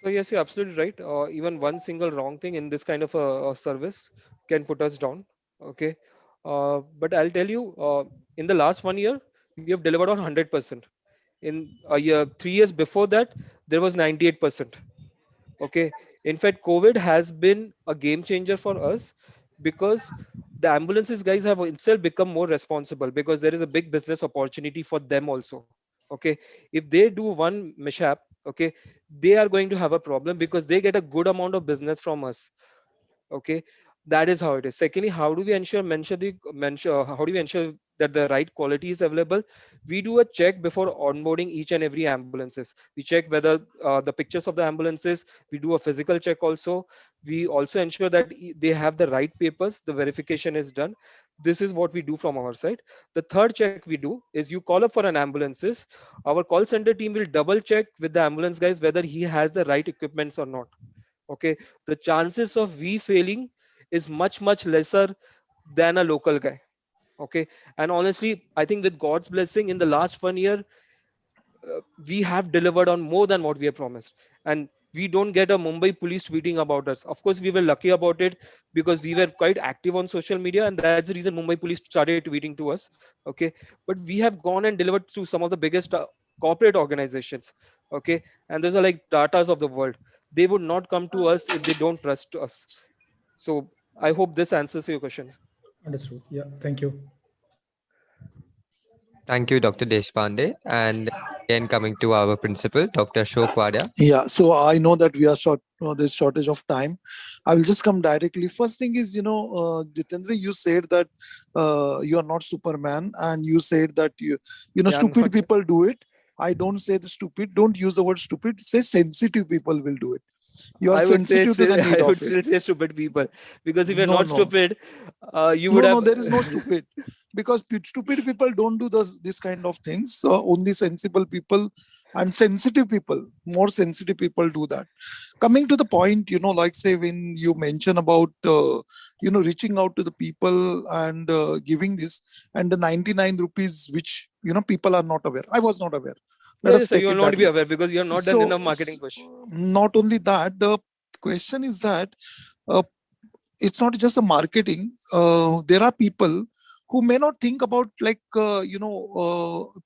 So yes, you're absolutely right. Even one single wrong thing in this kind of a service can put us down. Okay, but I'll tell you, in the last 1 year, we have delivered on 100%. In a year, 3 years before that, there was 98%. Okay, in fact, COVID has been a game changer for us, because the ambulances guys have itself become more responsible, because there is a big business opportunity for them also. Okay, if they do one mishap, okay, they are going to have a problem, because they get a good amount of business from us. Okay, that is how it is. Secondly, how do we how do we ensure that the right quality is available? We do a check before onboarding each and every ambulances. We check whether the pictures of the ambulances, we do a physical check also. We also ensure that they have the right papers, the verification is done. This is what we do from our side. The third check we do is, you call up for an ambulances, our call center team will double check with the ambulance guys whether he has the right equipments or not. Okay, the chances of we failing is much lesser than a local guy. Okay, and honestly, I think with God's blessing, in the last 1 year, we have delivered on more than what we have promised. And we don't get a Mumbai police tweeting about us. Of course, we were lucky about it, because we were quite active on social media, and that's the reason Mumbai police started tweeting to us. Okay, but we have gone and delivered to some of the biggest corporate organizations. Okay, and those are like Tatas of the world. They would not come to us if they don't trust us. So I hope this answers your question. Understood. Yeah, thank you. Thank you, Dr. Deshpande. And again, coming to our principal, Dr. Ashok Wadia. Yeah, so I know that we are short, there's shortage of time. I will just come directly. First thing is, Jitendra, you said that you are not Superman, and you said that Yeah, I'm stupid not. people do it. I don't say the stupid. Don't use the word stupid. Say sensitive people will do it. You are I would say sensitive to the need I would of it. still say stupid people, because if you're No, not no, stupid, you would no. have. There is no stupid, because stupid people don't do this kind of things. Only sensible people and sensitive people, more sensitive people do that. Coming to the point, like say when you mention about reaching out to the people and giving this, and the 99 rupees, which people are not aware. I was not aware. Yeah, Let us yes, sir, take you will it not that be way. aware because you have not done So enough marketing push. not only that, the question is that uh, it's not just a marketing. There are people who may not think about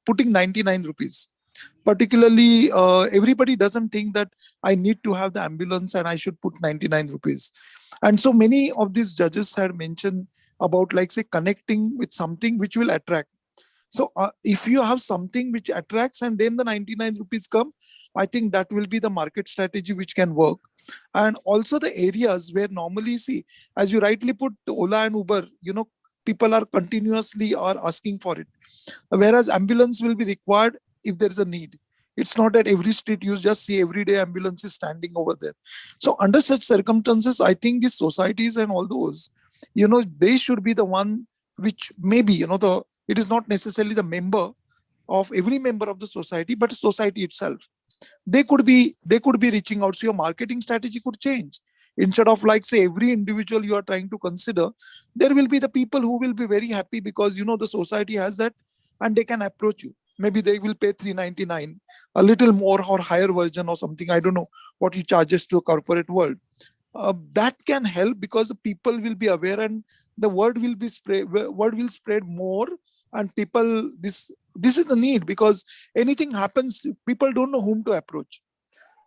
putting 99 rupees. Particularly, everybody doesn't think that I need to have the ambulance and I should put 99 rupees. And so many of these judges had mentioned about, like, say, connecting with something which will attract. So if you have something which attracts and then the 99 rupees come, I think that will be the market strategy which can work. And also the areas where normally, see, as you rightly put, Ola and Uber, people are continuously are asking for it. Whereas ambulance will be required if there is a need. It's not at every street you just see every day ambulances standing over there. So under such circumstances, I think these societies and all those, they should be the one which maybe, it is not necessarily the member of every member of the society, but society itself. They could be reaching out. So your marketing strategy could change. Instead of, like, say, every individual you are trying to consider, there will be the people who will be very happy because the society has that, and they can approach you. Maybe they will pay 399, a little more or higher version or something. I don't know what he charges to a corporate world. That can help because the people will be aware and the word will spread more. And people, this is the need, because anything happens, people don't know whom to approach.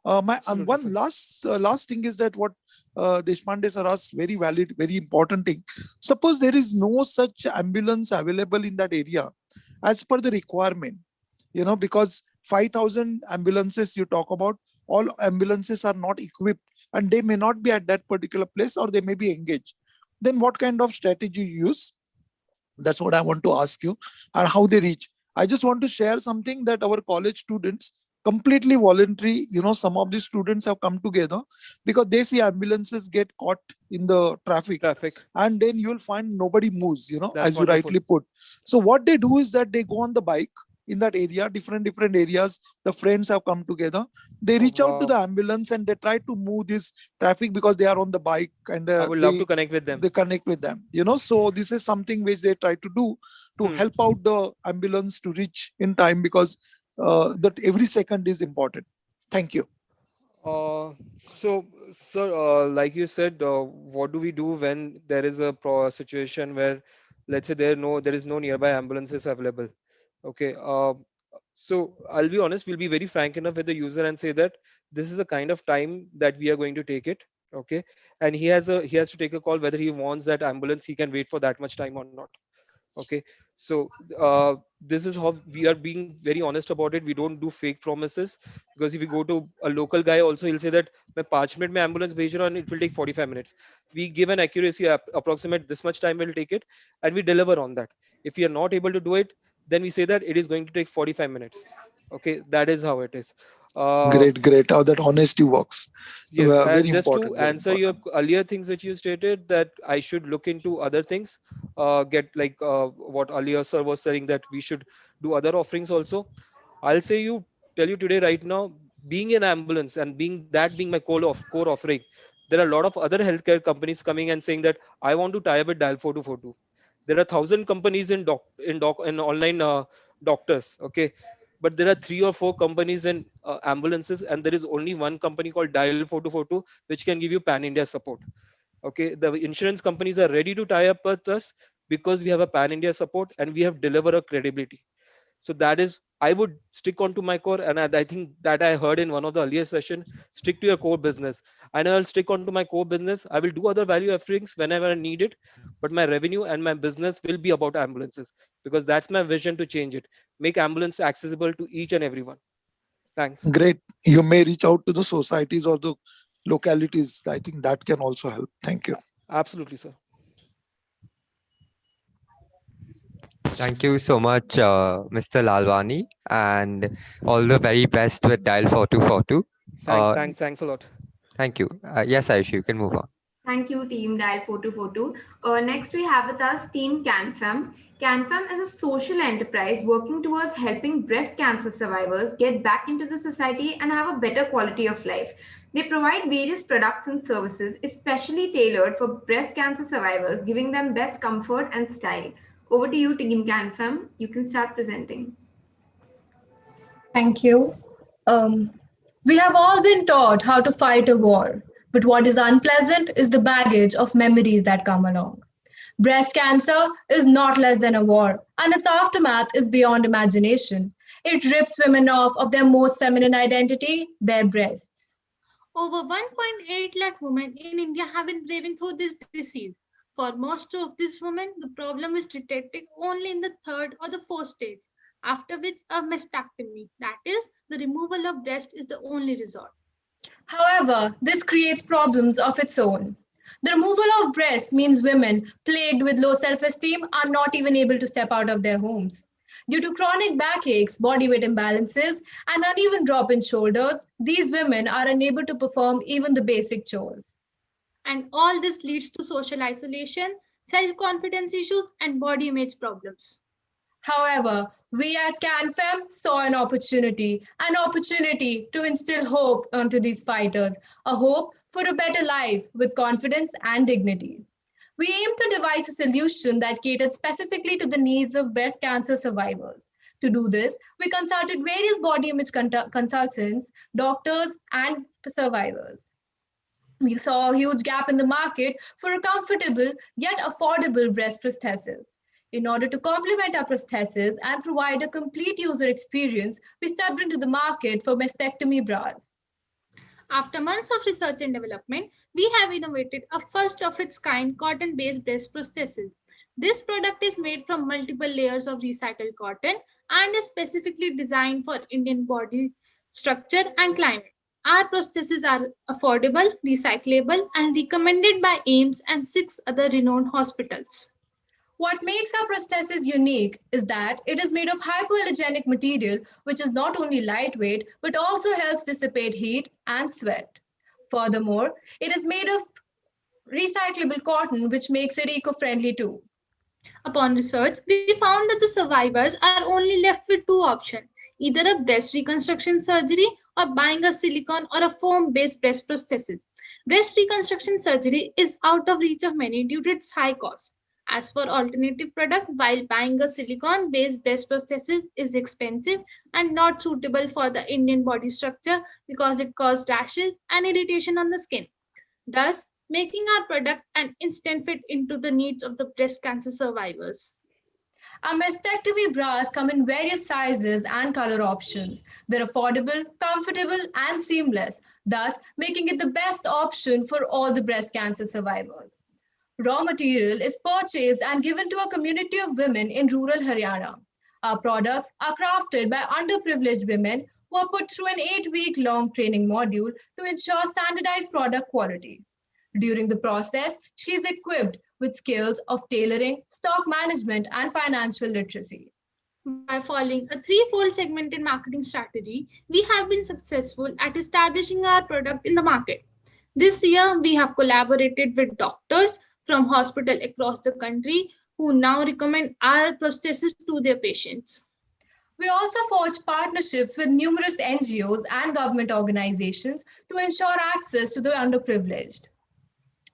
And one last thing is that what Deshpande sir asked, very valid, very important thing. Suppose there is no such ambulance available in that area as per the requirement, because 5,000 ambulances you talk about, all ambulances are not equipped and they may not be at that particular place, or they may be engaged. Then what kind of strategy you use? That's what I want to ask you, and how they reach. I just want to share something that our college students, completely voluntary, some of the students have come together because they see ambulances get caught in the traffic, and then you'll find nobody moves, That's as you wonderful. rightly put. So what they do is that they go on the bike in that area, different areas. The friends have come together. They reach out to the ambulance and they try to move this traffic because they are on the bike, and I would love to connect with them. they connect with them. So this is something which they try to do to help out the ambulance to reach in time, because that every second is important. Thank you. So, sir, like you said, what do we do when there is a situation where, let's say, there is no nearby ambulances available? Okay. So I'll be honest. We'll be very frank enough with the user and say that this is the kind of time that we are going to take it. Okay, and he has to take a call whether he wants that ambulance. He can wait for that much time or not. Okay, so this is how we are being very honest about it. We don't do fake promises, because if you go to a local guy also, he'll say that मैं 5 minute में ambulance भेज रहा हूँ and it will take 45 minutes. We give an accuracy approximate this much time will take it, and we deliver on that. If we are not able to do it, then we say that it is going to take 45 minutes. Okay, that is how it is. Great. How that honesty works. Yes, and Very just to important. Very answer your earlier things that you stated, that I should look into other things, get like what earlier sir was saying, that we should do other offerings also. I'll tell you today right now, being an ambulance and being my core offering, there are a lot of other healthcare companies coming and saying that I want to tie up with dial 4242. There are 1,000 companies in online doctors. Okay, but there are 3 or 4 companies in ambulances, and there is only one company called dial 4242 which can give you pan India support. Okay, the insurance companies are ready to tie up with us because we have a pan India support and we have delivered a credibility. So that is, I would stick on to my core, and I think that I heard in one of the earlier session, stick to your core business. And I'll stick on to my core business. I will do other value offerings whenever I need it, but my revenue and my business will be about ambulances, because that's my vision to change it, make ambulance accessible to each and everyone. Thanks. Great. You may reach out to the societies or the localities. I think that can also help. Thank you. Absolutely, sir. Thank you so much, Mr. Lalwani, and all the very best with Dial 4242. Thanks a lot. Thank you. Yes, Ayush, you can move on. Thank you, Team Dial 4242. Next, we have with us Team CanFem. CanFem is a social enterprise working towards helping breast cancer survivors get back into the society and have a better quality of life. They provide various products and services especially tailored for breast cancer survivors, giving them best comfort and style. Over to you, Team CanFem. You can start presenting. Thank you. We have all been taught how to fight a war, But what is unpleasant is the baggage of memories that come along. Breast cancer is not less than a war, and its aftermath is beyond imagination. It rips women off of their most feminine identity, their breasts. Over 1.8 lakh women in India have been braving through this disease. For most of these women, the problem is detected only in the third or the fourth stage, after which a mastectomy, that is, the removal of breast, is the only resort. However, this creates problems of its own. The removal of breasts means women plagued with low self esteem are not even able to step out of their homes. Due to chronic backaches, body weight imbalances, and uneven drop in shoulders, these women are unable to perform even the basic chores. And all this leads to social isolation, self confidence issues, and body image problems. However, we at CanFem saw an opportunity to instill hope onto these fighters, a hope for a better life with confidence and dignity. We aim to devise a solution that catered specifically to the needs of breast cancer survivors. To do this, we consulted various body image consultants, doctors, and survivors. We saw a huge gap in the market for a comfortable yet affordable breast prosthesis. In order to complement our prosthesis and provide a complete user experience, we stepped into the market for mastectomy bras. After months of research and development, we have innovated a first of its kind cotton based breast prosthesis. This product is made from multiple layers of recycled cotton and is specifically designed for Indian body structure and climate. Our prostheses are affordable, recyclable, and recommended by AIMS and 6 other renowned hospitals. What makes our prosthesis unique is that it is made of hypoallergenic material, which is not only lightweight but also helps dissipate heat and sweat. Furthermore, it is made of recyclable cotton, which makes it eco-friendly too. Upon research, we found that the survivors are only left with two options, either a breast reconstruction surgery or buying a silicone or a foam based breast prosthesis. Breast reconstruction surgery is out of reach of many due to its high cost. As for alternative product, while buying a silicone based breast prosthesis is expensive and not suitable for the Indian body structure because it causes rashes and irritation on the skin, thus making our product an instant fit into the needs of the breast cancer survivors. Our mastectomy bras come in various sizes and color options. They're affordable, comfortable, and seamless, thus making it the best option for all the breast cancer survivors. Raw material is purchased and given to a community of women in rural Haryana. Our products are crafted by underprivileged women who are put through an 8-week long training module to ensure standardized product quality. During the process, she is equipped with skills of tailoring, stock management, and financial literacy. By following a threefold segmented marketing strategy, we have been successful at establishing our product in the market. This year, we have collaborated with doctors from hospitals across the country who now recommend our prosthesis to their patients. We also forged partnerships with numerous NGOs and government organizations to ensure access to the underprivileged.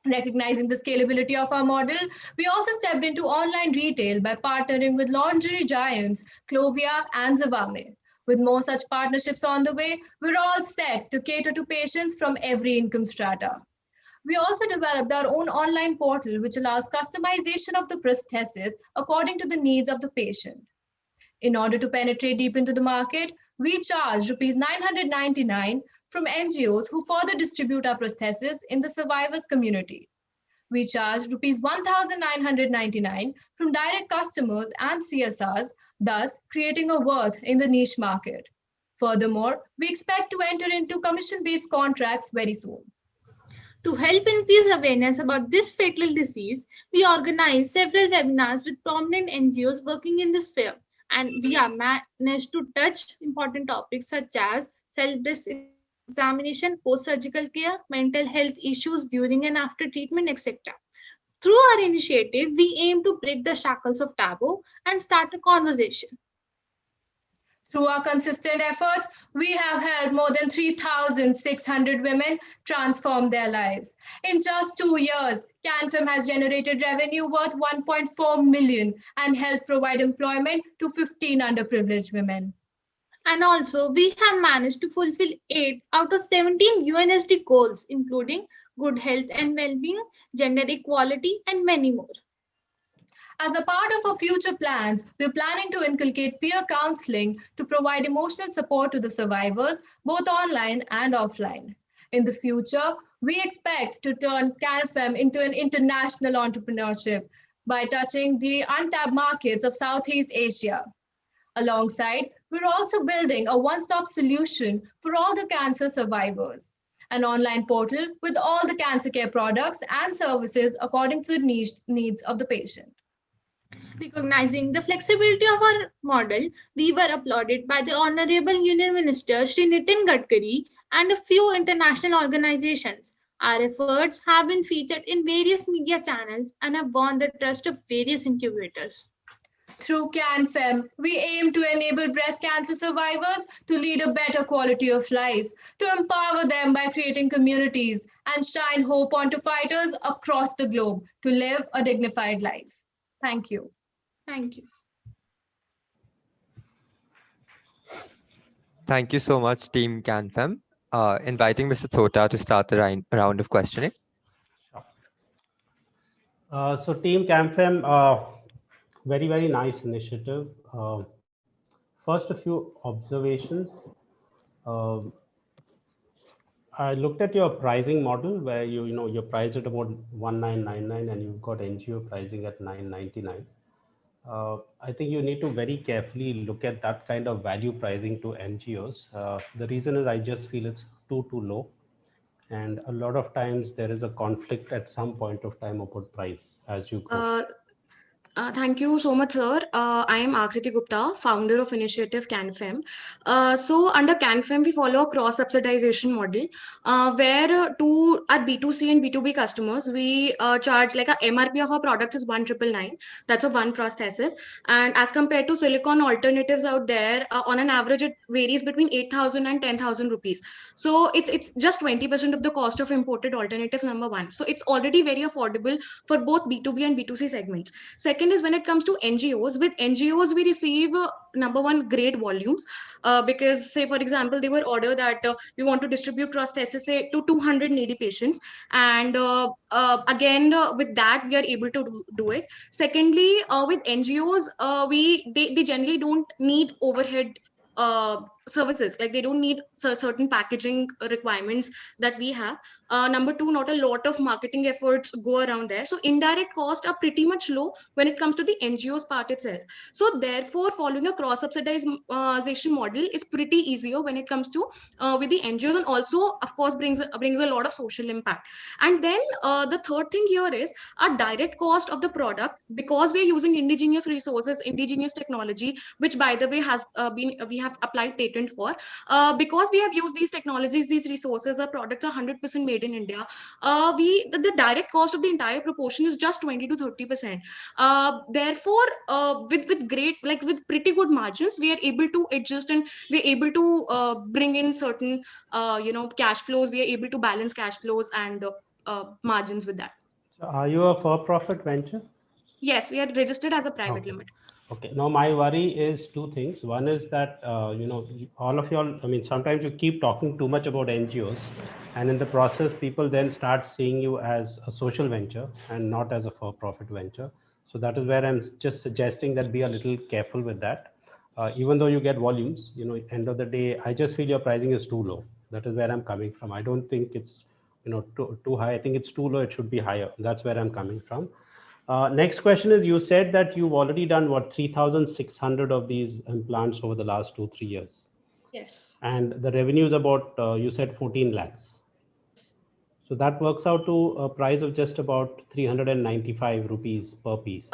Recognizing the scalability of our model, we also stepped into online retail by partnering with lingerie giants Clovia and Zavame. With more such partnerships on the way, we're all set to cater to patients from every income strata. We also developed our own online portal which allows customization of the prosthesis according to the needs of the patient. In order to penetrate deep into the market, we charge Rs 999 from NGOs who further distribute our prosthesis in the survivors community. We charge Rs 1,999 from direct customers and CSRs, thus creating a worth in the niche market. Furthermore, we expect to enter into commission-based contracts very soon. To help increase awareness about this fatal disease, we organize several webinars with prominent NGOs working in this sphere, and we are managed to touch important topics such as self-breast examination, post-surgical care, mental health issues during and after treatment, etc. Through our initiative, we aim to break the shackles of taboo and start a conversation. Through our consistent efforts, we have helped more than 3,600 women transform their lives. In just 2 years, CanFem has generated revenue worth 1.4 million and helped provide employment to 15 underprivileged women. And also, we have managed to fulfill 8 out of 17 UNSD goals, including good health and well-being, gender equality, and many more. As a part of our future plans, we're planning to inculcate peer counseling to provide emotional support to the survivors, both online and offline. In the future, we expect to turn CanFem into an international entrepreneurship by touching the untapped markets of Southeast Asia. Alongside, we're also building a one-stop solution for all the cancer survivors, an online portal with all the cancer care products and services according to the needs of the patient. Recognizing the flexibility of our model, we were applauded by the Honorable Union Minister Shri Nitin Gadkari and a few international organizations. Our efforts have been featured in various media channels and have won the trust of various incubators. Through CanFem, we aim to enable breast cancer survivors to lead a better quality of life, to empower them by creating communities and shine hope onto fighters across the globe to live a dignified life. Thank you. Thank you. Thank you so much, Team CanFem. Inviting Mr. Thota to start the round of questioning. So Team CanFem, very, very nice initiative. First, a few observations. I looked at your pricing model where you're priced at about 1999 and you've got NGO pricing at 999. I think you need to very carefully look at that kind of value pricing to NGOs. The reason is I just feel it's too low. And a lot of times there is a conflict at some point of time about price as you grow. Thank you so much, sir. I am Akriti Gupta, founder of Initiative CanFem. So under CanFem, we follow a cross-subsidization model where to our B2C and B2B customers, we charge like a MRP of our product is 1,999. That's a one prosthesis. And as compared to silicone alternatives out there, on an average, it varies between 8,000 and 10,000 rupees. So it's just 20% of the cost of imported alternatives, number one. So it's already very affordable for both B2B and B2C segments. Second is when it comes to NGOs. With NGOs, we receive number one, great volumes because say, for example, they were order that we want to distribute prosthesis say, to 200 needy patients. And again, with that, we are able to do it. Secondly, with NGOs, they generally don't need overhead services, like they don't need certain packaging requirements that we have. Number two, not a lot of marketing efforts go around there, so indirect costs are pretty much low when it comes to the NGOs part itself. So therefore, following a cross subsidization model is pretty easier when it comes to with the NGOs, and also of course brings a lot of social impact. And then the third thing here is our direct cost of the product, because we are using indigenous resources, indigenous technology, which by the way has we have applied patent for, because we have used these technologies, these resources, our products are 100% made in India. The direct cost of the entire proportion is just 20 to 30%. Therefore, with great, like with pretty good margins, we are able to adjust and we are able to bring in certain cash flows. We are able to balance cash flows and margins with that. So are you a for-profit venture? Yes, we are registered as a private Okay. limit. Okay. Now my worry is two things. One is that all of y'all. I mean, sometimes you keep talking too much about NGOs, and in the process, people then start seeing you as a social venture and not as a for-profit venture. So that is where I'm just suggesting that be a little careful with that. Even though you get volumes, end of the day, I just feel your pricing is too low. That is where I'm coming from. I don't think it's too high. I think it's too low. It should be higher. That's where I'm coming from. Next question is, you said that you've already done what, 3,600 of these implants over the last 2-3 years. Yes. And the revenue is about, you said 14 lakhs. So that works out to a price of just about 395 rupees per piece.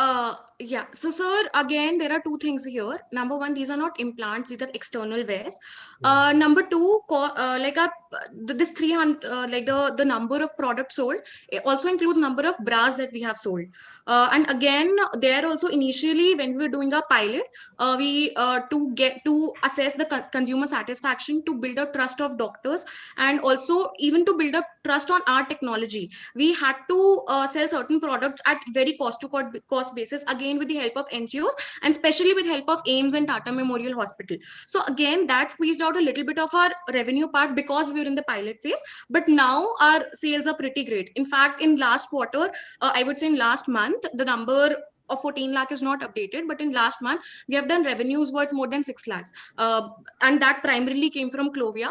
Yeah. So, sir, again, there are two things here. Number one, these are not implants; these are external wears. Number two, this 300, like the number of products sold, it also includes number of bras that we have sold. And again, there also initially when we were doing a pilot, we to assess the consumer satisfaction, to build a trust of doctors, and also even to build up trust on our technology, we had to sell certain products at very cost to cost basis. Again, again with the help of NGOs, and especially with help of AIMS and Tata Memorial Hospital. So again, that squeezed out a little bit of our revenue part because we were in the pilot phase. But now our sales are pretty great. In fact, in last quarter, I would say in last month, the number of 14 lakh is not updated, but in last month we have done revenues worth more than 6 lakhs, and that primarily came from Clovia.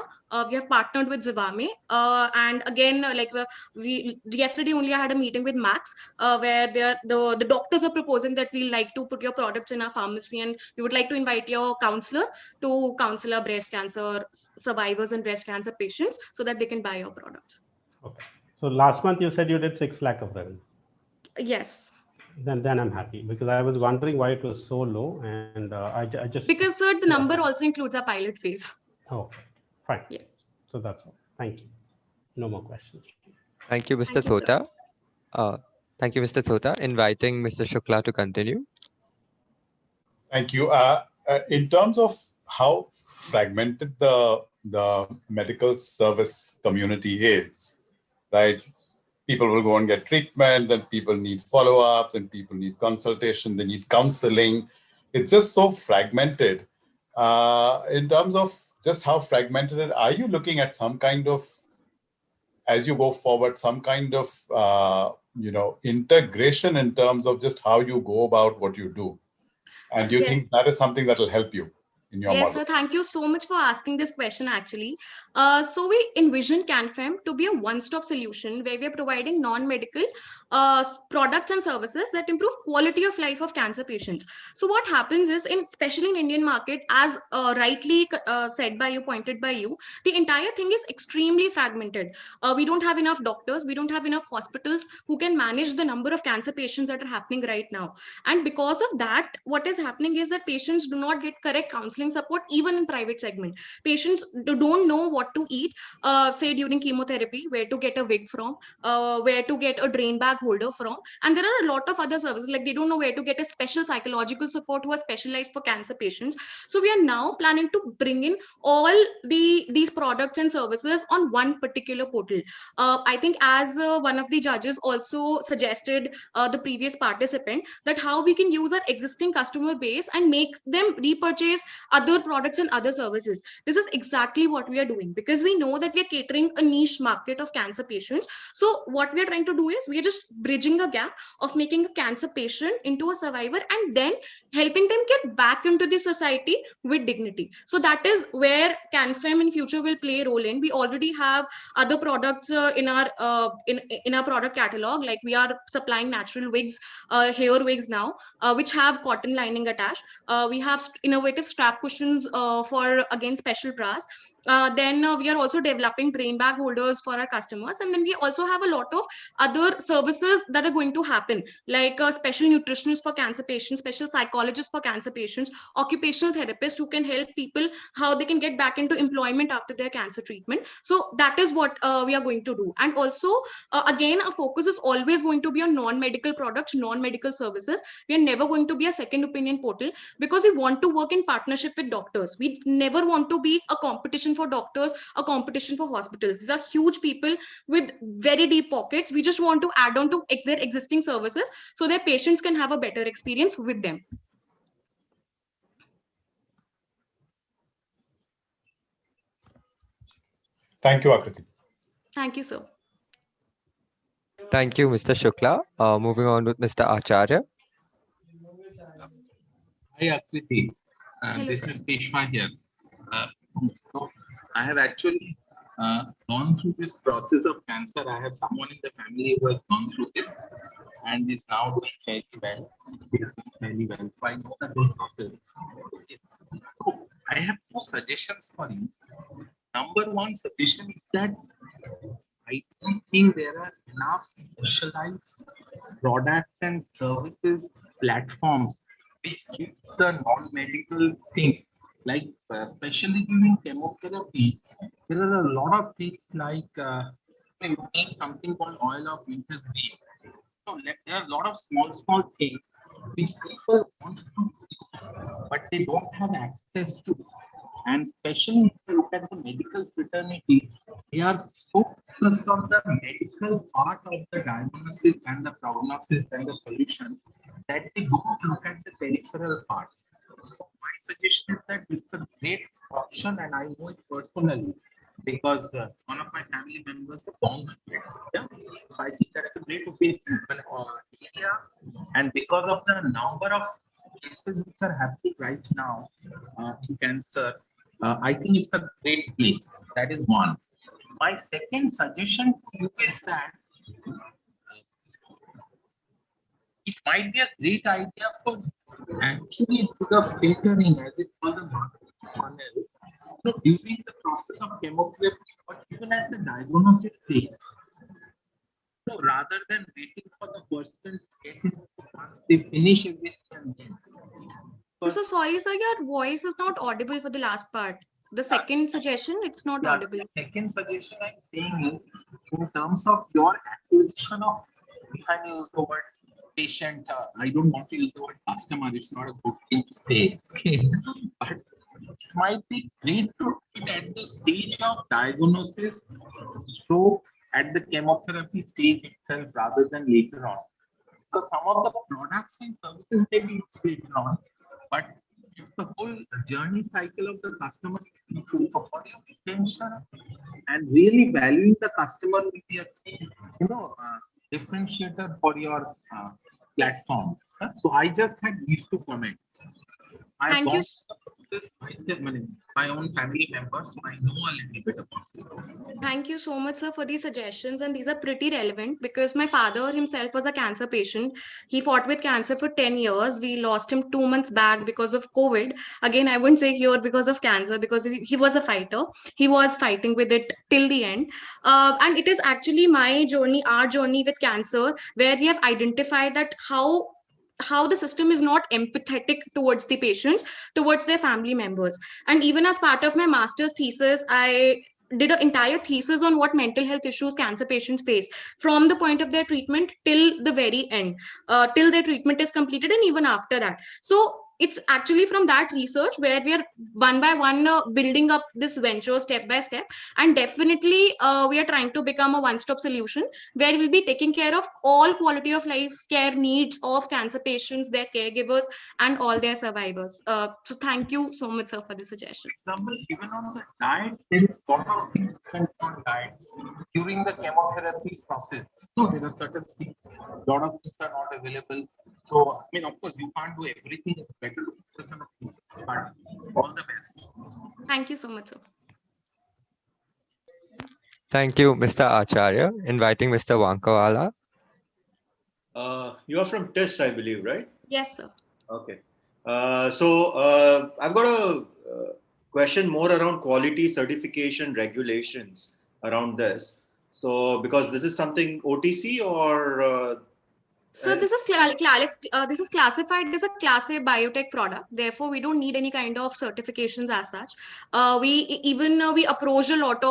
We have partnered with Zivame, and again, we yesterday only I had a meeting with Max, where the doctors are proposing that we like to put your products in our pharmacy, and we would like to invite your counselors to counsel our breast cancer survivors and breast cancer patients so that they can buy your products. Okay. So last month you said you did 6 lakh of revenue. Yes. Then I'm happy, because I was wondering why it was so low, and I just because sir, the number also includes our pilot phase. Oh, fine. Yeah. So that's all. Thank you. No more questions. Thank you, Mr. Thank you, sir. Thota. Thank you, Mr. Thota. Inviting Mr. Shukla to continue. Thank you. In terms of how fragmented the medical service community is, right? People will go and get treatment, then people need follow-up, then people need consultation, they need counseling. It's just so fragmented. In terms of just how fragmented it, are you looking at some kind of, as you go forward, some kind of integration in terms of just how you go about what you do? And do you think that is something that will help you in your model? Yes, sir. Thank you so much for asking this question, actually. So we envision CanFem to be a one-stop solution where we are providing non-medical products and services that improve quality of life of cancer patients. So what happens is, especially in Indian market, as rightly said by you, pointed by you, the entire thing is extremely fragmented. We don't have enough doctors, we don't have enough hospitals who can manage the number of cancer patients that are happening right now. And because of that, what is happening is that patients do not get correct counseling support even in private segment. Patients don't know what to eat, say during chemotherapy, where to get a wig from, where to get a drain bag holder from, and there are a lot of other services, like they don't know where to get a special psychological support who are specialized for cancer patients. So we are now planning to bring in all these products and services on one particular portal. I think as one of the judges also suggested, the previous participant, that how we can use our existing customer base and make them repurchase other products and other services. This is exactly what we are doing, because we know that we are catering a niche market of cancer patients. So what we are trying to do is we are just bridging a gap of making a cancer patient into a survivor and then helping them get back into the society with dignity. So that is where CanFem in future will play a role in. We already have other products in our product catalog, like we are supplying natural wigs, hair wigs now, which have cotton lining attached. We have innovative strap cushions for, again, special bras. Then we are also developing drain bag holders for our customers, and then we also have a lot of other services that are going to happen, like special nutritionists for cancer patients, special psychologists for cancer patients, occupational therapists who can help people how they can get back into employment after their cancer treatment. So that is what we are going to do. And also again, our focus is always going to be on non-medical products, non-medical services. We are never going to be a second opinion portal, because we want to work in partnership with doctors. We never want to be a competition for doctors, a competition for hospitals. These are huge people with very deep pockets. We just want to add on to their existing services so their patients can have a better experience with them. Thank you, Akriti. Thank you, sir. Thank you, Mr. Shukla. Moving on with Mr. Acharya. Hi, Akriti. Hello, This sir. is Peshma here. So I have actually gone through this process of cancer. I have someone in the family who has gone through this and is now doing fairly well. He is doing fairly well. So I know the whole process. So I have two suggestions for you. Number one suggestion is that I don't think there are enough specialized products and services platforms which gives the non-medical things. Like especially during chemotherapy, there are a lot of things like you need something called oil of intergreen. So there are a lot of small things which people want to use, but they don't have access to. And especially if you look at the medical fraternity, they are so focused on the medical part of the diagnosis and the prognosis and the solution that they don't look at the peripheral part. So my suggestion is that it's a great option, and I know it personally because one of my family members is born with it. Yeah? So I think that's a great opinion area, and because of the number of cases which are happening right now in cancer, I think it's a great place. That is one. My second suggestion to you is that it might be a great idea for actually instead of filtering as it was a marketing funnel, during the process of chemotherapy or even at the diagnosis stage. So rather than waiting for the person to get it once they finish everything and then. So sorry, sir, your voice is not audible for the last part. The second suggestion, it's not audible. The second suggestion I'm saying is in terms of your acquisition of, if I use the word patient, I don't want to use the word customer, it's not a good thing to say. Okay. But it might be great to do it at the stage of diagnosis, stroke, at the chemotherapy stage itself rather than later on. Because some of the products and services may be used later on, but if the whole journey cycle of the customer is true for your retention and really valuing the customer will be a key, differentiator for your platform. So I just had these two comments. Thank you. My own family members, so I know a little bit about this. Thank you so much, sir, for these suggestions. And these are pretty relevant because my father himself was a cancer patient. He fought with cancer for 10 years. We lost him 2 months back because of COVID. Again, I wouldn't say here because of cancer, because he was a fighter. He was fighting with it till the end. And it is actually my journey, our journey with cancer, where we have identified that how the system is not empathetic towards the patients, towards their family members. And even as part of my master's thesis, I did an entire thesis on what mental health issues cancer patients face from the point of their treatment till the very end, till their treatment is completed and even after that. So it's actually from that research where we are one by one building up this venture step by step. And definitely we are trying to become a one-stop solution where we'll be taking care of all quality of life care needs of cancer patients, their caregivers, and all their survivors. So thank you so much, sir, for the suggestion. For example, even on the diet, there is a lot of things on diet during the chemotherapy process. So there are certain things, a lot of things are not available. So, I mean, of course, you can't do everything. It's better to focus on a few things, but all the best. Thank you so much, sir. Thank you, Mr. Acharya. Inviting Mr. Wankawala. You are from TIS, I believe, right? Yes, sir. Okay. I've got a question more around quality certification regulations around this. So, because this is something OTC or So this is classified as a Class A biotech product. Therefore, we don't need any kind of certifications as such. We approached a lot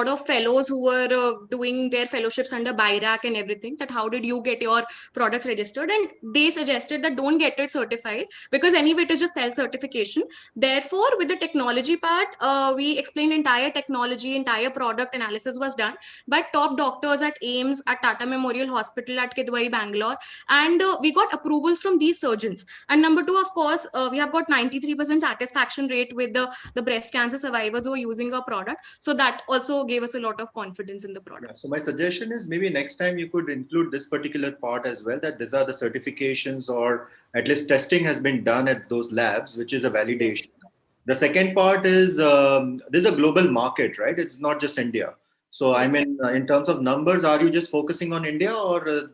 of fellows who were doing their fellowships under BIRAC and everything. That how did you get your products registered? And they suggested that don't get it certified because anyway it is just self-certification. Therefore, with the technology part, we explained entire technology, entire product analysis was done by top doctors at AIMS, at Tata Memorial Hospital, at Kidwai, Bangalore, and we got approvals from these surgeons. And number two, of course, we have got 93% satisfaction rate with the breast cancer survivors who are using our product. So that also gave us a lot of confidence in the product. Yeah, so my suggestion is maybe next time you could include this particular part as well, that these are the certifications or at least testing has been done at those labs, which is a validation. Yes. The second part is there's a global market, right? It's not just India. So, yes. I mean, in terms of numbers, are you just focusing on India or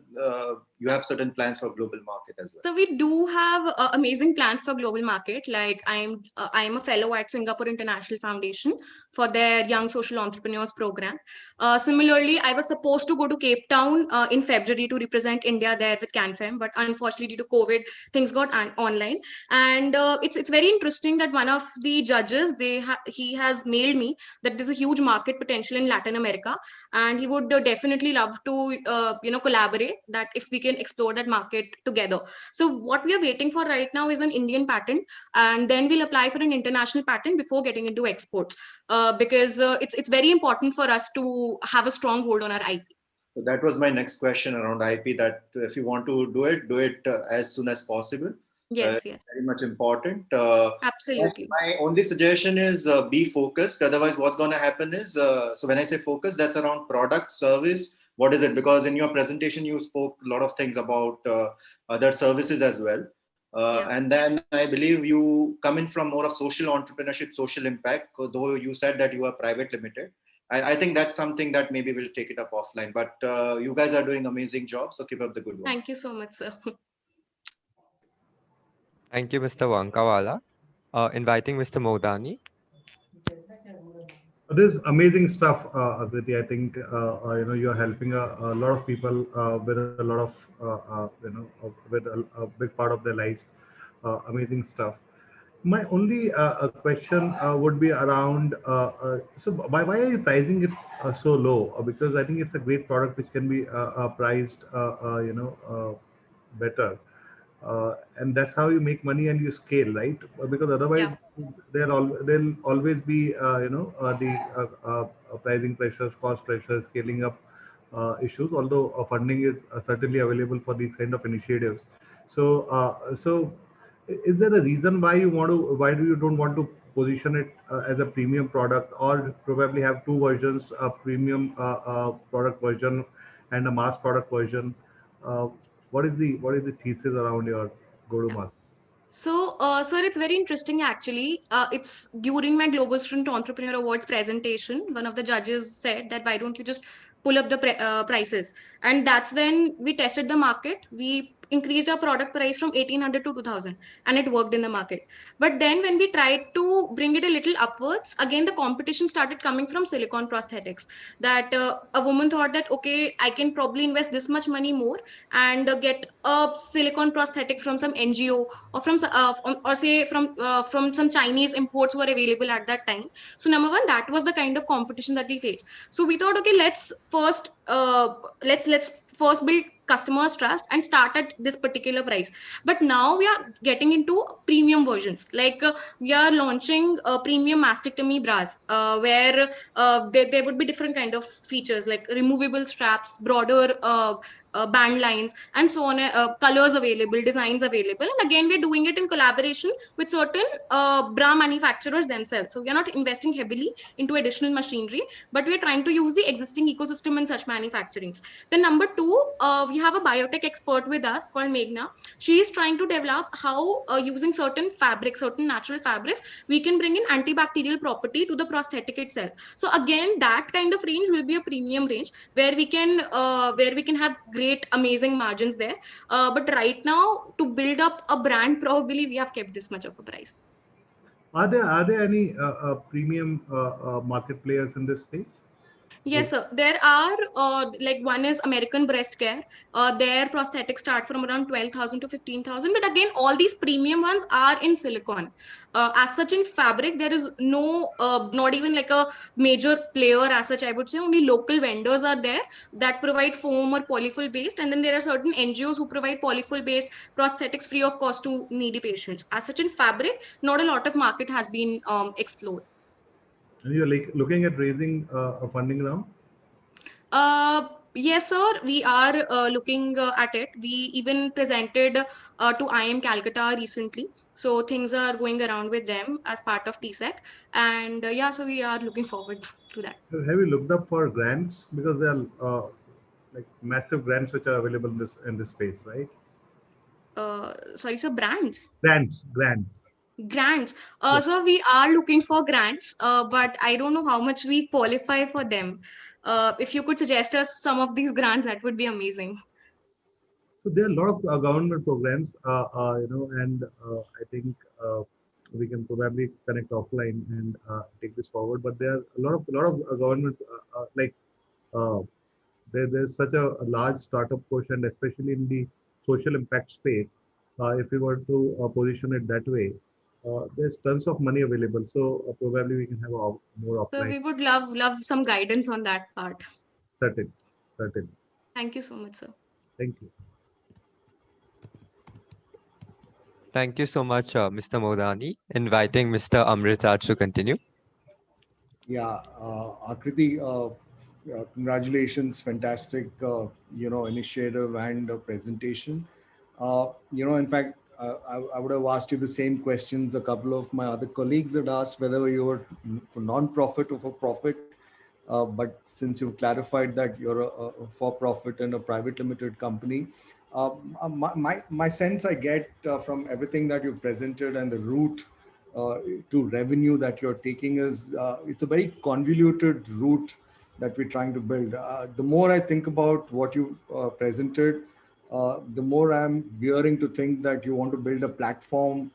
you have certain plans for global market as well? So we do have amazing plans for global market. Like I am a fellow at Singapore International Foundation for their Young Social Entrepreneurs program. Similarly, I was supposed to go to Cape Town in February to represent India there with CanFem, but unfortunately due to COVID, things got online. And it's very interesting that one of the judges, he has mailed me that there's a huge market potential in Latin America, and he would definitely love to collaborate that if we can explore that market together. So what we are waiting for right now is an Indian patent, and then we'll apply for an international patent before getting into exports, because it's very important for us to have a strong hold on our IP. So that was my next question around IP, that if you want to do it as soon as possible. Yes, yes. Very much important. Absolutely. My only suggestion is be focused. Otherwise, what's going to happen is, so when I say focus, that's around product, service. What is it? Because in your presentation, you spoke a lot of things about other services as well. And then I believe you come in from more of social entrepreneurship, social impact, though you said that you are private limited. I think that's something that maybe we'll take it up offline. But you guys are doing amazing job, so keep up the good work. Thank you so much, sir. Thank you, Mr. Wankawala. Inviting Mr. Modani. This is amazing stuff, Akriti. I think you're helping a lot of people with a lot of with a big part of their lives. Amazing stuff. My only question would be around. So why are you pricing it so low? Because I think it's a great product which can be priced, better. And that's how you make money and you scale, right? Because otherwise, there'll always be the pricing pressures, cost pressures, scaling up issues. Although funding is certainly available for these kind of initiatives. So is there a reason why why do you don't want to position it as a premium product, or probably have two versions, a premium product version and a mass product version? Uh, what is the thesis around your go-to-market? So, sir, it's very interesting actually. It's during my Global Student Entrepreneur Awards presentation, one of the judges said that why don't you just pull up the prices? And that's when we tested the market. We increased our product price from 1800 to 2000, and it worked in the market. But then when we tried to bring it a little upwards, again the competition started coming from silicone prosthetics. That a woman thought that okay, I can probably invest this much money more and get a silicone prosthetic from some NGO, or from or say from some Chinese imports were available at that time. So number one, that was the kind of competition that we faced. So we thought, okay, let's first build customers trust and start at this particular price. But now we are getting into premium versions, like we are launching premium mastectomy bras, where there would be different kind of features like removable straps, broader band lines, and so on, colors available, designs available. And again, we're doing it in collaboration with certain bra manufacturers themselves. So we are not investing heavily into additional machinery, but we are trying to use the existing ecosystem in such manufacturings. Then number two, we have a biotech expert with us called Meghna. She is trying to develop how using certain fabrics, certain natural fabrics, we can bring in antibacterial property to the prosthetic itself. So again, that kind of range will be a premium range where we can have great amazing margins there. But right now, to build up a brand, probably we have kept this much of a price. Are there any premium market players in this space? Yes, sir. There are like one is American Breast Care. Their prosthetics start from around 12,000 to 15,000. But again, all these premium ones are in silicone. As such, in fabric, there is no, not even like a major player as such, I would say. Only local vendors are there that provide foam or polyfill based. And then there are certain NGOs who provide polyfill based prosthetics free of cost to needy patients. As such, in fabric, not a lot of market has been explored. And you're like looking at raising a funding round? Yes, sir. We are looking at it. We even presented to IIM Calcutta recently. So things are going around with them as part of TSEC. And yeah, so we are looking forward to that. Have you looked up for grants? Because there are like massive grants which are available in this space, right? Sorry, sir, brands? Grants. Grants. So we are looking for grants, but I don't know how much we qualify for them. If you could suggest us some of these grants, that would be amazing. So there are a lot of government programs, and I think we can probably connect offline and take this forward. But there are a lot of government like there's such a large startup push, and especially in the social impact space, if we were to position it that way, there's tons of money available. So probably we can have more So offline. we would love some guidance on that part. Certain. Thank you so much, sir. Thank you. Thank you so much, Mr. Modani. Inviting Mr. Amritaj to continue. Yeah, Akriti, Congratulations, fantastic, initiative and presentation. In fact, I would have asked you the same questions a couple of my other colleagues had asked, whether you were for non-profit or for profit. But since you've clarified that you're a for-profit and a private limited company, my sense I get from everything that you've presented and the route to revenue that you're taking is it's a very convoluted route that we're trying to build. The more I think about what you presented, the more I'm veering to think that you want to build a platform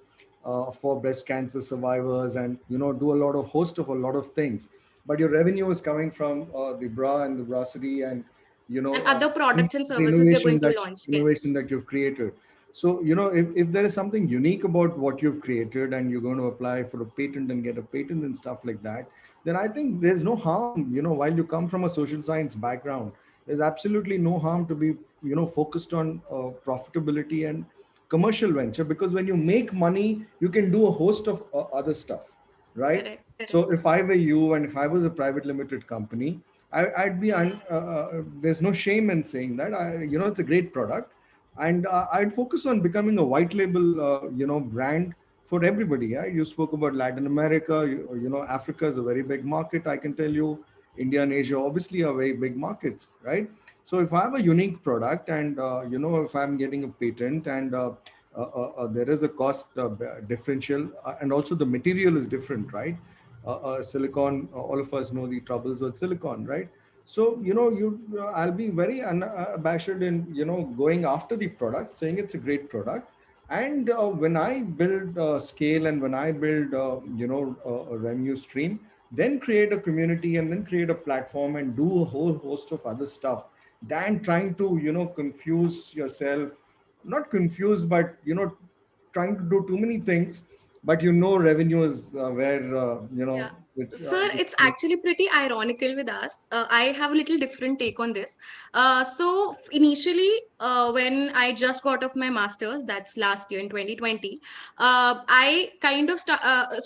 for breast cancer survivors and do a lot of host of a lot of things. But your revenue is coming from the bra and the brasserie and And other products and the services we are going to launch. Yes. innovation that you've created. So, if there is something unique about what you've created and you're going to apply for a patent and get a patent and stuff like that, then I think there's no harm, while you come from a social science background, there's absolutely no harm to be, focused on profitability and commercial venture, because when you make money, you can do a host of other stuff, right? Correct. So if I were you and if I was a private limited company, I'd be, there's no shame in saying that, it's a great product. And I'd focus on becoming a white label, brand for everybody. Yeah? You spoke about Latin America, Africa is a very big market. I can tell you, India and Asia obviously are very big markets, right? So if I have a unique product and, if I'm getting a patent and there is a cost differential and also the material is different, right? Silicon, all of us know the troubles with silicon, right? So, I'll be very unabashed in, going after the product, saying it's a great product. And when I build scale and when I build, a revenue stream, then create a community and then create a platform and do a whole host of other stuff than trying to, confuse yourself, not confuse, but, trying to do too many things, but revenue is where, Yeah. Sir, it's actually pretty ironical with us. I have a little different take on this. Initially, when I just got off my master's, that's last year in 2020, I kind of so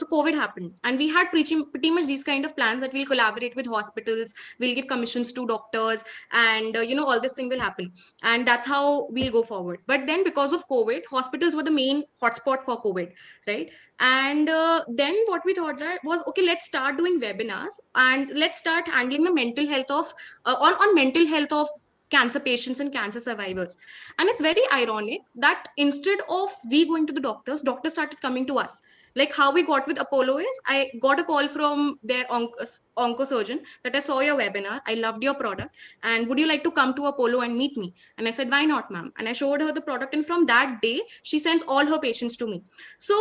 COVID happened, and we had pretty much these kind of plans that we'll collaborate with hospitals, we'll give commissions to doctors, and all this thing will happen, and that's how we'll go forward. But then because of COVID, hospitals were the main hotspot for COVID, right? And then what we thought that was, okay, let's start doing webinars and let's start handling the mental health of on mental health of cancer patients and cancer survivors. And it's very ironic that instead of we going to the doctors started coming to us. Like how we got with Apollo is, I got a call from their onco surgeon that I saw your webinar, I loved your product, and would you like to come to Apollo and meet me? And I said, why not, ma'am? And I showed her the product, and from that day she sends all her patients to me. So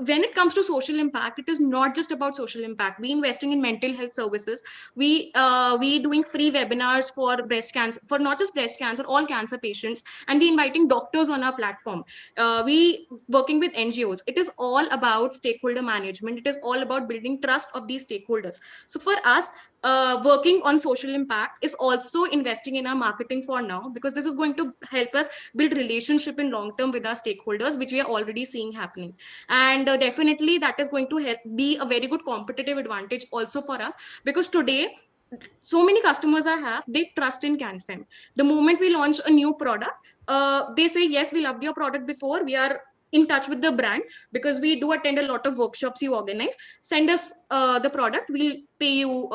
when it comes to social impact, it is not just about social impact. We investing in mental health services. We doing free webinars for breast cancer, for not just breast cancer, all cancer patients, and we inviting doctors on our platform. We working with NGOs. It is all about stakeholder management. It is all about building trust of these stakeholders. So for us, working on social impact is also investing in our marketing for now, because this is going to help us build relationship in long term with our stakeholders, which we are already seeing happening. And definitely that is going to help be a very good competitive advantage also for us, because today so many customers I have, they trust in CanFem. The moment we launch a new product, they say, yes, we loved your product before, we are in touch with the brand, because we do attend a lot of workshops you organize, send us the product, we'll pay you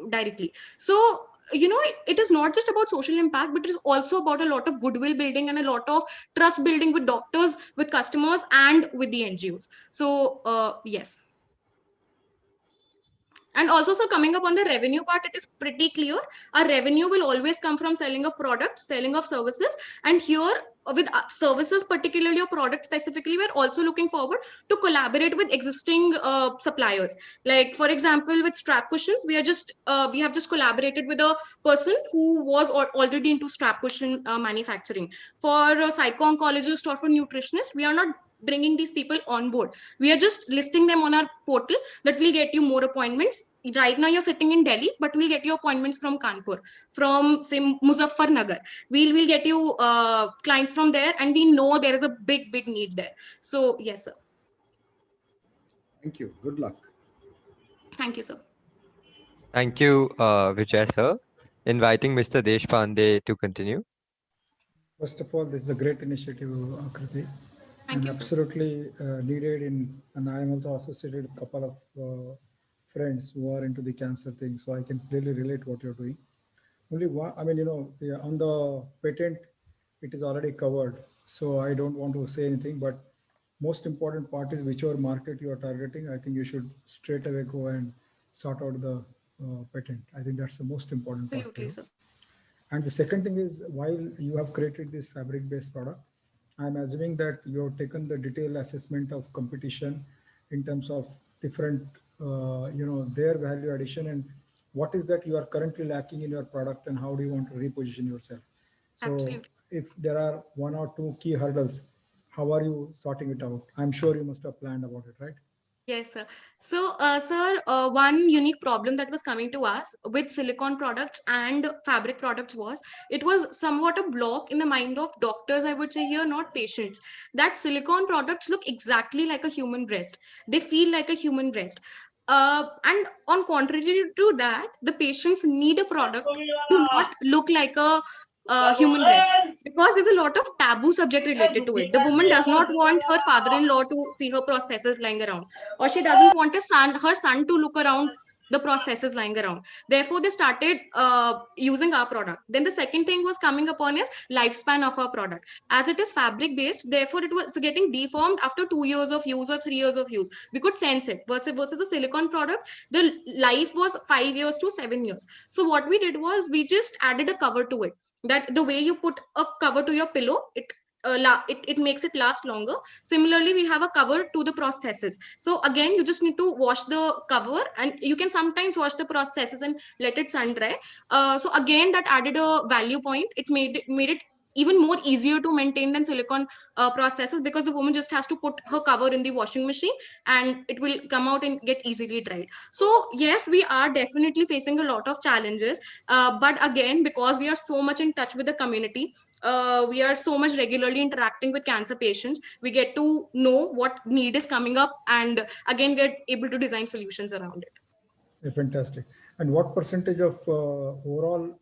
directly. So it is not just about social impact, but it is also about a lot of goodwill building and a lot of trust building with doctors, with customers, and with the NGOs. So yes. And also, so coming up on the revenue part, it is pretty clear. Our revenue will always come from selling of products, selling of services. And here with services, particularly or product specifically, we're also looking forward to collaborate with existing suppliers. Like for example, with strap cushions, we have just collaborated with a person who was already into strap cushion manufacturing. For psycho-oncologists or for nutritionists, we are not bringing these people on board. We are just listing them on our portal that will get you more appointments. Right now you're sitting in Delhi, but we'll get you appointments from Kanpur, from say Muzaffarnagar. We'll get you clients from there, and we know there is a big need there. So yes, sir. Thank you. Good luck. Thank you, sir. Thank you, Vijay sir. Inviting Mr. Deshpande to continue. First of all, this is a great initiative, Akriti, Thank and you, sir. absolutely needed and I am also associated with a couple of friends who are into the cancer thing, so I can clearly relate what you're doing. Only one, I mean, on the patent, it is already covered, so I don't want to say anything, but most important part is whichever market you are targeting, I think you should straight away go and sort out the patent. I think that's the most important part for Absolutely, you. sir. And the second thing is, while you have created this fabric-based product, I'm assuming that you have taken the detailed assessment of competition in terms of different, their value addition and what is that you are currently lacking in your product and how do you want to reposition yourself. So Absolutely. if there are one or two key hurdles, how are you sorting it out? I'm sure you must have planned about it, right? Yes, sir. So, sir, one unique problem that was coming to us with silicone products and fabric products was it was somewhat a block in the mind of doctors, I would say here, not patients. That silicone products look exactly like a human breast. They feel like a human breast. And on contrary to that, the patients need a product to not look like a human breast because there's a lot of taboo subject related to it. The woman does not want her father-in-law to see her prosthesis lying around, or she doesn't want her son to look around the prosthesis lying around. Therefore they started using our product. Then the second thing was coming upon is lifespan of our product. As it is fabric based, therefore it was getting deformed after 2 years of use or 3 years of use. We could sense it versus a silicone product, the life was 5 years to 7 years. So what we did was we just added a cover to it, that the way you put a cover to your pillow, it makes it last longer. Similarly, we have a cover to the prosthesis. So again, you just need to wash the cover, and you can sometimes wash the prosthesis and let it sun dry. So again, that added a value point. It made it even more easier to maintain than silicone prosthesis, because the woman just has to put her cover in the washing machine and it will come out and get easily dried. So yes, we are definitely facing a lot of challenges, but again, because we are so much in touch with the community, we are so much regularly interacting with cancer patients, we get to know what need is coming up, and again, we're able to design solutions around it. Yeah, fantastic. And what percentage of overall,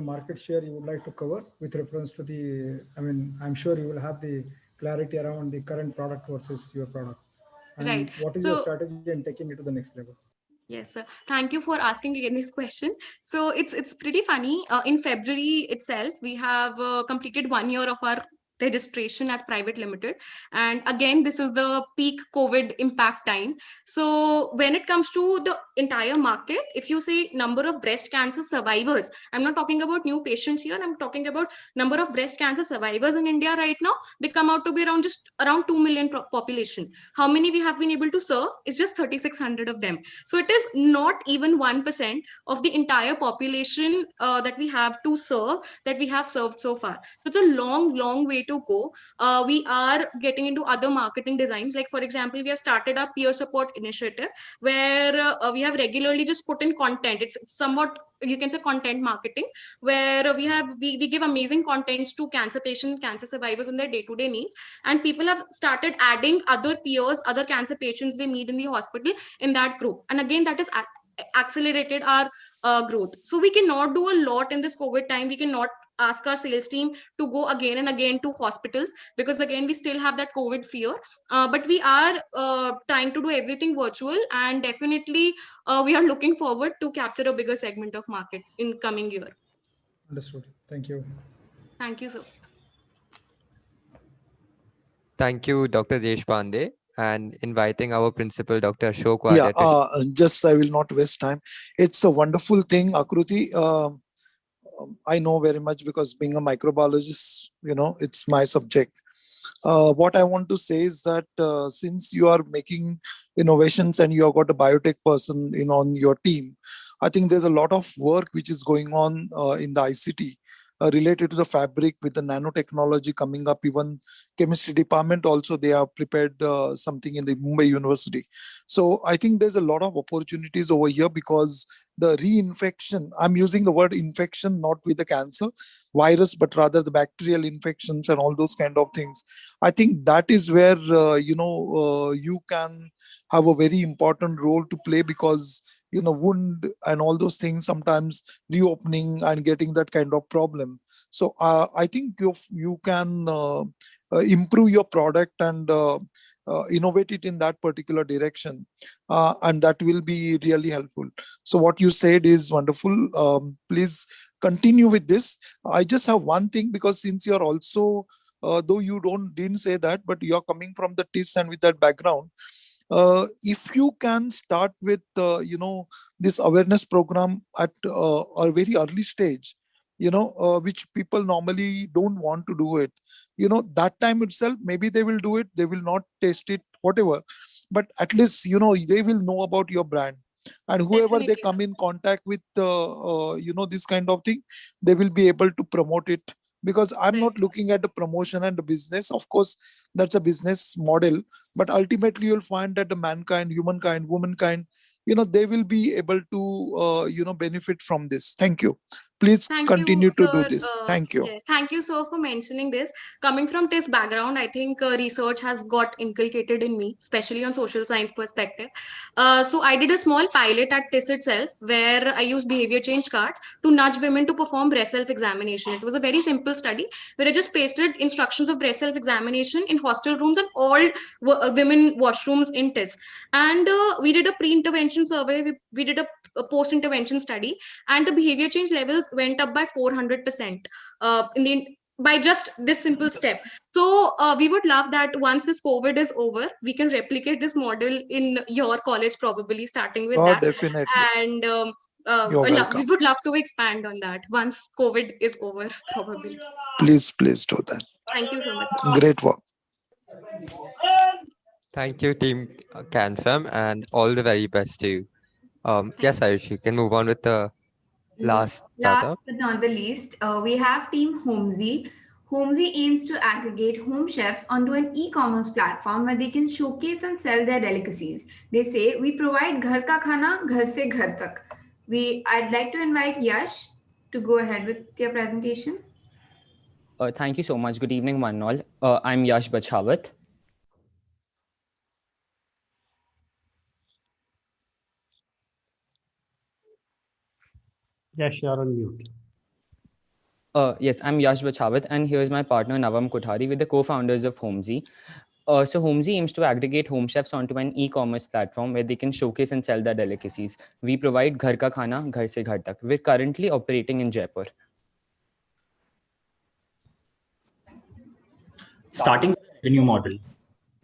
market share you would like to cover with reference to the? I mean, I'm sure you will have the clarity around the current product versus your product. And Right. what is your So strategy in taking it to the next level? yes, sir. Thank you for asking again this question. So it's pretty funny. In February itself, we have completed 1 year of our registration as private limited, and again, this is the peak COVID impact time. So when it comes to the entire market, if you say number of breast cancer survivors, I'm not talking about new patients here. I'm talking about number of breast cancer survivors in India right now. They come out to be around 2 million population. How many we have been able to serve is just 3,600 of them. So it is not even 1% of the entire population that we have to serve, that we have served so far. So it's a long way to go. We are getting into other marketing designs. Like for example, we have started a peer support initiative where we have regularly just put in content. It's somewhat, you can say, content marketing, where we give amazing contents to cancer patients, cancer survivors on their day-to-day needs, and people have started adding other peers, other cancer patients they meet in the hospital in that group, and again, that is accelerated our growth. So we cannot do a lot in this COVID time. We cannot ask our sales team to go again and again to hospitals, because again, we still have that COVID fear, but we are trying to do everything virtual, and definitely we are looking forward to capture a bigger segment of market in coming year. Understood. Thank you. Thank you, sir. Thank you, Dr. Deshpande, and inviting our principal, Dr. Ashok Yeah, Wadia, to just I will not waste time. It's a wonderful thing, Akruti. I know very much because being a microbiologist, it's my subject. What I want to say is that since you are making innovations and you have got a biotech person on your team, I think there's a lot of work which is going on in the ICT related to the fabric with the nanotechnology coming up. Even chemistry department also, they have prepared something in the Mumbai University. So I think there's a lot of opportunities over here, because the reinfection, I'm using the word infection not with the cancer virus, but rather the bacterial infections and all those kind of things. I think that is where you can have a very important role to play, because wound and all those things, sometimes reopening and getting that kind of problem. So I think you can improve your product and innovate it in that particular direction, and that will be really helpful. So what you said is wonderful. Please continue with this. I just have one thing, because since you're also though you didn't say that, but you're coming from the TIS and with that background, if you can start with this awareness program at a very early stage, which people normally don't want to do it, that time itself, maybe they will do it, they will not taste it, whatever, but at least they will know about your brand, and whoever they Definitely, come in contact with this kind of thing, they will be able to promote it. Because I'm right. not looking at the promotion and the business, of course that's a business model, but ultimately you'll find that the mankind, humankind, womankind, they will be able to benefit from this. Thank you. Please Thank you, continue to do sir. this. Thank you. Yes, thank you, sir, for mentioning this. Coming from this background, I think research has got inculcated in me, especially on social science perspective. So I did a small pilot at TIS itself, where I used behavior change cards to nudge women to perform breast self-examination. It was a very simple study where I just pasted instructions of breast self-examination in hostel rooms and all women washrooms in TIS. And we did a pre-intervention survey. We did a post-intervention study, and the behavior change levels went up by 400% by just this simple step. So we would love that once this COVID is over, we can replicate this model in your college, probably starting with Oh, that. definitely. And You're we welcome. would love to expand on that once COVID is over, probably. Please do that. Thank you so much, sir. Great work. Thank you, Team CanFam, and all the very best to you. Yes, Ayush, you can move on with the Yes. last Last startup. but not the least, we have Team Homesy. Homesy aims to aggregate home chefs onto an e-commerce platform where they can showcase and sell their delicacies. They say, we provide ghar ka khana, ghar se ghar tak. I'd like to invite Yash to go ahead with your presentation. Thank you so much. Good evening, one and all. I'm Yash Bachawat. Yes, you're on mute. Yes, I'm Yash Bachawat, and here's my partner Navam Kothari with the co-founders of Homesy. So Homesy aims to aggregate home chefs onto an e-commerce platform where they can showcase and sell their delicacies. We provide ghar ka khana, ghar se ghar tak. We're currently operating in Jaipur. Starting with the revenue model,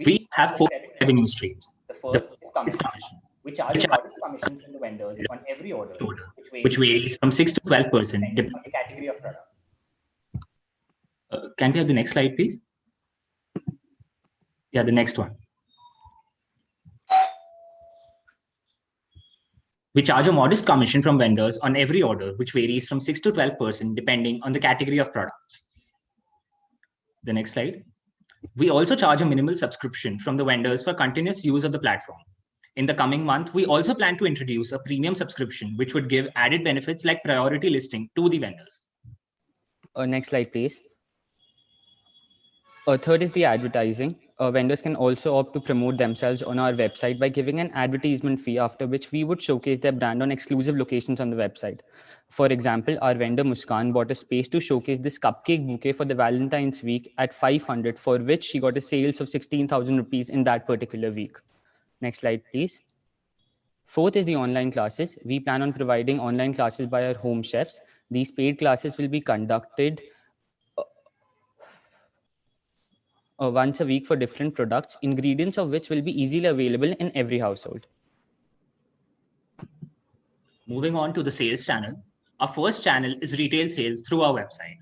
we have 4 revenue streams. The first is commission. We charge a modest commission from the vendors on every order, which varies from 6 to 12%. depending on the category of product. Can we have the next slide, please? Yeah, the next one. We charge a modest commission from vendors on every order, which varies from 6 to 12% depending on the category of products. The next slide. We also charge a minimal subscription from the vendors for continuous use of the platform. In the coming month, we also plan to introduce a premium subscription, which would give added benefits like priority listing to the vendors. Next slide, please. Third is the advertising. Vendors can also opt to promote themselves on our website by giving an advertisement fee, after which we would showcase their brand on exclusive locations on the website. For example, our vendor Muskan bought a space to showcase this cupcake bouquet for the Valentine's week at 500, for which she got a sales of 16,000 rupees in that particular week. Next slide, please. Fourth is the online classes. We plan on providing online classes by our home chefs. These paid classes will be conducted once a week for different products, ingredients of which will be easily available in every household. Moving on to the sales channel, our first channel is retail sales through our website.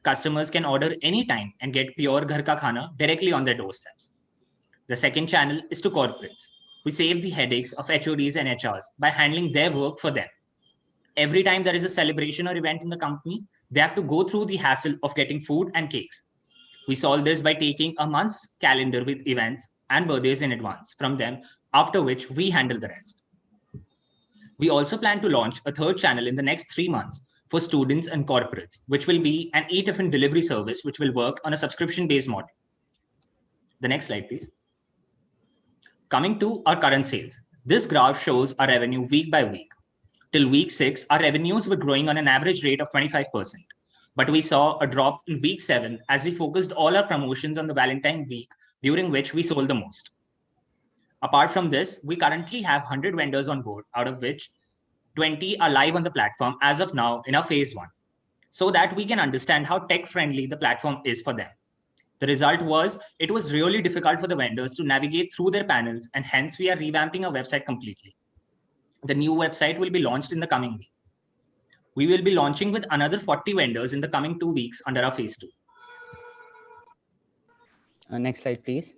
Customers can order anytime and get pure ghar ka khana directly on their doorsteps. The second channel is to corporates. We save the headaches of HODs and HRs by handling their work for them. Every time there is a celebration or event in the company, they have to go through the hassle of getting food and cakes. We solve this by taking a month's calendar with events and birthdays in advance from them, after which we handle the rest. We also plan to launch a third channel in the next 3 months for students and corporates, which will be an e-tiffin delivery service, which will work on a subscription-based model. The next slide, please. Coming to our current sales, This graph shows our revenue week by week. Till week 6, our revenues were growing on an average rate of 25%. But we saw a drop in week 7 as we focused all our promotions on the Valentine week, during which we sold the most. Apart from this, we currently have 100 vendors on board, out of which 20 are live on the platform as of now in our phase 1, so that we can understand how tech-friendly the platform is for them. The result was, it was really difficult for the vendors to navigate through their panels, and hence we are revamping our website completely. The new website will be launched in the coming week. We will be launching with another 40 vendors in the coming 2 weeks under our phase 2. Next slide, please.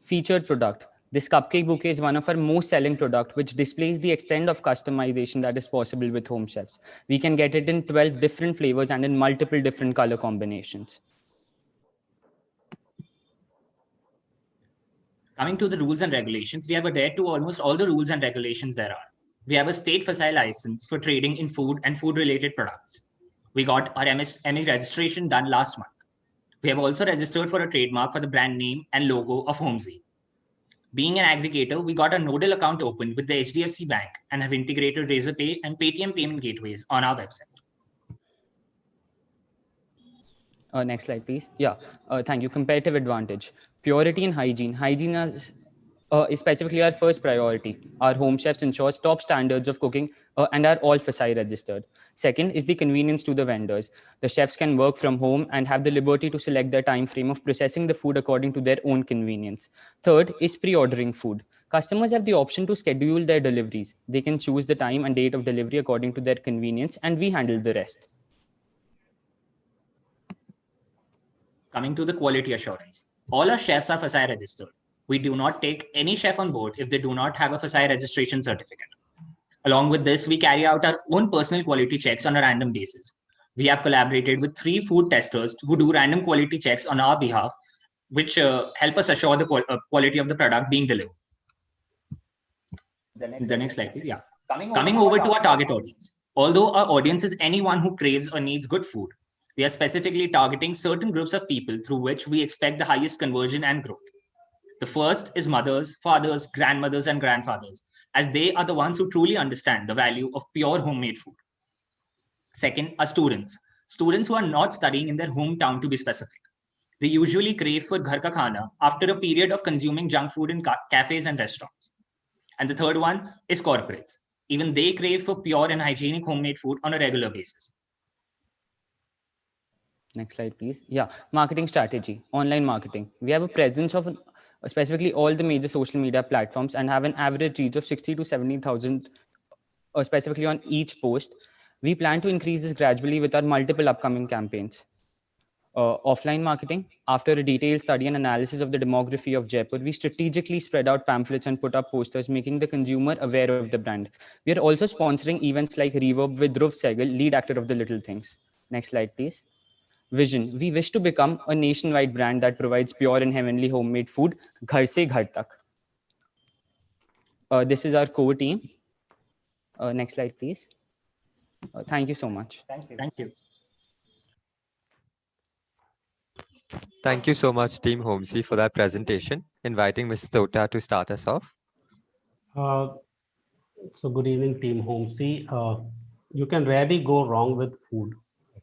Featured product. This cupcake bouquet is one of our most selling product, which displays the extent of customization that is possible with Home Chefs. We can get it in 12 different flavors and in multiple different color combinations. Coming to the rules and regulations, we have adhered to almost all the rules and regulations there are. We have a state FSI license for trading in food and food-related products. We got our MSME registration done last month. We have also registered for a trademark for the brand name and logo of Homesy. Being an aggregator, we got a nodal account opened with the HDFC Bank and have integrated Razorpay and Paytm payment gateways on our website. Next slide, please. Yeah, thank you. Competitive advantage. Purity and hygiene. Hygiene is specifically our first priority. Our Home Chefs ensures top standards of cooking and are all FSI registered. Second is the convenience to the vendors. The chefs can work from home and have the liberty to select their time frame of processing the food according to their own convenience. Third is pre-ordering food. Customers have the option to schedule their deliveries. They can choose the time and date of delivery according to their convenience, and we handle the rest. Coming to the quality assurance. All our chefs are FSI registered. We do not take any chef on board if they do not have a FSI registration certificate. Along with this, we carry out our own personal quality checks on a random basis. We have collaborated with 3 food testers who do random quality checks on our behalf, which help us assure the quality of the product being delivered. The next slide, please. Yeah. Coming over to our target audience. Although our audience is anyone who craves or needs good food, we are specifically targeting certain groups of people through which we expect the highest conversion and growth. The first is mothers, fathers, grandmothers, and grandfathers, as they are the ones who truly understand the value of pure homemade food. Second are students who are not studying in their hometown to be specific. They usually crave for ghar ka khana after a period of consuming junk food in cafes and restaurants. And the third one is corporates. Even they crave for pure and hygienic homemade food on a regular basis. Next slide, please. Yeah, marketing strategy, online marketing. We have a presence of specifically all the major social media platforms and have an average reach of 60 to 70,000 specifically on each post. We plan to increase this gradually with our multiple upcoming campaigns. Offline marketing. After a detailed study and analysis of the demography of Jaipur, we strategically spread out pamphlets and put up posters, making the consumer aware of the brand. We are also sponsoring events like Reverb with Dhruv Sehgal, lead actor of The Little Things. Next slide, please. Vision. We wish to become a nationwide brand that provides pure and heavenly homemade food, ghar se ghar tak. This is our core team. Next slide, please. Thank you so much. Thank you. Thank you so much, Team Homesy, for that presentation. Inviting Mr. Tota to start us off. So good evening, Team Homesy. You can rarely go wrong with food.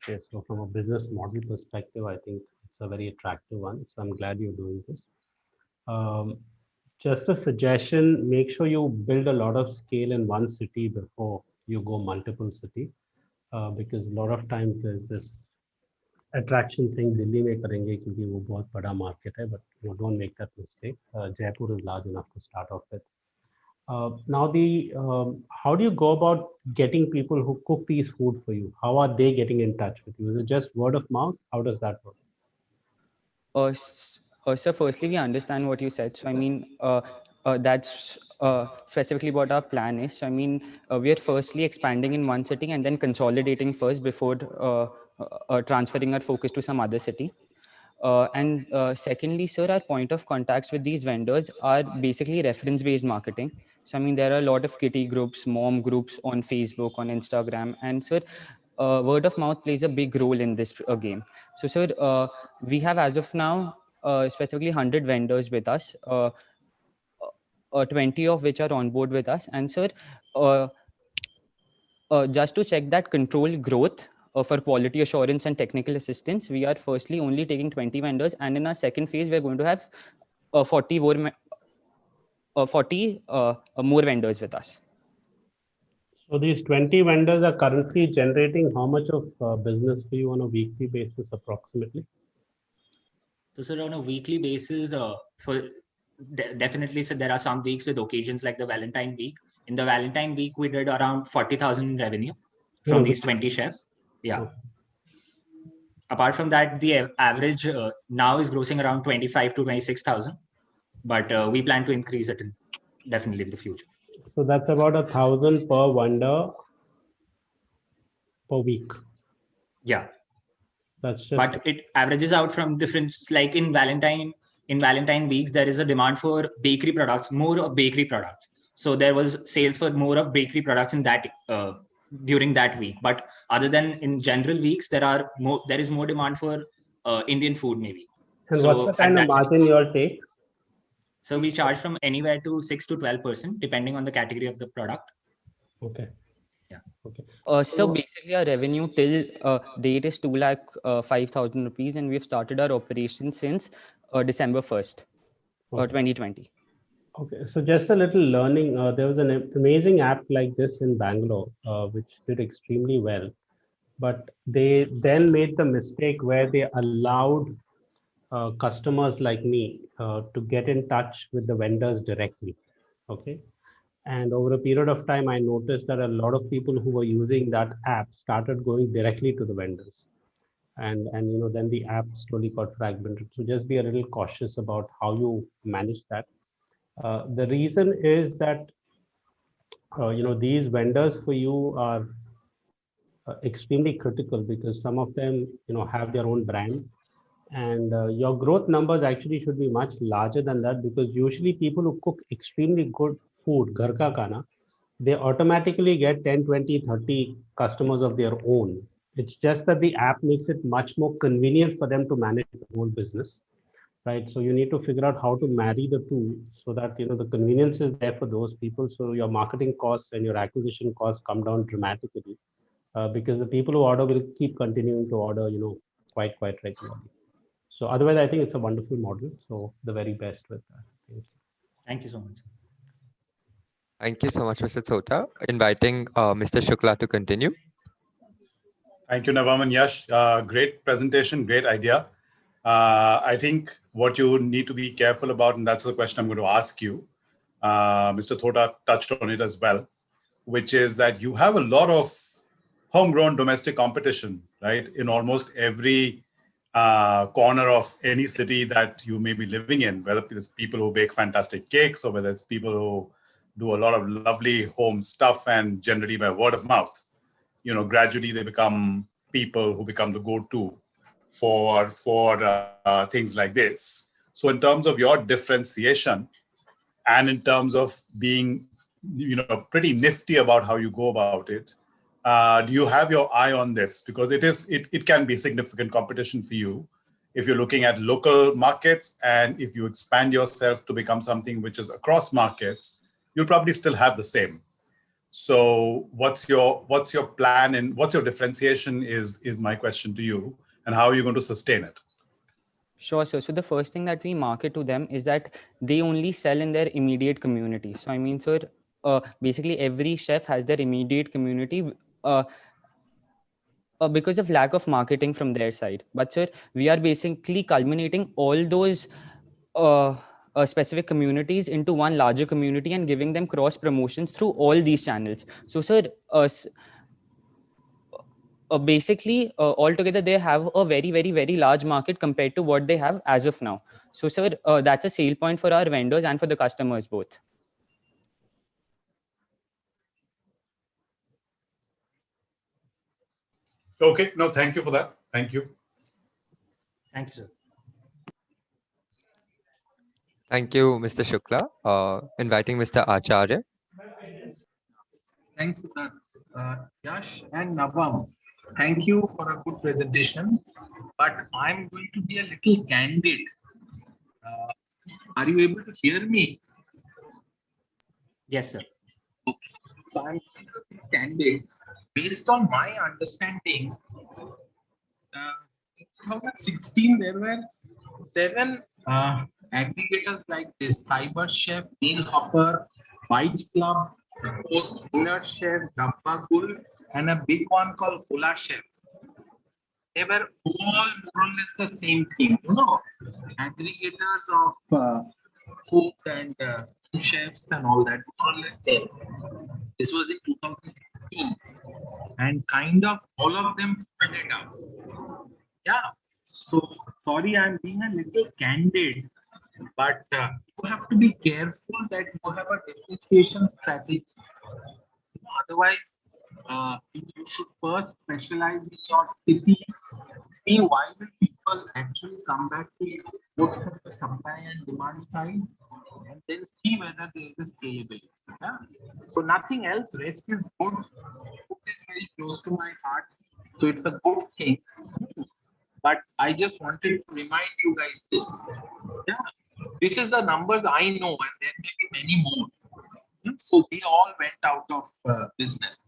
Okay, so from a business model perspective, I think it's a very attractive one. So I'm glad you're doing this. Just a suggestion, make sure you build a lot of scale in one city before you go multiple cities, because a lot of times there's this attraction saying Delhi mein karenge kyunki wo bahut bada market hai, but don't make that mistake. Jaipur is large enough to start off with. Now, how do you go about getting people who cook these food for you? How are they getting in touch with you? Is it just word of mouth? How does that work? So firstly, we understand what you said. So I mean, that's specifically what our plan is. So I mean, we are firstly expanding in one city and then consolidating first before transferring our focus to some other city. And secondly, sir, our point of contacts with these vendors are basically reference-based marketing. So, I mean, there are a lot of kitty groups, mom groups on Facebook, on Instagram. And, sir, word of mouth plays a big role in this game. So, sir, we have, as of now, specifically 100 vendors with us. 20 of which are on board with us. And sir, just to check that control growth for quality assurance and technical assistance, we are firstly only taking 20 vendors, and in our second phase, we're going to have 40 more vendors with us. So these 20 vendors are currently generating how much of business for you on a weekly basis approximately? So sir, on a weekly basis, definitely, so there are some weeks with occasions like the Valentine week. In the Valentine week, we did around 40,000 revenue from these 20 chefs. Yeah. Apart from that, the average now is grossing around 25 to 26,000, but we plan to increase it definitely in the future. So that's about 1,000 per vendor per week. Yeah. That's just. But it averages out from different, like in Valentine weeks, there is a demand for bakery products, more of bakery products. So there was sales for more of bakery products in that during that week. But other than in general weeks, there is more demand for Indian food maybe. And so what's the kind of margin you all take? So we charge from anywhere to 6 to 12%, depending on the category of the product. Okay. Yeah. Okay. So basically, our revenue till date is 2,05,000 rupees, and we've started our operation since December 1st, 2020. Okay, so just a little learning. There was an amazing app like this in Bangalore, which did extremely well. But they then made the mistake where they allowed customers like me to get in touch with the vendors directly. Okay. And over a period of time, I noticed that a lot of people who were using that app started going directly to the vendors. And then the app slowly got fragmented. So just be a little cautious about how you manage that. The reason is that these vendors for you are extremely critical because some of them have their own brand, and your growth numbers actually should be much larger than that, because usually people who cook extremely good food, ghar ka khana, they automatically get 10, 20, 30 customers of their own. It's just that the app makes it much more convenient for them to manage the whole business, right? So you need to figure out how to marry the two so that the convenience is there for those people, so your marketing costs and your acquisition costs come down dramatically, because the people who order will keep continuing to order quite regularly. So otherwise, I think it's a wonderful model. So the very best with that. Thank you so much. Thank you so much, Mr. Thota. Inviting Mr. Shukla to continue. Thank you, Navam and Yash. Great presentation, great idea. I think what you need to be careful about, and that's the question I'm going to ask you, Mr. Thota touched on it as well, which is that you have a lot of homegrown domestic competition, right? In almost every corner of any city that you may be living in, whether it's people who bake fantastic cakes or whether it's people who do a lot of lovely home stuff, and generally by word of mouth, gradually they become people who become the go-to for things like this. So in terms of your differentiation and in terms of being, pretty nifty about how you go about it, do you have your eye on this? Because it can be significant competition for you if you're looking at local markets, and if you expand yourself to become something which is across markets, you'll probably still have the same. So what's your plan and what's your differentiation is my question to you, and how are you going to sustain it? Sure, sir. So the first thing that we market to them is that they only sell in their immediate community. So I mean, sir, basically every chef has their immediate community because of lack of marketing from their side. But sir, we are basically culminating all those specific communities into one larger community and giving them cross promotions through all these channels. So sir, basically altogether they have a very large market compared to what they have as of now. So sir, that's a sale point for our vendors and for the customers both. Okay, no, thank you for that. Thank you. Thank you, sir. Thank you, Mr. Shukla. Inviting Mr. Acharya. Thanks, Yash and Navam. Thank you for a good presentation, but I'm going to be a little candid. Are you able to hear me? Yes, sir. Okay. So I'm candid. Based on my understanding, in 2016 there were 7 aggregators like this: Cyber Chef, Meal Hopper, White Club, Post, Alert Chef, Dabba Gul, and a big one called Ola Chef. They were all more or less the same thing, aggregators of food and chefs and all that, more or less there. This was in 2016, and kind of all of them started up. Yeah. So sorry, I'm being a little candid, but you have to be careful that you have a differentiation strategy. Otherwise, you should first specialize in your city. See why will people actually come back to you, both from the supply and demand side, and then see whether there is a scalability. Yeah? So nothing else. Rest is good. Food is very close to my heart, so it's a good thing. But I just wanted to remind you guys this. Yeah, this is the numbers I know, and there may be many more. So they all went out of business.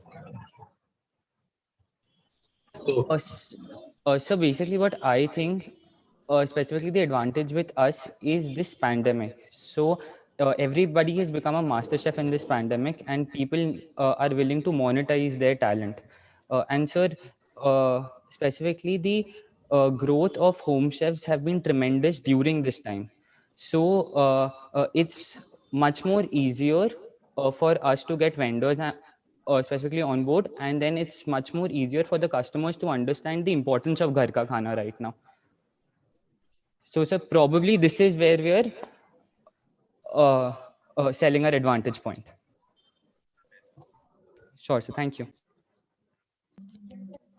So basically, what I think, specifically the advantage with us is this pandemic. So everybody has become a master chef in this pandemic, and people are willing to monetize their talent. And sir, specifically the growth of home chefs have been tremendous during this time. So it's much more easier for us to get vendors specifically on board, and then it's much more easier for the customers to understand the importance of ghar ka khana right now. So sir, probably this is where we're selling our advantage point. Sure, sir. Thank you.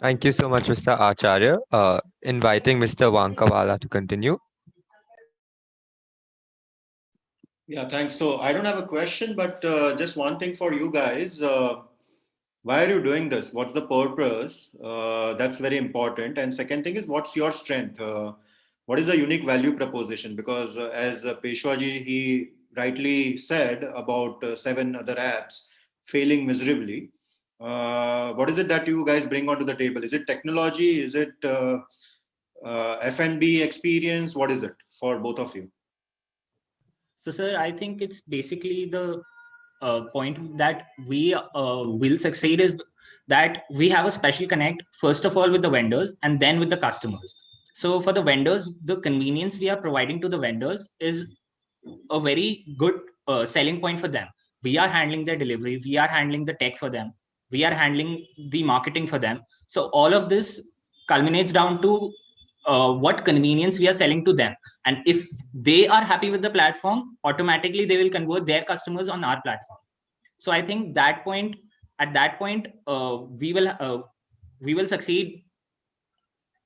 Thank you so much, Mr. Acharya. Inviting Mr. Wankawala to continue. Yeah, thanks. So I don't have a question, but just one thing for you guys. Why are you doing this? What's the purpose? That's very important. And second thing is, what's your strength? What is the unique value proposition? Because as Peshwaji, he rightly said about 7 other apps failing miserably. What is it that you guys bring onto the table? Is it technology? Is it F&B experience? What is it for both of you? So, sir, I think it's basically the point that we will succeed is that we have a special connect, first of all, with the vendors and then with the customers. So for the vendors, the convenience we are providing to the vendors is a very good selling point for them. We are handling their delivery. We are handling the tech for them. We are handling the marketing for them. So all of this culminates down to what convenience we are selling to them. And if they are happy with the platform, automatically they will convert their customers on our platform. So I think at that point, we will succeed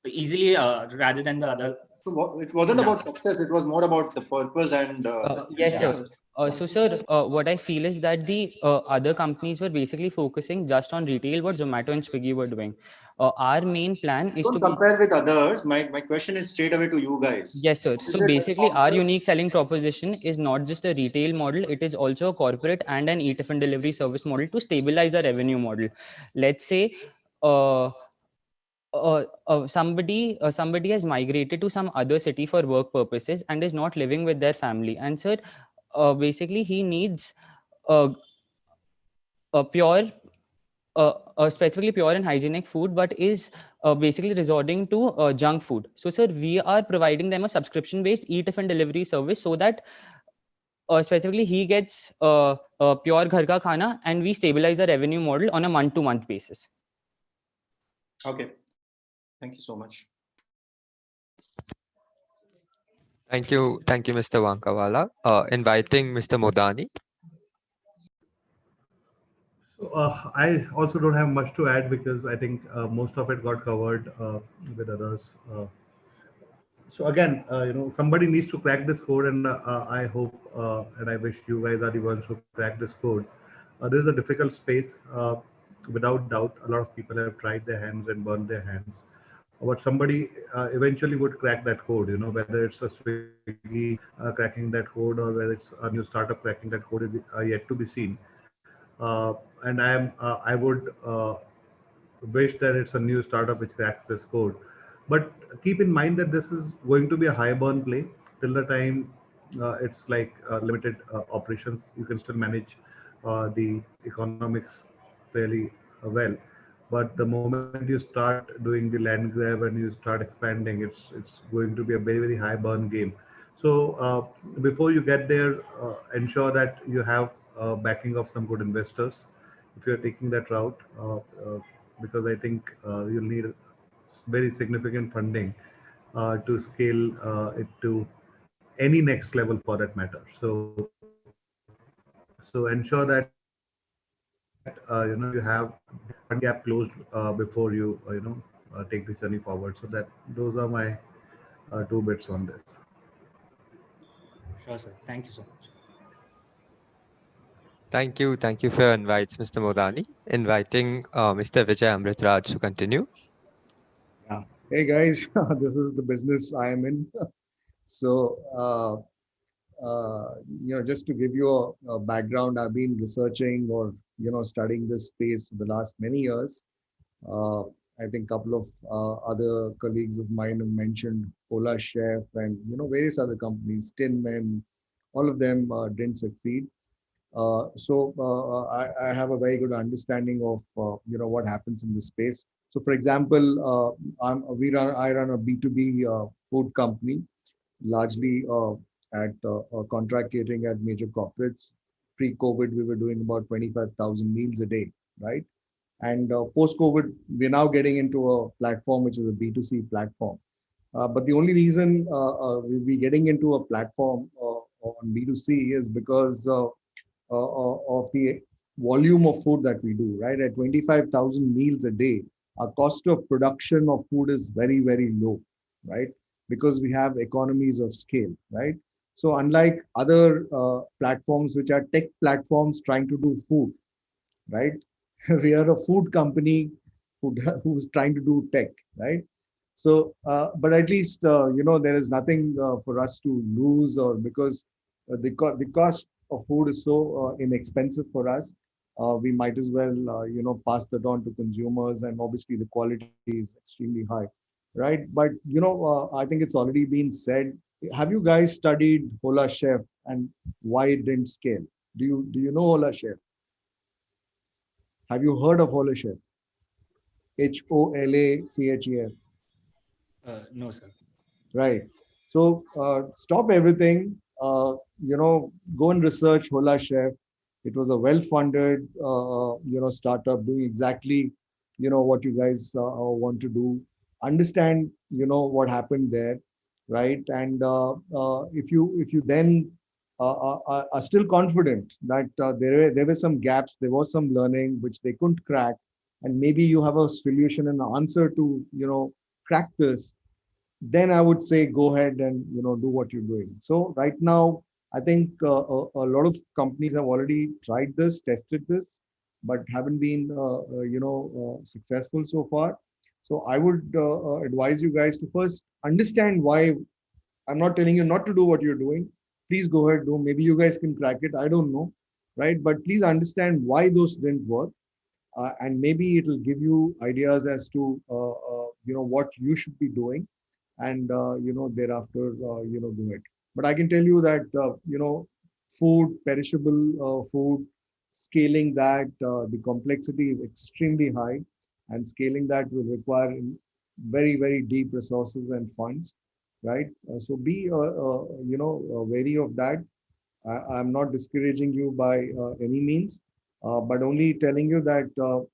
easily rather than the other. So it wasn't about success, it was more about the purpose and... Yes, sir. So, sir, what I feel is that the other companies were basically focusing just on retail, what Zomato and Swiggy were doing. Our main plan is to compare with others. My question is straight away to you guys. Yes, sir. So basically, our unique selling proposition is not just a retail model, it is also a corporate and an e-tiffin delivery service model to stabilize our revenue model. Let's say somebody has migrated to some other city for work purposes and is not living with their family, and sir, basically he needs a pure specifically pure and hygienic food, but is basically resorting to junk food. So sir, we are providing them a subscription based e-tiffin delivery service so that specifically he gets pure ghar ka khana, and we stabilize the revenue model on a month-to-month basis. Okay. Thank you so much. Thank you, Mr. Wankawala. Inviting Mr. Modani. So, I also don't have much to add because I think most of it got covered with others. So again, somebody needs to crack this code, and I hope and I wish you guys are the ones who crack this code. This is a difficult space. Without doubt, a lot of people have tried their hands and burned their hands. but somebody eventually would crack that code. Whether it's a Swiggy cracking that code or whether it's a new startup cracking that code is yet to be seen. And I would wish that it's a new startup which cracks this code. But keep in mind that this is going to be a high burn play till the time it's like limited operations. You can still manage the economics fairly well. But the moment you start doing the land grab and you start expanding, it's going to be a very, very high burn game. So before you get there, ensure that you have backing of some good investors if you're taking that route, because I think you'll need very significant funding to scale it to any next level for that matter. So ensure that you have that fund gap closed before you take this journey forward. So that those are my two bits on this. Sure, sir. Thank you so much. Thank you. Thank you for your invites, Mr. Modani. Inviting Mr. Vijay Amritraj to continue. Yeah. Hey guys, this is the business I am in. So, just to give you a background, I've been researching or studying this space for the last many years. Uh, I think a couple of other colleagues of mine have mentioned Ola Chef and various other companies, Tin Men. All of them didn't succeed. I have a very good understanding of what happens in this space. So, for example, I run a B2B food company, largely at contract catering at major corporates. Pre-COVID, we were doing about 25,000 meals a day, right? And post-COVID, we're now getting into a platform which is a B2C platform. But the only reason we're getting into a platform on B2C is because of the volume of food that we do, right? At 25,000 meals a day, our cost of production of food is very, very low, right? Because we have economies of scale, right? So unlike other platforms, which are tech platforms trying to do food, right? We are a food company who's trying to do tech, right? So, but at least, there is nothing for us to lose, or because the cost of food is so inexpensive for us, we might as well, pass that on to consumers. And obviously, the quality is extremely high, right? But, I think it's already been said. Have you guys studied Hola Chef and why it didn't scale? Do you know Hola Chef? Have you heard of Hola Chef? HOLACHEF. No, sir. Right. So stop everything. Go and research Hola Chef. It was a well-funded, startup doing exactly, what you guys want to do. Understand, what happened there, right? And if you then are still confident that there were some gaps, there was some learning which they couldn't crack, and maybe you have a solution and an answer to, crack this, then I would say go ahead and do what you're doing. So right now, I think a lot of companies have already tried this, tested this, but haven't been successful so far. So I would advise you guys to first understand why. I'm not telling you not to do what you're doing. Please go ahead, do. Maybe you guys can crack it. I don't know, right? But please understand why those didn't work, and maybe it will give you ideas as to what you should be doing, and thereafter do it. But I can tell you that food, perishable food, scaling that, the complexity is extremely high, and scaling that will require very, very deep resources and funds, right? So be wary of that. I'm not discouraging you by any means, but only telling you that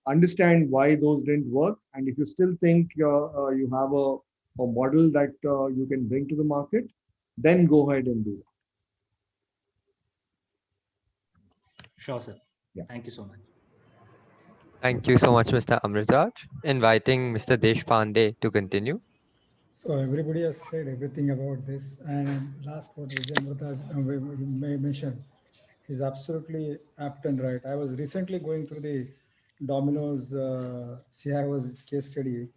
understand why those didn't work. And if you still think you have a model that you can bring to the market, then go ahead and do Sure, sir. Yeah. Thank you so much. Thank you so much, Mr. Amritraj. Inviting Mr. Deshpande to continue. So everybody has said everything about this, and last what Rajendra mentioned is absolutely apt and right. I was recently going through the Domino's CIO's case study,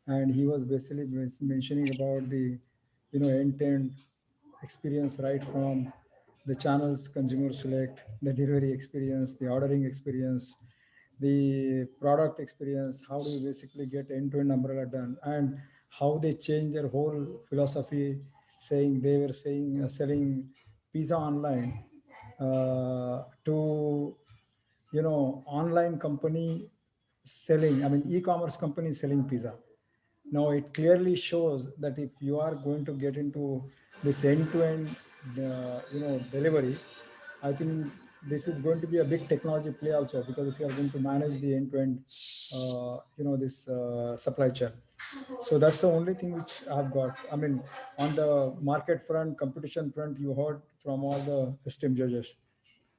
and he was basically mentioning about the end-to-end experience, right from the channels consumer select, the delivery experience, the ordering experience, the product experience, how do you basically get end-to-end umbrella done, and how they change their whole philosophy, saying they were saying selling pizza online to online company selling, I mean e-commerce company selling pizza. Now it clearly shows that if you are going to get into this end-to-end, delivery, I think this is going to be a big technology play also, because if you are going to manage the end-to-end, this supply chain. So that's the only thing which I've got. I mean, on the market front, competition front, you heard from all the esteemed judges.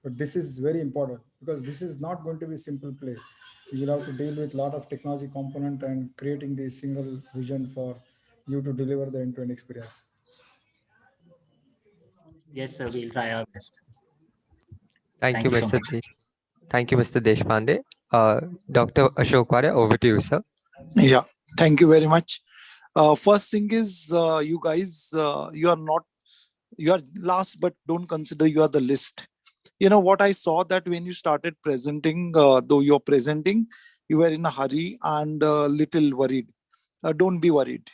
But this is very important because this is not going to be simple play. You will have to deal with a lot of technology component and creating the single vision for you to deliver the end-to-end experience. Yes, sir, we'll try our best. Thank you, Thank you so Mr. much. Thank you, Mr. Deshpande. Dr. Ashok Ware, over to you, sir. Yeah, thank you very much. First thing is, you guys, you are last, but don't consider you are the list. What I saw, that when you started presenting, though you're presenting, you were in a hurry and a little worried. Don't be worried.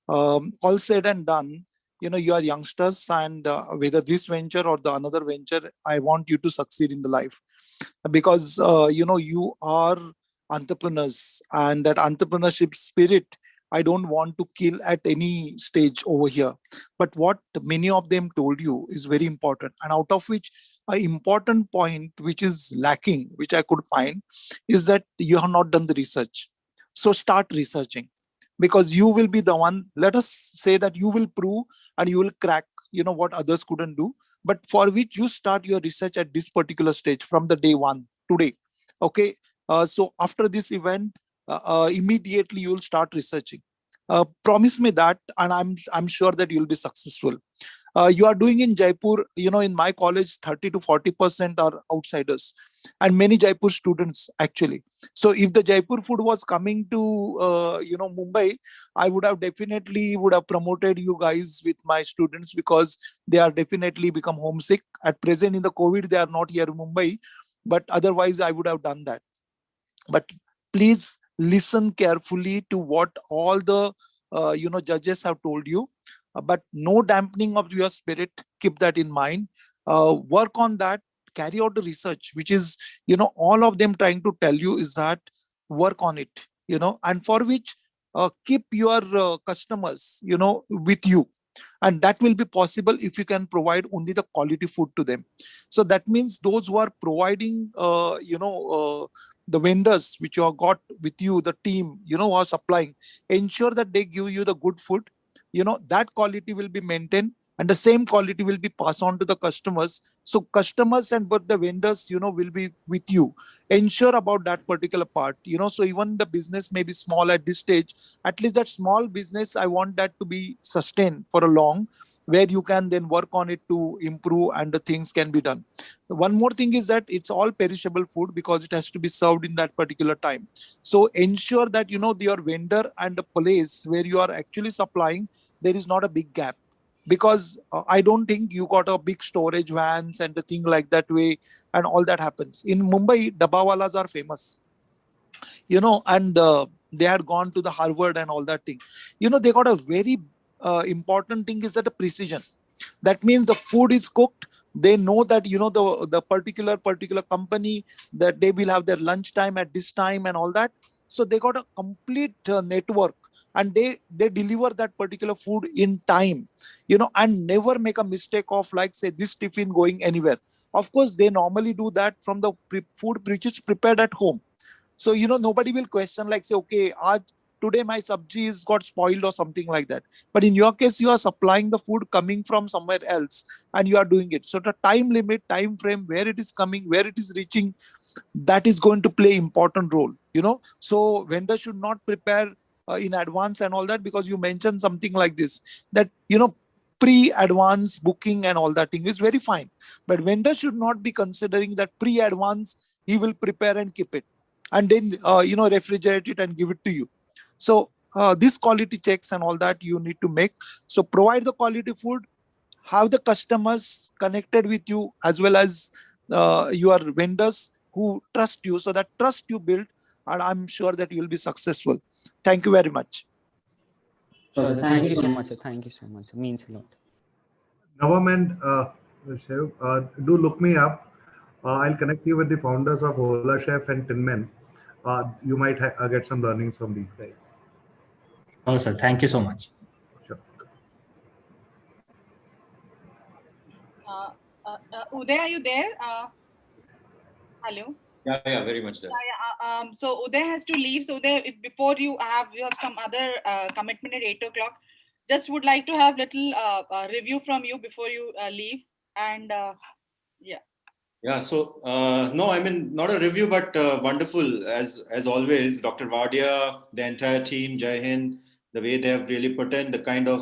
All said and done, you are youngsters, and whether this venture or the another venture, I want you to succeed in the life, because you are entrepreneurs, and that entrepreneurship spirit I don't want to kill at any stage over here. But what many of them told you is very important, and out of which an important point which is lacking, which I could find, is that you have not done the research. So start researching, because you will be the one. Let us say that you will prove and you will crack what others couldn't do, but for which you start your research at this particular stage from the day one today. Okay. So after this event, immediately you'll start researching. Promise me that, and I'm sure that you'll be successful. You are doing in Jaipur, in my college, 30 to 40% are outsiders, and many Jaipur students actually. So if the Jaipur food was coming to, Mumbai, I would have definitely would have promoted you guys with my students, because they are definitely become homesick. At present in the COVID, they are not here in Mumbai, but otherwise I would have done that. But please listen carefully to what all the judges have told you. But no dampening of your spirit. Keep that in mind. Work on that. Carry out the research, which is all of them trying to tell you is that work on it. And for which keep your customers with you, and that will be possible if you can provide only the quality food to them. So that means those who are providing the vendors which you have got with you, the team who are supplying, ensure that they give you the good food. That quality will be maintained, and the same quality will be passed on to the customers. So customers and but the vendors will be with you. Ensure about that particular part. So even the business may be small at this stage, at least that small business, I want that to be sustained for a long, where you can then work on it to improve and the things can be done. One more thing is that it's all perishable food, because it has to be served in that particular time. So ensure that your vendor and the place where you are actually supplying, there is not a big gap, because I don't think you got a big storage vans and the thing like that way, and all that happens. In Mumbai, dabawalas are famous, and they had gone to the Harvard and all that thing. They got a very important thing is that the precision. That means the food is cooked. They know that the particular company, that they will have their lunch time at this time and all that. So they got a complete network, and they deliver that particular food in time, and never make a mistake of, like, say, this tiffin going anywhere. Of course they normally do that from the food which is prepared at home. So nobody will question, like, say, okay, today my sabji is got spoiled or something like that. But in your case, you are supplying the food coming from somewhere else, and you are doing it. So the time limit, time frame, where it is coming, where it is reaching, that is going to play important role. So vendor should not prepare in advance and all that, because you mentioned something like this, that pre-advance booking and all that thing is very fine, but vendor should not be considering that pre-advance he will prepare and keep it, and then refrigerate it and give it to you. So This quality checks and all that you need to make. So provide the quality food, have the customers connected with you, as well as your vendors who trust you. So that trust you build, and I'm sure that you will be successful. Thank you very much. Sure, sir. Thank you so much, sir. Thank you so much. It means a lot. Government, Chef, do look me up. I'll connect you with the founders of Hola Chef and Tinman. You might get some learnings from these guys. Oh, sir. Thank you so much. Sure. Uday, are you there? Hello. Yeah, very much there. So Uday has to leave. So Uday, if before you have some other commitment at 8 o'clock. Just would like to have little review from you before you leave. And yeah. Yeah, so no, I mean not a review, but wonderful as always. Dr. Vadia, the entire team, Jai Hind, the way they have really put in the kind of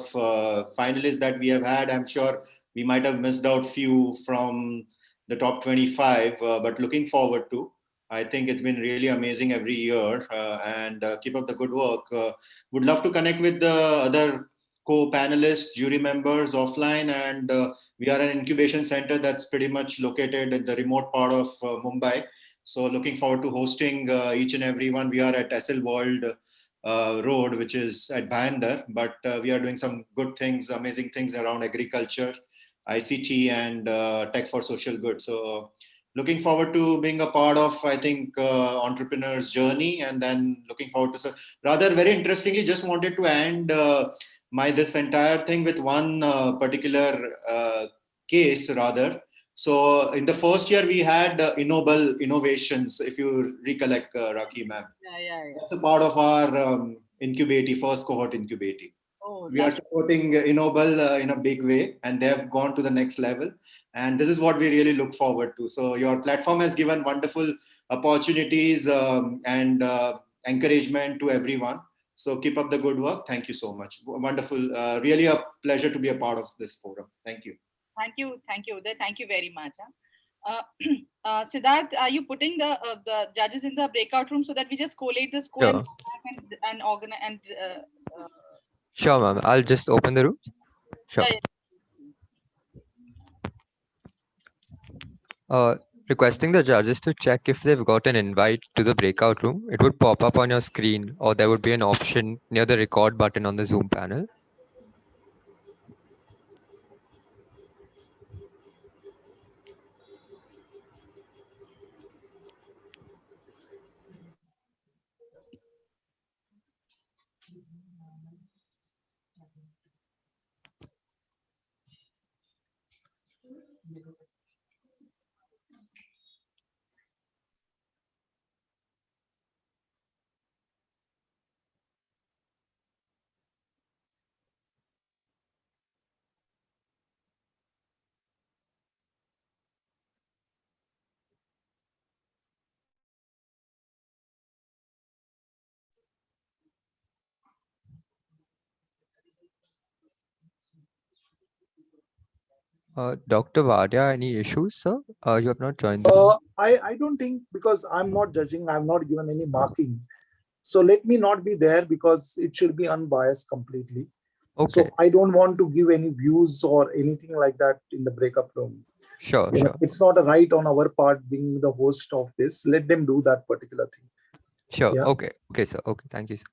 finalists that we have had. I'm sure we might have missed out few from the top 25, but looking forward to. I think it's been really amazing every year, and keep up the good work. Would love to connect with the other co-panelists, jury members offline, and we are an incubation center that's pretty much located in the remote part of Mumbai. So looking forward to hosting each and every one. We are at SL World Road, which is at Bhayandar, but we are doing some good things, amazing things around agriculture, ICT, and tech for social good. So looking forward to being a part of, I think, entrepreneurs' journey, and then looking forward to, rather very interestingly, just wanted to end this entire thing with one particular case rather. So in the first year we had Innoble Innovations, if you recollect, Raki ma'am. Yeah. That's a part of our incubating, first cohort incubating. Oh, we are supporting Innoble in a big way, and they have gone to the next level. And this is what we really look forward to. So your platform has given wonderful opportunities and encouragement to everyone. So keep up the good work. Thank you so much. Wonderful. Really a pleasure to be a part of this forum. Thank you. Thank you, Uday. Thank you very much. Siddharth, are you putting the judges in the breakout room so that we just collate the score Sure. and organize and Sure, ma'am. I'll just open the room. Sure. Requesting the judges to check if they've got an invite to the breakout room. It would pop up on your screen, or there would be an option near the record button on the Zoom panel. Dr. Vadia, any issues, sir? You have not joined the room. I don't think, because I'm not judging, I'm not given any marking. So let me not be there, because it should be unbiased completely. Okay. So I don't want to give any views or anything like that in the breakup room. Sure. It's not a right on our part being the host of this. Let them do that particular thing. Sure. Yeah. Okay, sir. Okay, thank you, sir.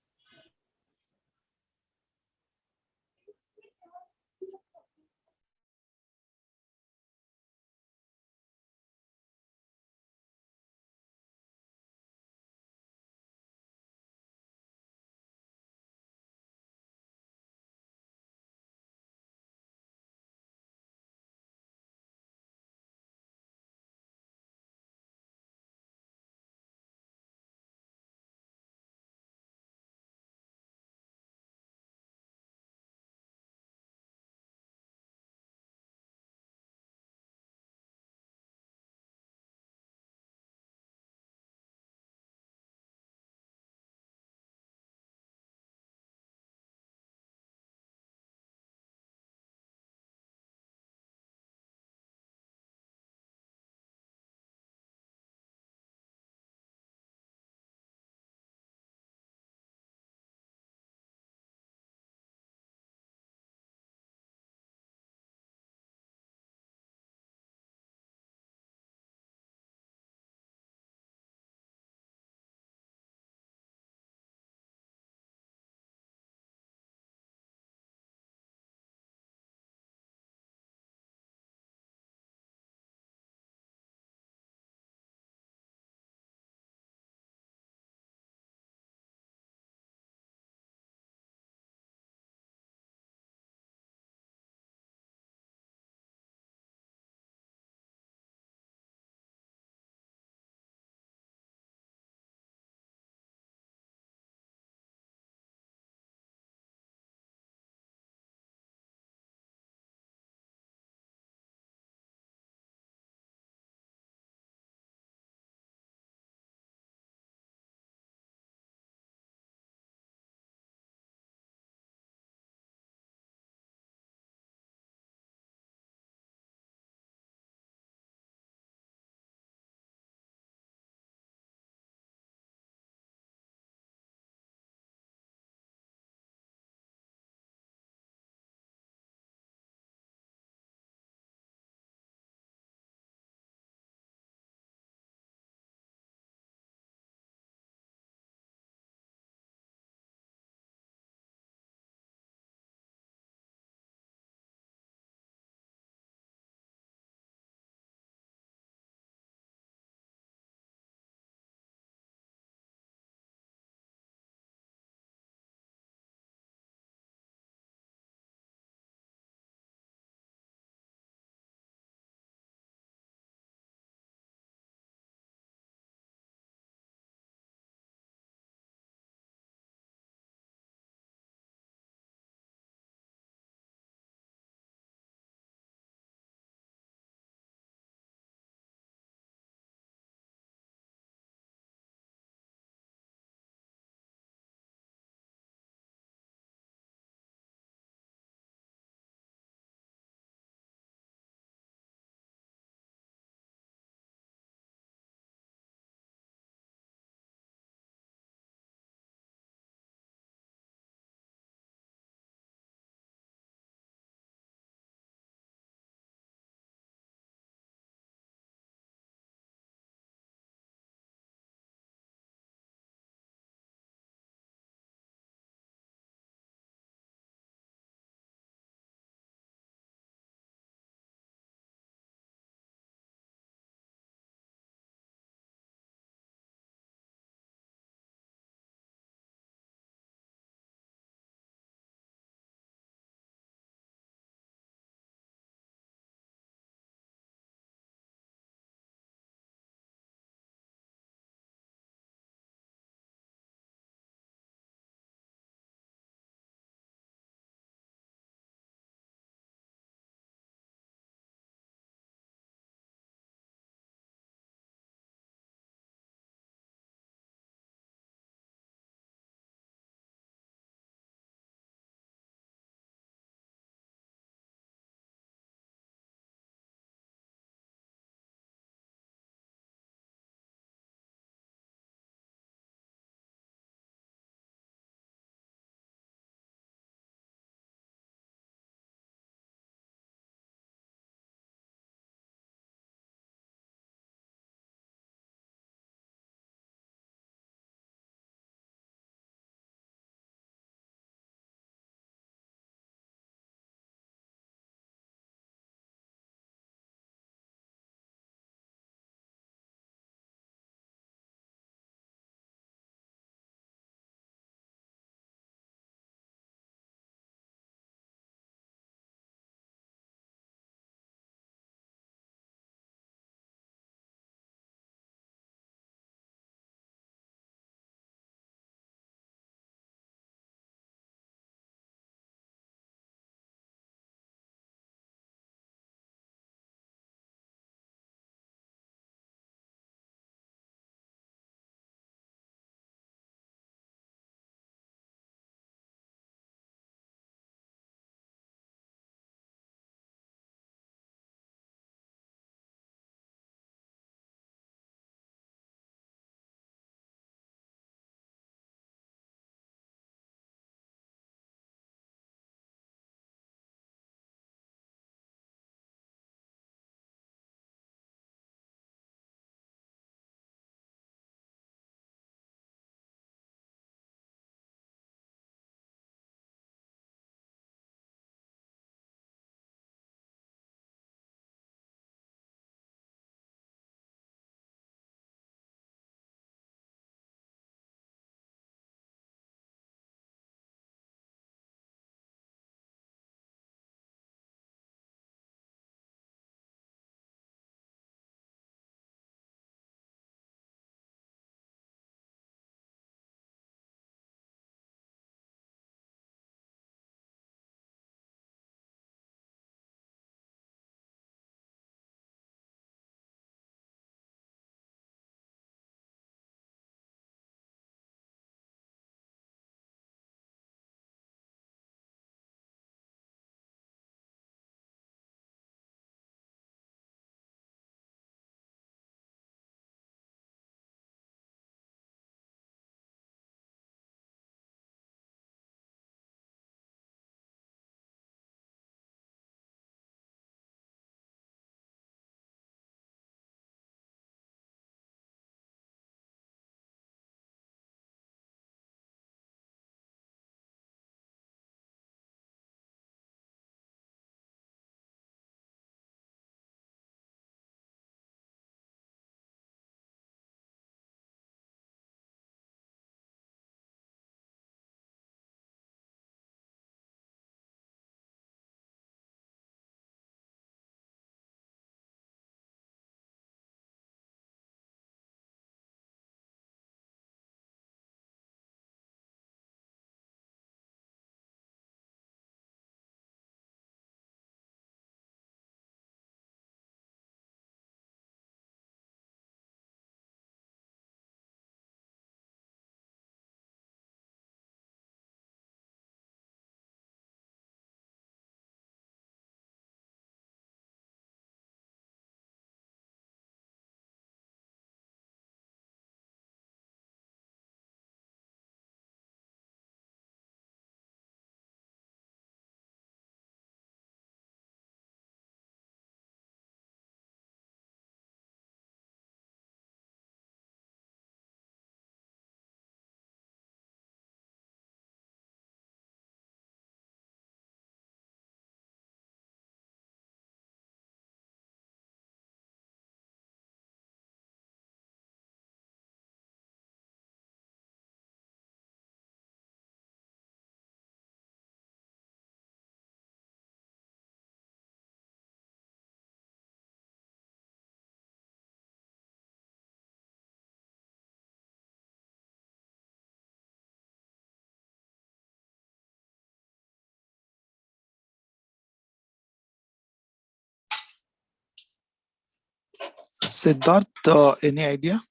Siddharth, any idea?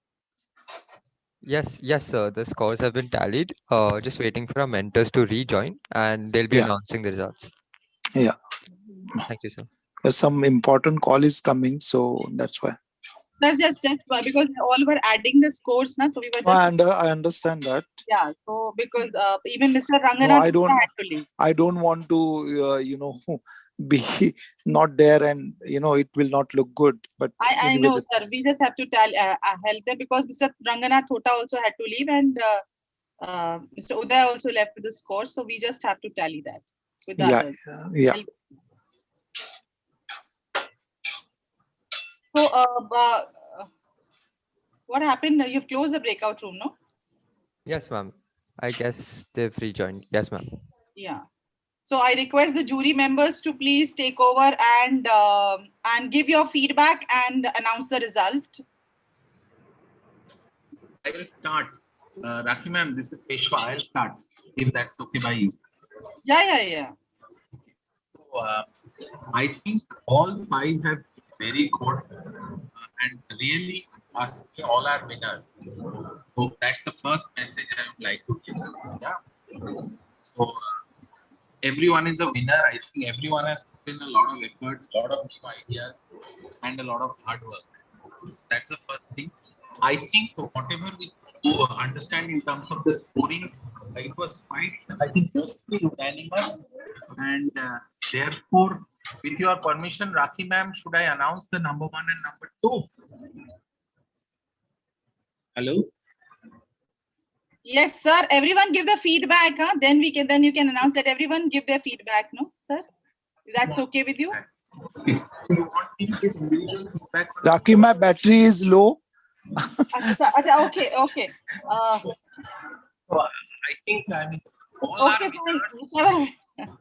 Yes, sir. The scores have been tallied. Just waiting for our mentors to rejoin, and they'll be Yeah. announcing the results. Yeah. Thank you, sir. Some important call is coming, so that's why. That's just because all were adding the scores, na, so we were just. I understand that. Yeah, so because even Mr. No, Ranganath I don't. had to leave. I don't want to, be not there, and it will not look good. But I anyway, know, sir. We just have to help them because Mr. Ranganath Thota also had to leave, and Mr. Uday also left with the score. So we just have to tally that with the others. Yeah. So, what happened? You've closed the breakout room, no? Yes, ma'am. I guess they've rejoined. Yes, ma'am. Yeah. So I request the jury members to please take over and give your feedback and announce the result. I will start. Rakhi ma'am, this is Peshwa. I'll start if that's okay by you. Yeah. So I think all five have very good and really all are winners. So that's the first message I would like to give. Yeah. So everyone is a winner. I think everyone has put in a lot of effort, a lot of new ideas, and a lot of hard work. So that's the first thing. I think whatever we understand in terms of the scoring, it was quite, I think, mostly unanimous. And therefore, with your permission, Rakhi ma'am, should I announce the number 1 and number 2? Hello? Yes, sir. Everyone give the feedback. Huh? Then you can announce that everyone give their feedback. No, sir. That's okay with you? Rakhi, my battery is low. Okay. So I think all okay, are winners.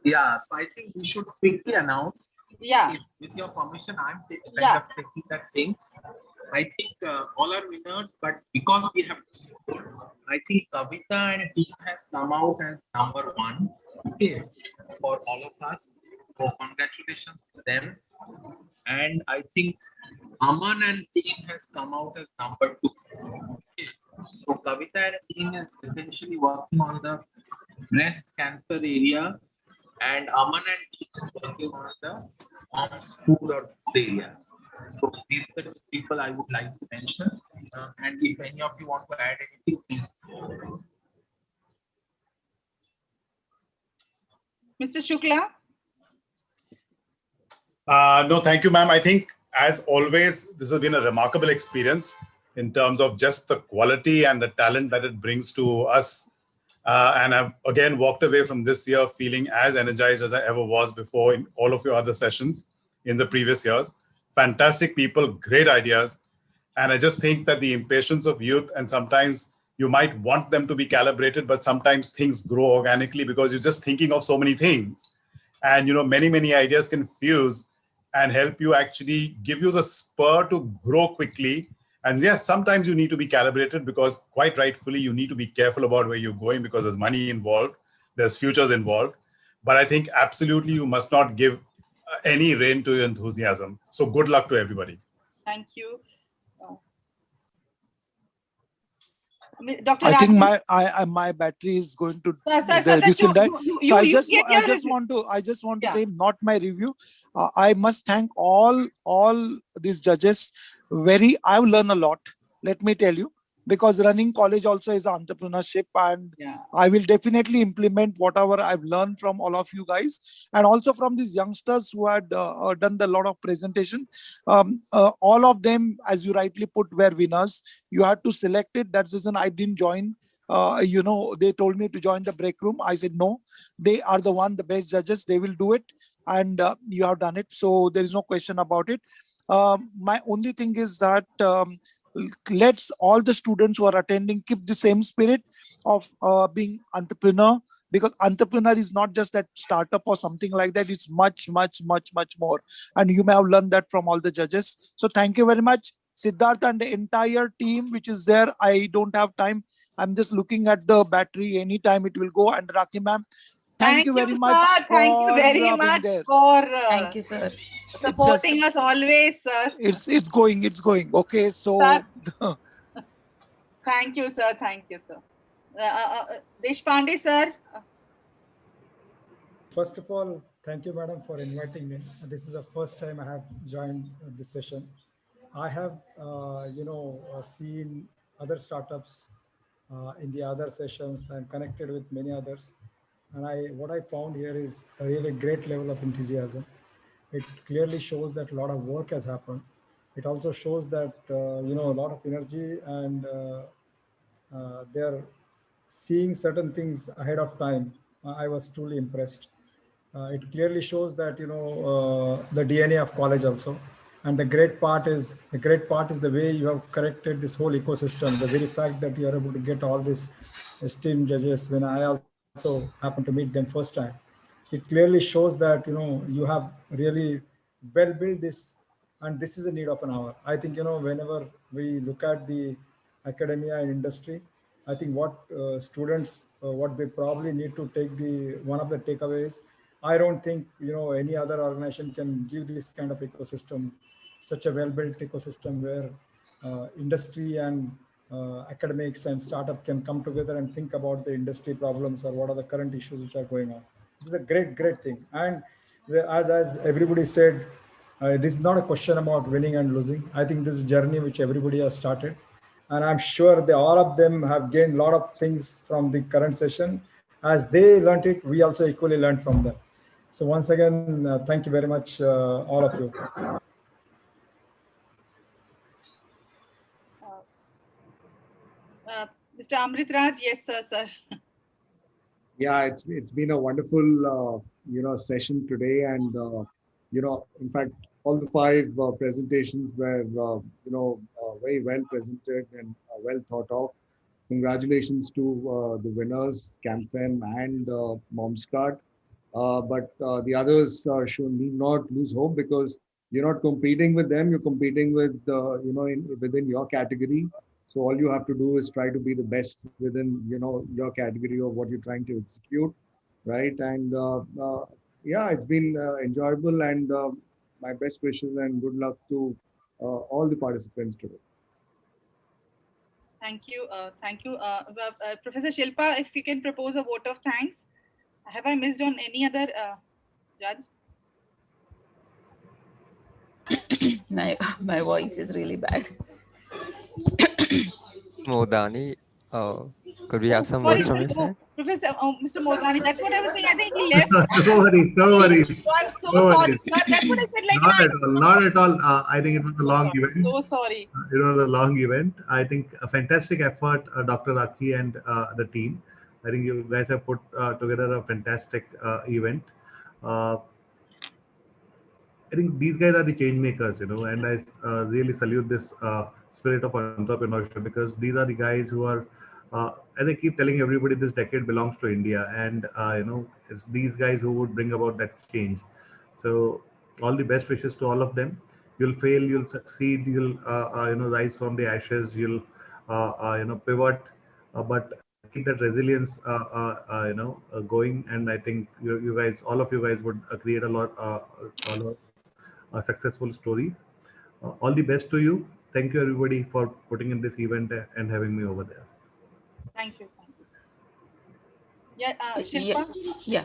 Yeah, so I think we should quickly announce. Yeah. With your permission, I'm taking that thing. I think all are winners, but because we have scored, I think Kavita and team has come out as number 1. Okay, for all of us. So congratulations to them. And I think Aman and team has come out as number 2. Okay. So Kavita and team is essentially working on the breast cancer area, and Aman and team is working on the mom's food or food area. So these are the people I would like to mention. And if any of you want to add anything, please. Mr. Shukla? No, thank you, ma'am. I think, as always, this has been a remarkable experience in terms of just the quality and the talent that it brings to us. And I've again walked away from this year feeling as energized as I ever was before in all of your other sessions in the previous years. Fantastic people, great ideas. And I just think that the impatience of youth, and sometimes you might want them to be calibrated, but sometimes things grow organically because you're just thinking of so many things. And, many ideas can fuse and help you actually give you the spur to grow quickly. And yes, sometimes you need to be calibrated because quite rightfully, you need to be careful about where you're going because there's money involved, there's futures involved. But I think absolutely you must not give any rein to your enthusiasm. So good luck to everybody. Thank you. Dr. I think my battery is going to this will die. So I just want to say not my review. I must thank all these judges. I've learned a lot. Let me tell you, because running college also is entrepreneurship, and I will definitely implement whatever I've learned from all of you guys, and also from these youngsters who had done a lot of presentation. All of them, as you rightly put, were winners. You had to select it. That's the reason I didn't join. They told me to join the break room. I said no. They are the best judges. They will do it, and you have done it. So there is no question about it. My only thing is that let's all the students who are attending keep the same spirit of being entrepreneur, because entrepreneur is not just that startup or something like that. It's much more, and you may have learned that from all the judges. So thank you very much, Siddharth and the entire team which is there. I don't have time. I'm just looking at the battery. Anytime it will go. And Rakhi ma'am, Thank you very much sir. Thank you for very being much there. for Thank you, sir. supporting us always, sir. It's going. Okay, so Sir. Thank you, sir. Thank you, sir. Deshpande, sir. First of all, thank you, madam, for inviting me. This is the first time I have joined this session. I have, seen other startups in the other sessions and connected with many others. And what I found here is a really great level of enthusiasm. It clearly shows that a lot of work has happened. It also shows that, a lot of energy and they're seeing certain things ahead of time. I was truly impressed. It clearly shows that the DNA of college also, and the great part is the way you have corrected this whole ecosystem. The very fact that you are able to get all these esteemed judges, when I also happened to meet them first time, it clearly shows that you have really well built this, and this is a need of an hour. I think whenever we look at the academia and industry, I think what students what they probably need to take, the one of the takeaways, I don't think any other organization can give this kind of ecosystem, such a well-built ecosystem where industry and academics and startup can come together and think about the industry problems or what are the current issues which are going on. This is a great thing. And as everybody said, this is not a question about winning and losing. I think this is a journey which everybody has started, and I'm sure all of them have gained a lot of things from the current session. As they learned it, we also equally learned from them. So once again, thank you very much, all of you. Mr. Amrit Raj, yes, sir. Yeah, it's been a wonderful session today, and in fact, all the five presentations were very well presented and well thought of. Congratulations to the winners, Camfem and Momscard. But the others should need not lose hope, because you're not competing with them. You're competing with within your category. So all you have to do is try to be the best within your category of what you're trying to execute, right? And yeah, it's been enjoyable, and my best wishes and good luck to all the participants today. Thank you. Thank you. Professor Shilpa, if you can propose a vote of thanks. Have I missed on any other judge? My voice is really bad. Modani, could we have some words from your side? Professor, Mr. Modani, that's what I was saying. I think he left. No worries. Oh, I'm so sorry. That's what I said. Like, Not at all. I think it was a long event. So sorry. It was a long event. I think a fantastic effort, Dr. Aki and the team. I think you guys have put together a fantastic event. I think these guys are the change makers, and I really salute this spirit of entrepreneurship, because these are the guys who are, as I keep telling everybody, this decade belongs to India, and it's these guys who would bring about that change. So all the best wishes to all of them. You'll fail, you'll succeed, you'll rise from the ashes, you'll pivot, but keep that resilience going. And I think you guys, all of you guys, would create a lot successful stories. All the best to you. Thank you, everybody, for putting in this event and having me over there. Thank you. Yeah, Shilpa? Yeah.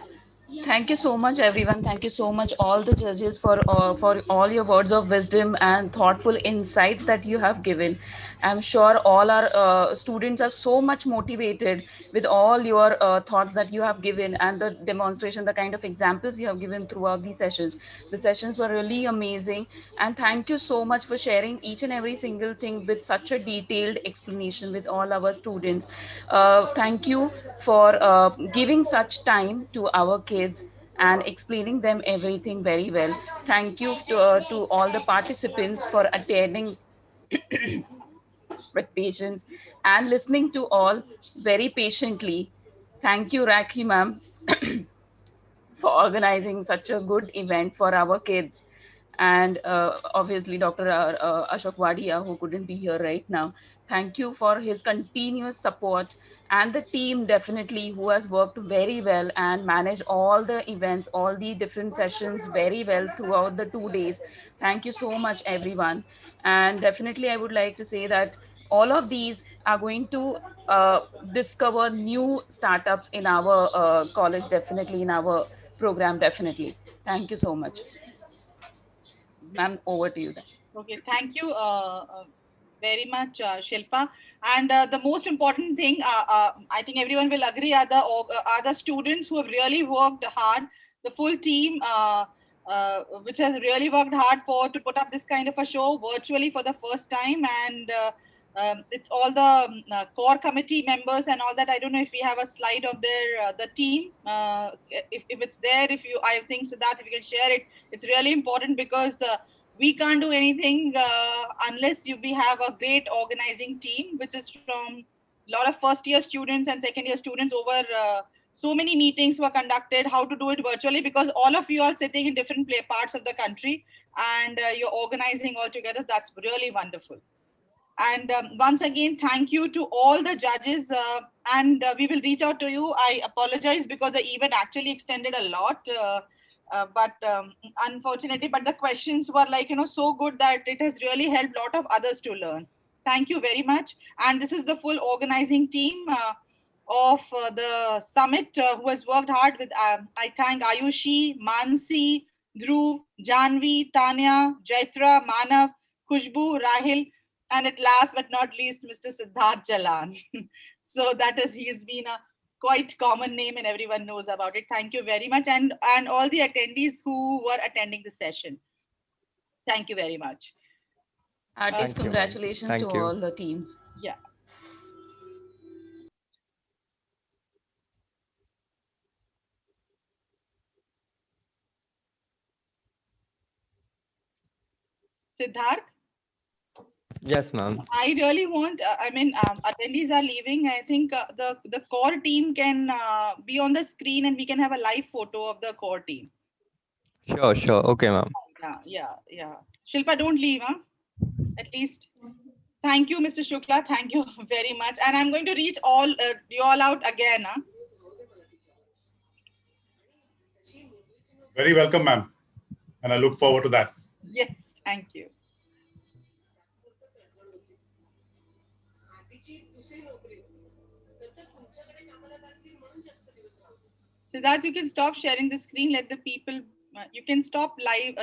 Thank you so much, everyone. Thank you so much, all the judges, for all your words of wisdom and thoughtful insights that you have given. I'm sure all our students are so much motivated with all your thoughts that you have given, and the demonstration, the kind of examples you have given throughout these sessions. The sessions were really amazing, and thank you so much for sharing each and every single thing with such a detailed explanation with all our students. Thank you for giving such time to our kids and explaining them everything very well. Thank you to all the participants for attending with patience and listening to all very patiently. Thank you, Rakhi ma'am, for organizing such a good event for our kids. And obviously Dr. Ashok Wadia, who couldn't be here right now. Thank you for his continuous support, and the team definitely who has worked very well and managed all the events, all the different sessions very well throughout the 2 days. Thank you so much, everyone. And definitely, I would like to say that all of these are going to discover new startups in our college, definitely in our program, definitely. Thank you so much. Ma'am, over to you then. Okay, thank you very much, Shilpa. And the most important thing, I think everyone will agree, are the students who have really worked hard. The full team, which has really worked hard for to put up this kind of a show virtually for the first time, and it's all the core committee members and all that. I don't know if we have a slide of their the team. If it's there, if you, I think so that if you can share it, it's really important because. We can't do anything unless we have a great organizing team, which is from a lot of first year students and second year students over so many meetings were conducted, how to do it virtually, because all of you are sitting in different parts of the country and you're organizing all together. That's really wonderful. And once again, thank you to all the judges and we will reach out to you. I apologize because the event actually extended a lot. But unfortunately, but the questions were like, so good that it has really helped a lot of others to learn. Thank you very much. And this is the full organizing team of the summit who has worked hard with, I thank Ayushi, Mansi, Dhruv, Janvi, Tanya, Jaitra, Manav, Khushbu, Rahil, and at last but not least, Mr. Siddharth Jalan. So he's been a quite common name and everyone knows about it. Thank you very much. And all the attendees who were attending the session. Thank you very much. Artist, congratulations to all the teams. Yeah. Siddharth? Yes, ma'am. I really want, attendees are leaving. I think the core team can be on the screen and we can have a live photo of the core team. Sure. Okay, ma'am. Yeah. Shilpa, don't leave, huh? At least. Thank you, Mr. Shukla. Thank you very much. And I'm going to reach you all out again. Huh? Very welcome, ma'am. And I look forward to that. Yes, thank you. So that you can stop sharing the screen, let the people, you can stop live.